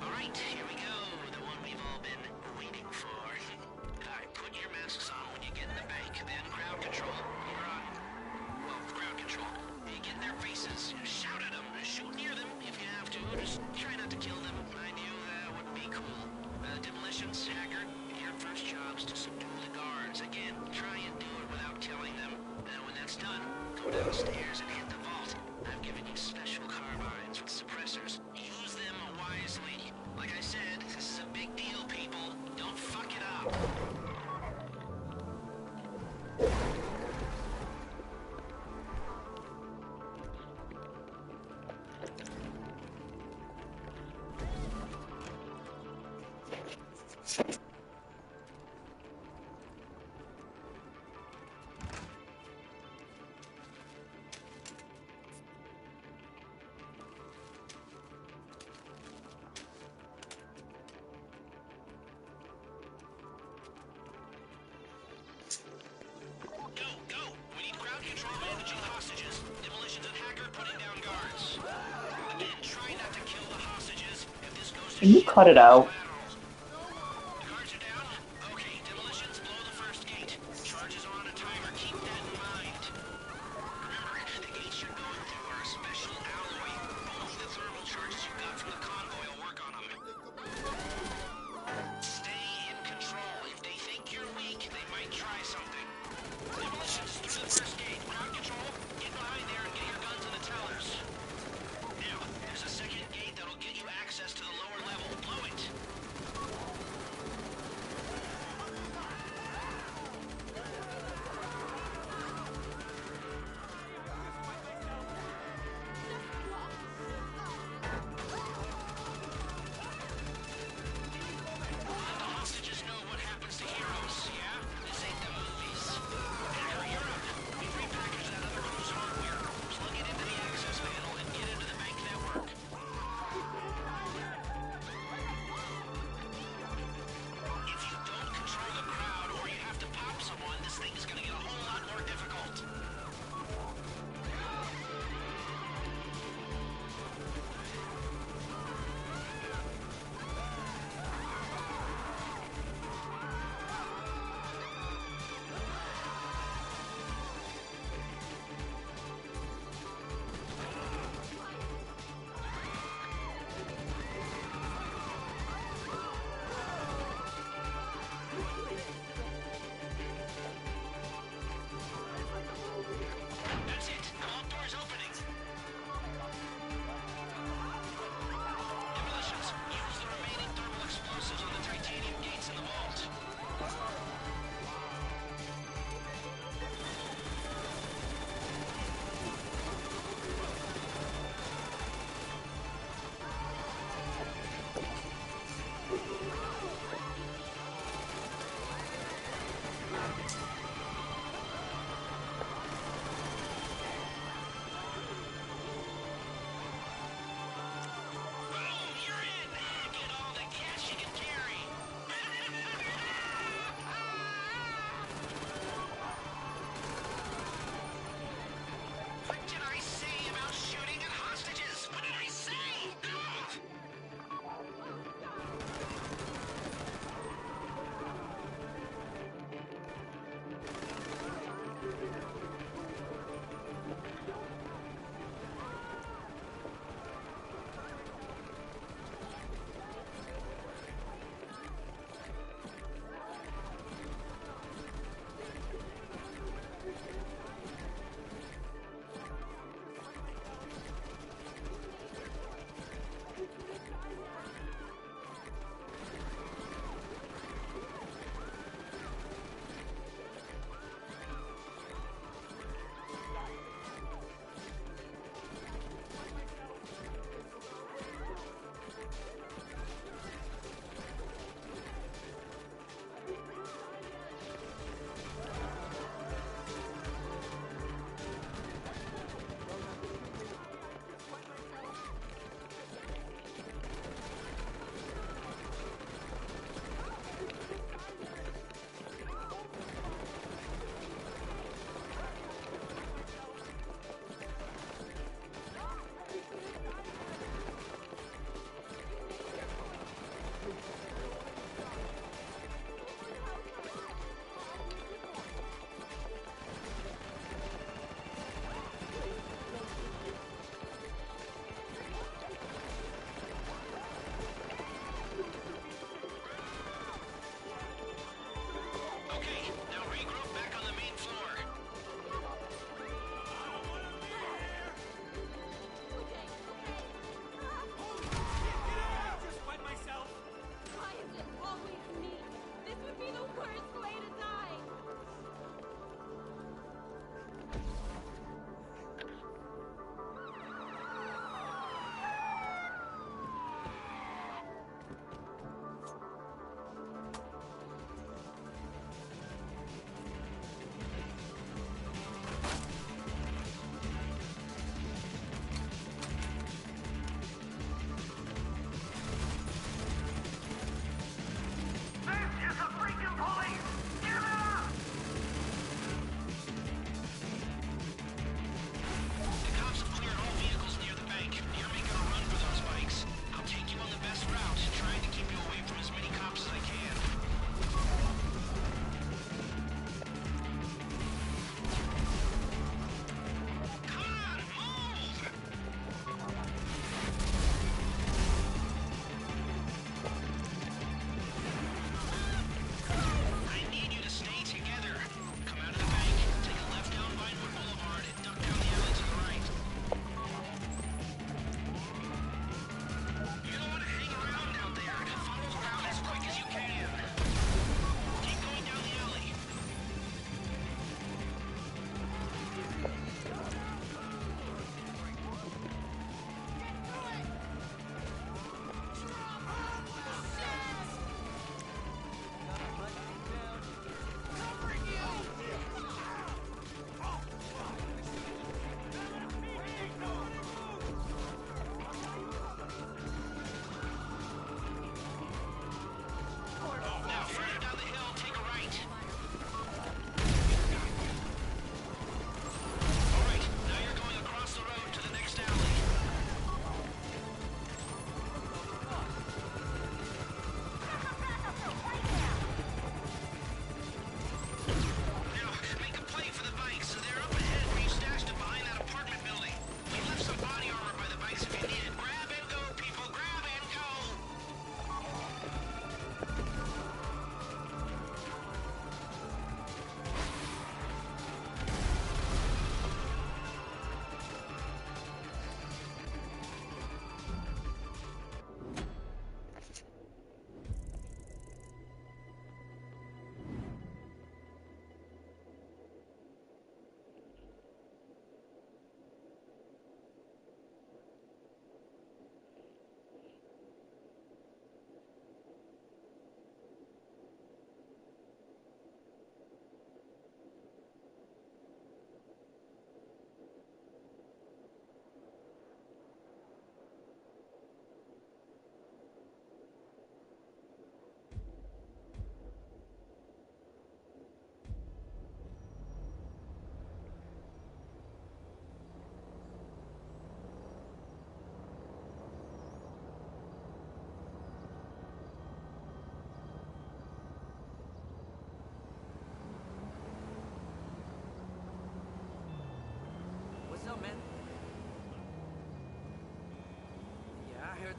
All right, here we go. The one we've all been waiting for. All right, put your masks on when you get in the bank. Then crowd control. You're on. Well, crowd control. You get in their faces. Shout at them. Shoot near them if you have to. Just try not to kill them. I knew that wouldn't be cool. Demolitions, Haggard. Your first job's to subdue the guards. Again, try and do it without killing them. Then when that's done, go downstairs and hit the vault. I've given you special carbines with suppressors. Use them wisely. Like I said, this is a big deal, people. Don't fuck it up. Can you cut it out?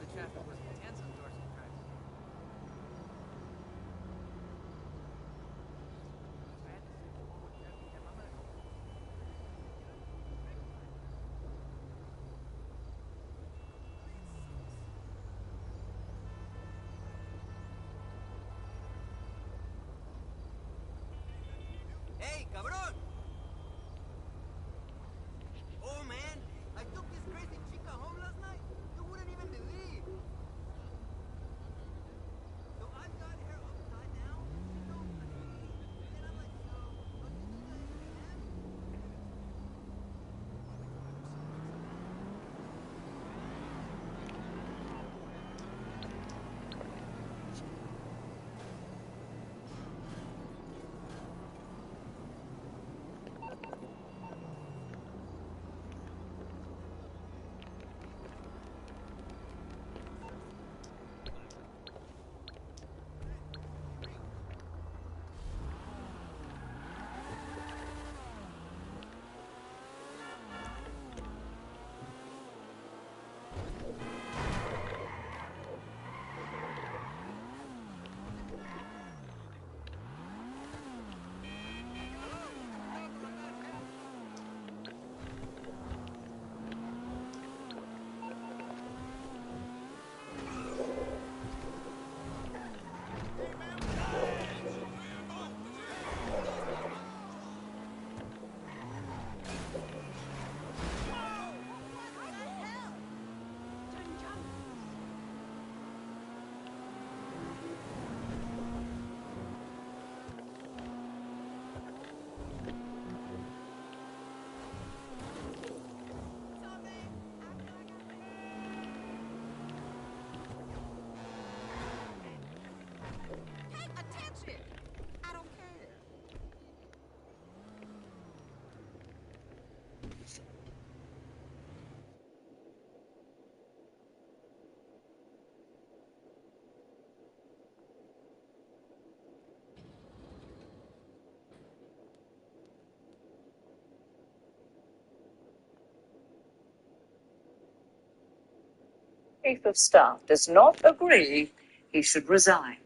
the traffic was intense on Dorset Drive. Hey, cabrón! Oh, man, I took this crazy chica home last night. You wouldn't even believe. So I've got her upside down, you know, and I'm like, so, don't you think I am? Attention! I don't care. Chief of Staff does not agree he should resign.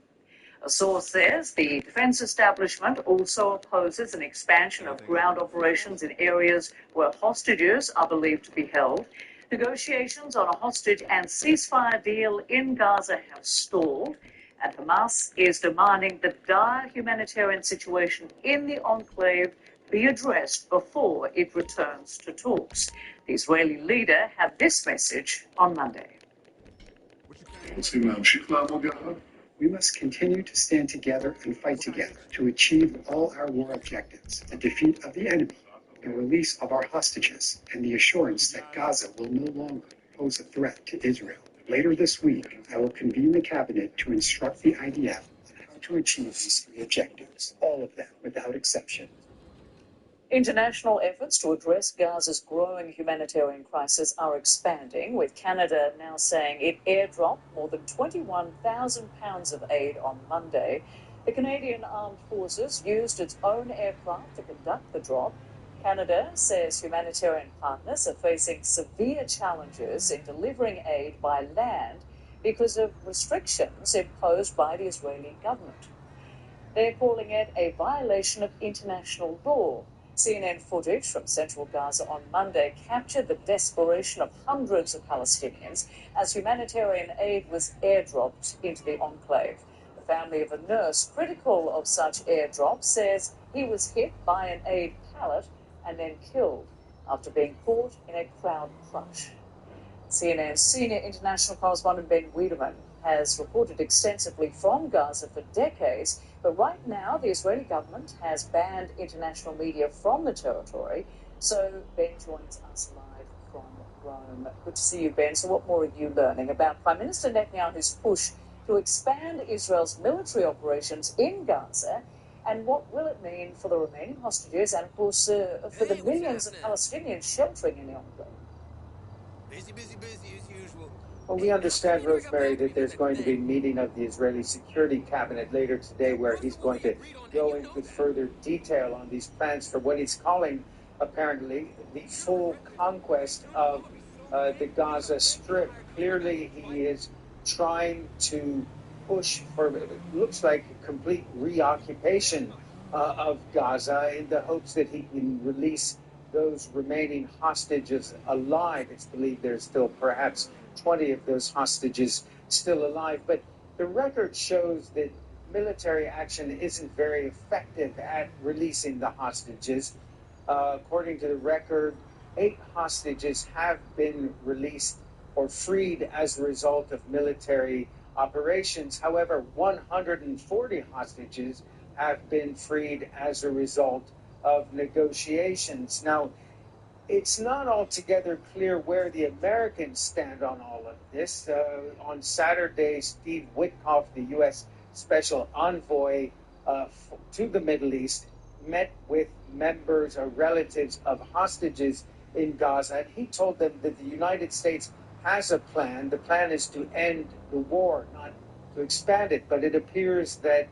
A source says the defense establishment also opposes an expansion of ground operations in areas where hostages are believed to be held. Negotiations on a hostage and ceasefire deal in Gaza have stalled, and Hamas is demanding the dire humanitarian situation in the enclave be addressed before it returns to talks. The Israeli leader had this message on Monday. We must continue to stand together and fight together to achieve all our war objectives, the defeat of the enemy, the release of our hostages, and the assurance that Gaza will no longer pose a threat to Israel. Later this week, I will convene the cabinet to instruct the IDF on how to achieve these three objectives, all of them without exception. International efforts to address Gaza's growing humanitarian crisis are expanding, with Canada now saying it airdropped more than 21,000 pounds of aid on Monday. The Canadian Armed Forces used its own aircraft to conduct the drop. Canada says humanitarian partners are facing severe challenges in delivering aid by land because of restrictions imposed by the Israeli government. They're calling it a violation of international law. CNN footage from central Gaza on Monday captured the desperation of hundreds of Palestinians as humanitarian aid was airdropped into the enclave. The family of a nurse critical of such airdrops says he was hit by an aid pallet and then killed after being caught in a crowd crush. CNN's senior international correspondent Ben Wiedemann has reported extensively from Gaza for decades, but right now the Israeli government has banned international media from the territory. So Ben joins us live from Rome. Good to see you, Ben. So what more are you learning about Prime Minister Netanyahu's push to expand Israel's military operations in Gaza? And what will it mean for the remaining hostages and, of course, for the millions of Palestinians sheltering in the enclave? Busy as usual. Well, we understand, Rosemary, that there's going to be a meeting of the Israeli Security Cabinet later today where he's going to go into further detail on these plans for what he's calling, apparently, the full conquest of the Gaza Strip. Clearly, he is trying to push for, it looks like, a complete reoccupation of Gaza in the hopes that he can release those remaining hostages alive. It's believed there's still perhaps 20 of those hostages still alive. But the record shows that military action isn't very effective at releasing the hostages. According to the record, 8 hostages have been released or freed as a result of military operations. However, 140 hostages have been freed as a result of negotiations. Now, it's not altogether clear where the Americans stand on all of this. On Saturday, Steve Witkoff, the U.S. Special Envoy to the Middle East, met with members or relatives of hostages in Gaza, and he told them that the United States has a plan. The plan is to end the war, not to expand it, but it appears that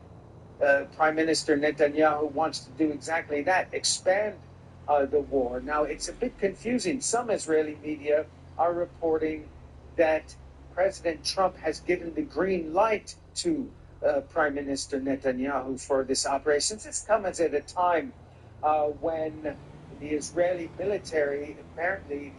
Prime Minister Netanyahu wants to do exactly that, expand the war. Now, it's a bit confusing. Some Israeli media are reporting that President Trump has given the green light to Prime Minister Netanyahu for this operation. This comes at a time when the Israeli military, apparently,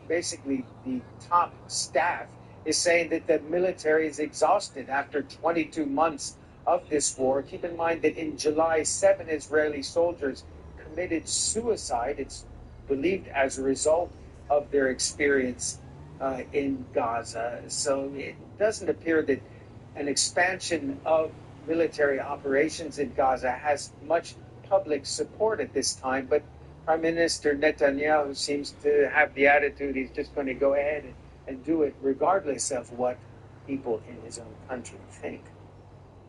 basically the top staff, is saying that the military is exhausted after 22 months of this war. Keep in mind that in July, 7 Israeli soldiers committed suicide. It's believed as a result of their experience in Gaza. So it doesn't appear that an expansion of military operations in Gaza has much public support at this time, but Prime Minister Netanyahu seems to have the attitude he's just going to go ahead and do it regardless of what people in his own country think.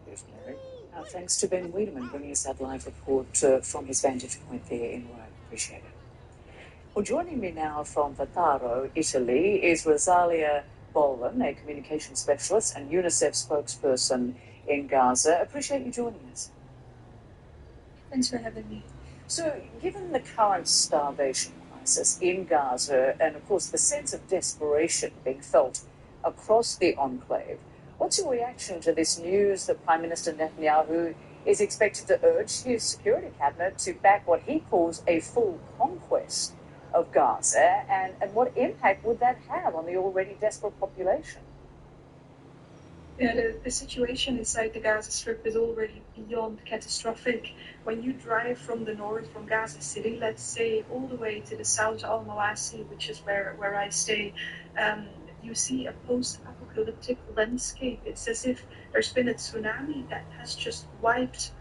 There's Mary. Thanks to Ben Wiedemann bringing us that live report from his vantage point there in Rome. Appreciate it. Well, joining me now from Vataro, Italy, is Rosalia Bolan, a communication specialist and UNICEF spokesperson in Gaza. Appreciate you joining us. Thanks for having me. So, given the current starvation crisis in Gaza and, of course, the sense of desperation being felt across the enclave, what's your reaction to this news that Prime Minister Netanyahu is expected to urge his security cabinet to back what he calls a full conquest of Gaza, and what impact would that have on the already desperate population? Yeah, the situation inside the Gaza Strip is already beyond catastrophic. When you drive from the north, from Gaza City, let's say, all the way to the south, Al-Mawasi, which is where I stay, you see a post-apocalyptic landscape. It's as if there's been a tsunami that has just wiped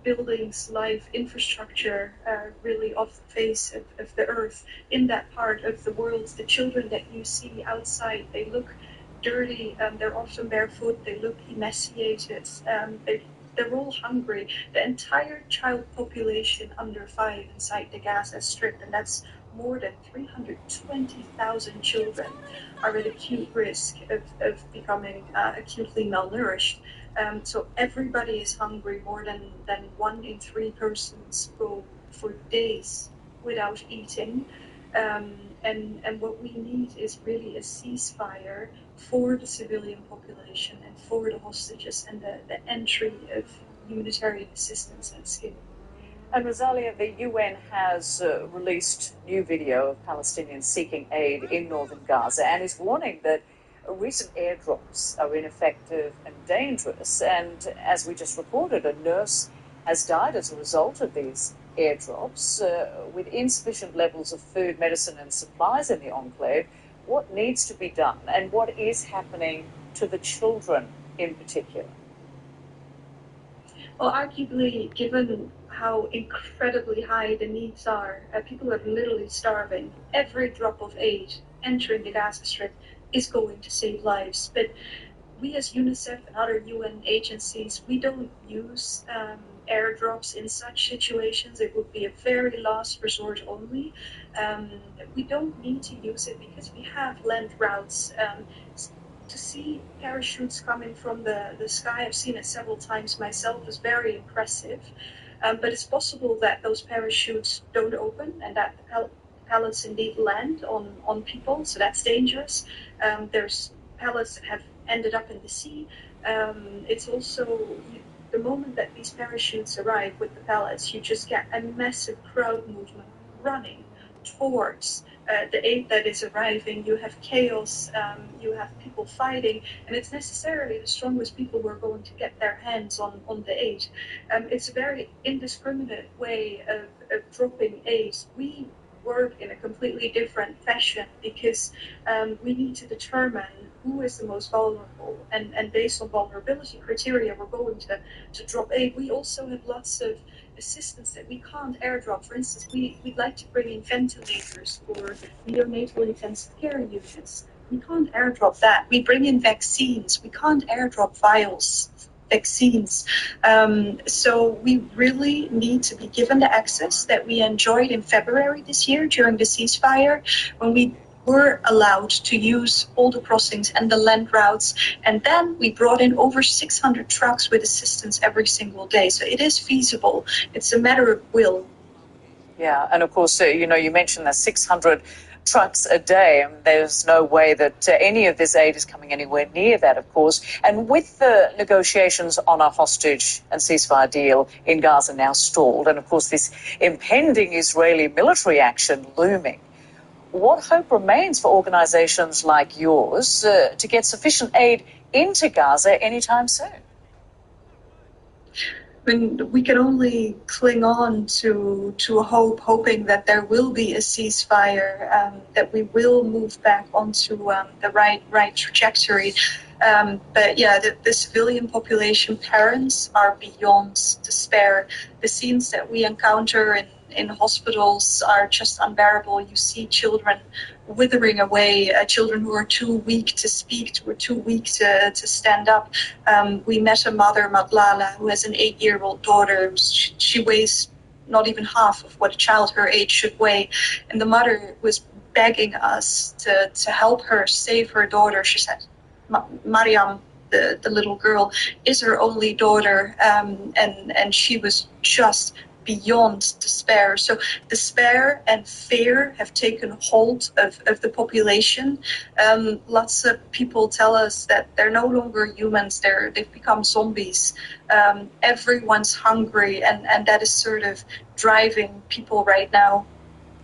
buildings, life, infrastructure, really off the face of the earth in that part of the world. The children that you see outside, they look dirty, they're often barefoot, they look emaciated, they're all hungry. The entire child population under 5 inside the Gaza Strip, and that's more than 320,000 children, are at acute risk of becoming acutely malnourished. So everybody is hungry. More than 1 in 3 persons go for days without eating. And what we need is really a ceasefire for the civilian population and for the hostages and the entry of humanitarian assistance and skill. And Rosalia, the UN has released new video of Palestinians seeking aid in northern Gaza and is warning that recent airdrops are ineffective and dangerous. And as we just reported, a nurse has died as a result of these airdrops. With insufficient levels of food, medicine and supplies in the enclave, what needs to be done and what is happening to the children in particular? Well, arguably, given how incredibly high the needs are, people are literally starving. Every drop of aid entering the Gaza Strip is going to save lives. But we as UNICEF and other UN agencies, we don't use airdrops in such situations. It would be a very last resort only. We don't need to use it because we have land routes. To see parachutes coming from the sky, I've seen it several times myself, is very impressive. But it's possible that those parachutes don't open and that pellets indeed land on people, so that's dangerous. There's pellets that have ended up in the sea. It's also the moment that these parachutes arrive with the pellets, you just get a massive crowd movement running towards the aid that is arriving. You have chaos, you have people fighting, and it's necessarily the strongest people who are going to get their hands on the aid. It's a very indiscriminate way of dropping aid. We work in a completely different fashion because we need to determine who is the most vulnerable, and based on vulnerability criteria, we're going to drop aid. We also have lots of assistance that we can't airdrop. For instance, we'd like to bring in ventilators for neonatal intensive care units. We can't airdrop that. We bring in vaccines. We can't airdrop vials, vaccines. So we really need to be given the access that we enjoyed in February this year during the ceasefire, when we were allowed to use all the crossings and the land routes. And then we brought in over 600 trucks with assistance every single day. So it is feasible. It's a matter of will. Yeah, and of course, you mentioned the 600 trucks a day, and there's no way that any of this aid is coming anywhere near that, of course. And with the negotiations on a hostage and ceasefire deal in Gaza now stalled, and of course this impending Israeli military action looming, what hope remains for organisations like yours to get sufficient aid into Gaza anytime soon? I mean, we can only cling on to hoping that there will be a ceasefire, that we will move back onto the right trajectory. But yeah, the civilian population, parents are beyond despair. The scenes that we encounter in hospitals are just unbearable. You see children withering away, children who are too weak to speak, who are too weak to stand up. We met a mother, Maglala, who has an 8-year-old daughter. She weighs not even half of what a child her age should weigh. And the mother was begging us to help her save her daughter. She said, Mariam, the little girl, is her only daughter, and she was just beyond despair. So despair and fear have taken hold of the population. Lots of people tell us that they're no longer humans, they've become zombies. Everyone's hungry, and that is sort of driving people right now.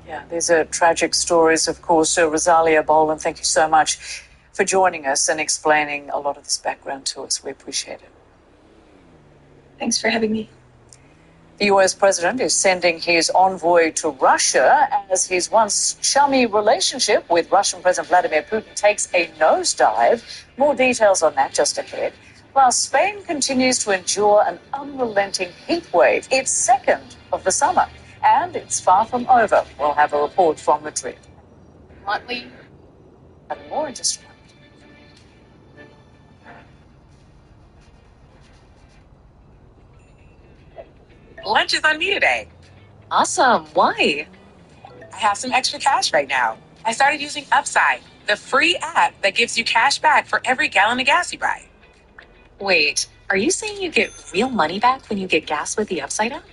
Yeah, these are tragic stories, of course. Rosalia Boland, thank you so much for joining us and explaining a lot of this background to us. We appreciate it. Thanks for having me. The US president is sending his envoy to Russia as his once chummy relationship with Russian President Vladimir Putin takes a nosedive. More details on that just ahead. While Spain continues to endure an unrelenting heat wave, its second of the summer, and it's far from over. We'll have a report from Madrid. Monthly. And more in just a moment. Lunch is on me today. Awesome. Why? I have some extra cash right now. I started using Upside, the free app that gives you cash back for every gallon of gas you buy. Wait, are you saying you get real money back when you get gas with the Upside app?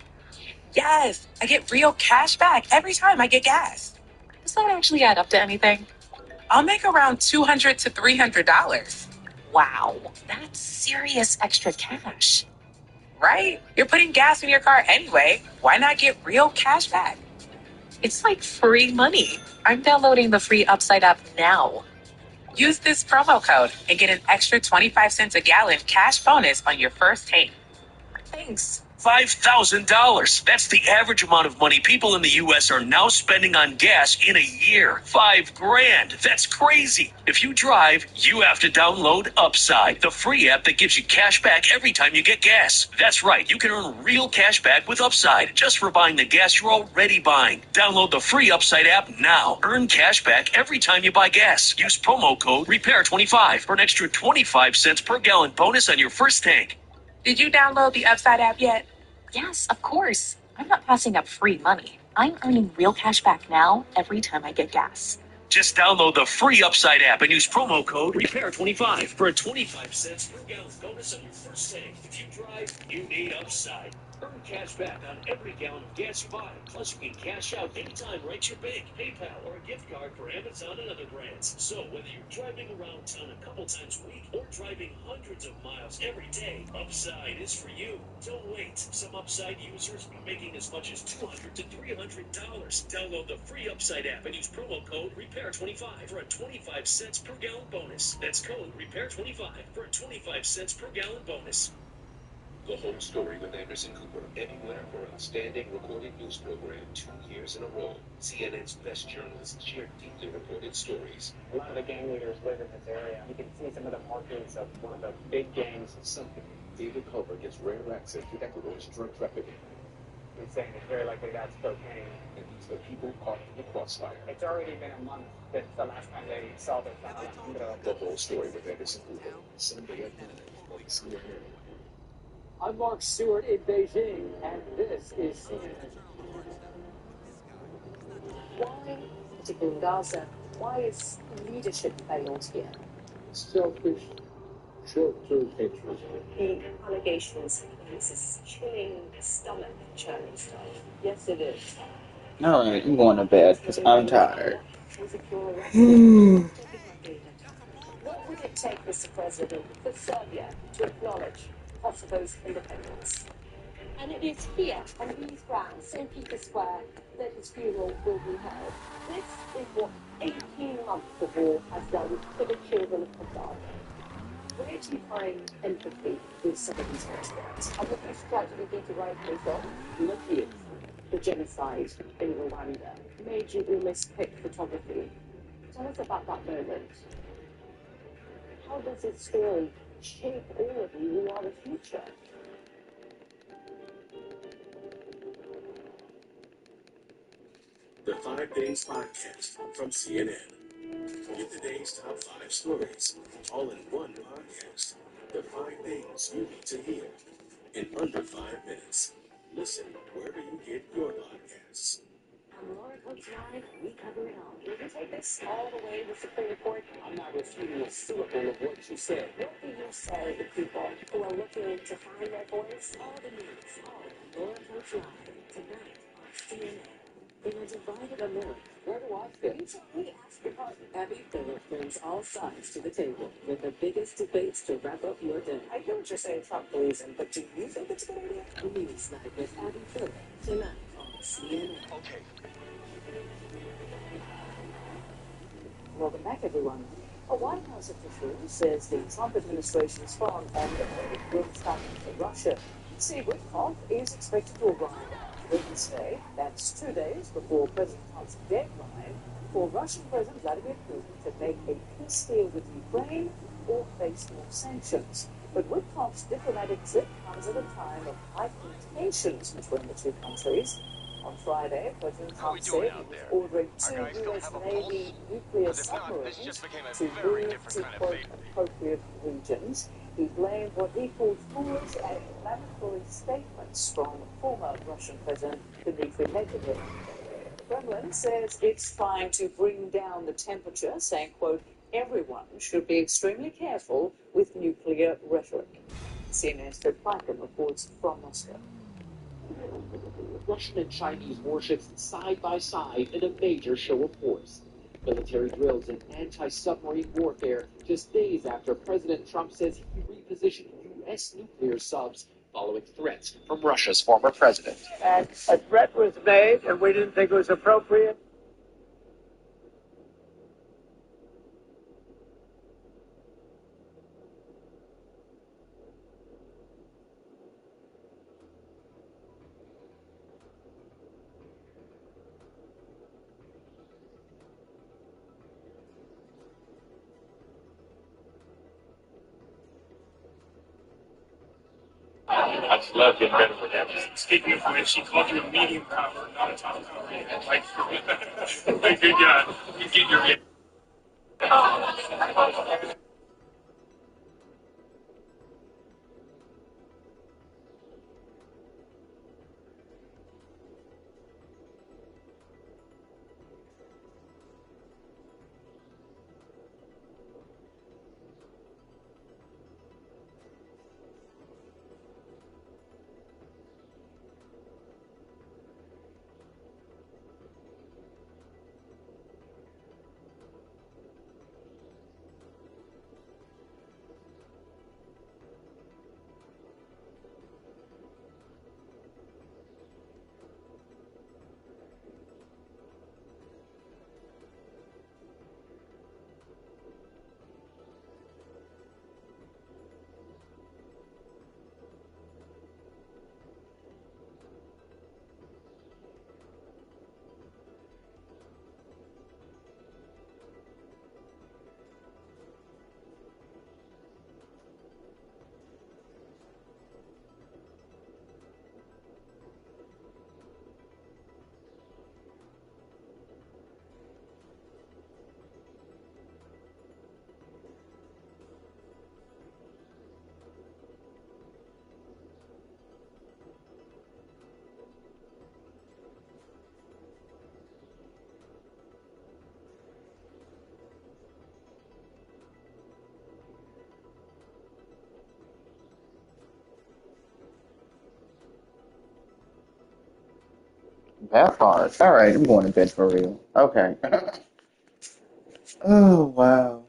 Yes, I get real cash back every time I get gas. Does that actually add up to anything? I'll make around $200 to $300. Wow, that's serious extra cash. Right? You're putting gas in your car anyway. Why not get real cash back? It's like free money. I'm downloading the free Upside app now. Use this promo code and get an extra 25 cents a gallon cash bonus on your first tank. Thanks. $5,000. That's the average amount of money people in the U.S. are now spending on gas in a year. $5,000. That's crazy. If you drive, you have to download Upside, the free app that gives you cash back every time you get gas. That's right. You can earn real cash back with Upside just for buying the gas you're already buying. Download the free Upside app now. Earn cash back every time you buy gas. Use promo code REPAIR25 for an extra 25 cents per gallon bonus on your first tank. Did you download the Upside app yet? Yes, of course. I'm not passing up free money. I'm earning real cash back now every time I get gas. Just download the free Upside app and use promo code REPAIR25 for a 25 cents per gallon bonus on your first tank. If you drive, you need Upside. Earn cash back on every gallon of gas you buy. Plus, you can cash out anytime right to your bank, PayPal, or a gift card for Amazon and other brands. So, whether you're driving around town a couple times a week or driving hundreds of miles every day, Upside is for you. Don't wait. Some Upside users are making as much as $200 to $300. Download the free Upside app and use promo code REPAIR25 for a 25 cents per gallon bonus. That's code REPAIR25 for a 25 cents per gallon bonus. The Whole Story with Anderson Cooper, Emmy winner for Outstanding Recorded News Program 2 years in a row. CNN's best journalists share deeply reported stories. A lot of the gang leaders live in this area. You can see some of the markings of one of the big gangs. Sunday, David Culver gets rare access to Ecuador's drug trafficking. He's saying it's very likely that's cocaine. And these are the people caught in the crossfire. It's already been a month since the last time they saw their son Alejandro. The Whole Story with Anderson Cooper, Sunday at 9 on CNN. I'm Mark Stewart in Beijing, and this is CNN. Why, particularly in Gaza, why is leadership failed here? Selfish, short-term hatred. The allegations, this is chilling stomach churning stuff. Yes, it is. All right, I'm going to bed because I'm tired. What would it take, Mr. President, for Serbia to acknowledge Kosovo's independence? And it is here, on these grounds, St. Peter's Square, that his funeral will be held. This is what 18 months of war has done for the children of Kosovo. Where do you find empathy with some of these experts? And what this tragedy did to rightfully so, looking at the genocide in Rwanda made you almost pick photography. Tell us about that moment. How does this story shape all of you who are the future? The 5 Days Podcast from CNN. Get the day's top 5 stories, all in one podcast. The 5 things you need to hear in under 5 minutes. Listen wherever you get your podcasts. On Laura Coach Live, we cover it all. We can take this all the way to the Supreme Court. I'm not refuting a syllable of what you said. What do you say to people who are looking to find their voice? All the news, all on Laura Coach Live, tonight on CNN. In a divided America, where to watch this? We ask your partner. Abby Phillip brings all sides to the table with the biggest debates to wrap up your day. I hear what you're saying, Trump believes in, but do you think it's a good idea? News Night with Abby Phillip tonight on CNN. Okay. Welcome back, everyone. A White House official says the Trump administration's foreign envoy will travel to Russia. Steve Witkoff is expected to arrive Wednesday. That's 2 days before President Trump's deadline for Russian President Vladimir Putin to make a peace deal with Ukraine or face more sanctions. But Witkoff's diplomatic trip comes at a time of heightened tensions between the two countries. On Friday, President Trump said he was ordering 2 U.S. Navy nuclear submarines to move to, quote, appropriate regions. He blamed what he called foolish and inflammatory statements from former Russian President Dmitry Medvedev. The Kremlin says it's trying to bring down the temperature, saying, quote, everyone should be extremely careful with nuclear rhetoric. CNN's Fred Placken reports from Moscow. Russian and Chinese warships side by side in a major show of force. Military drills and anti-submarine warfare just days after President Trump says he repositioned U.S. nuclear subs following threats from Russia's former president. And a threat was made, and we didn't think it was appropriate. I just love getting better with that. Speaking of which, she called you a medium cover, not a top cover. Like good job. You get your That's hard. All right, I'm going to bed for real. Okay. Oh, wow.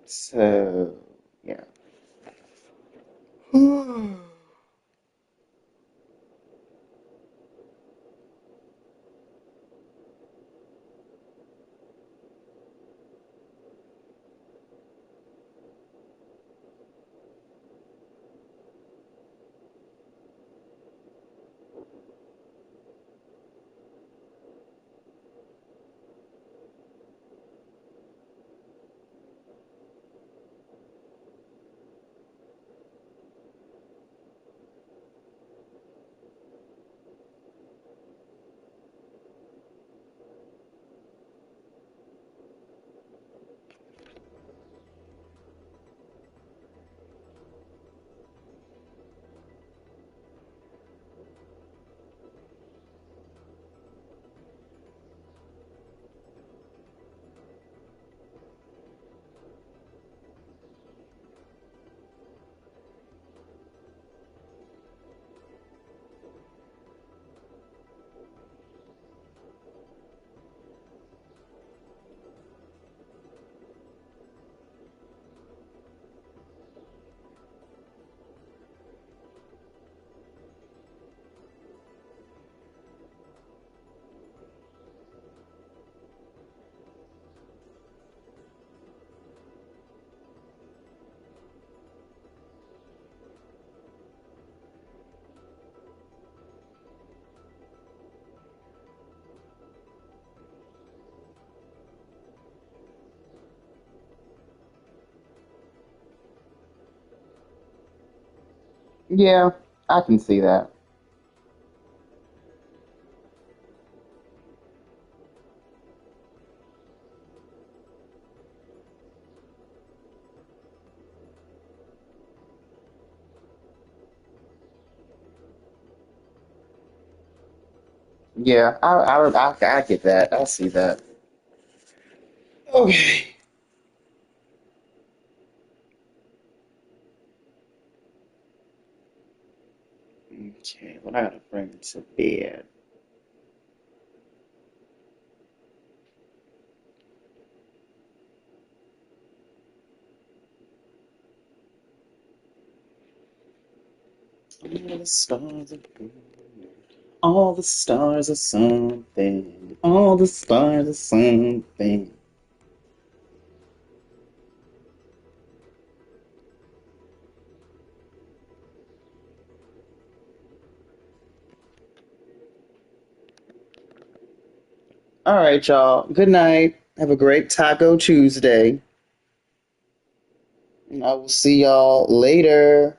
So, yeah. Yeah, I can see that. Yeah, I get that. I see that. Okay. Okay, well, I gotta bring it to bed. All the stars are all the stars are something. All the stars are something. All right, y'all. Good night. Have a great Taco Tuesday. And I will see y'all later.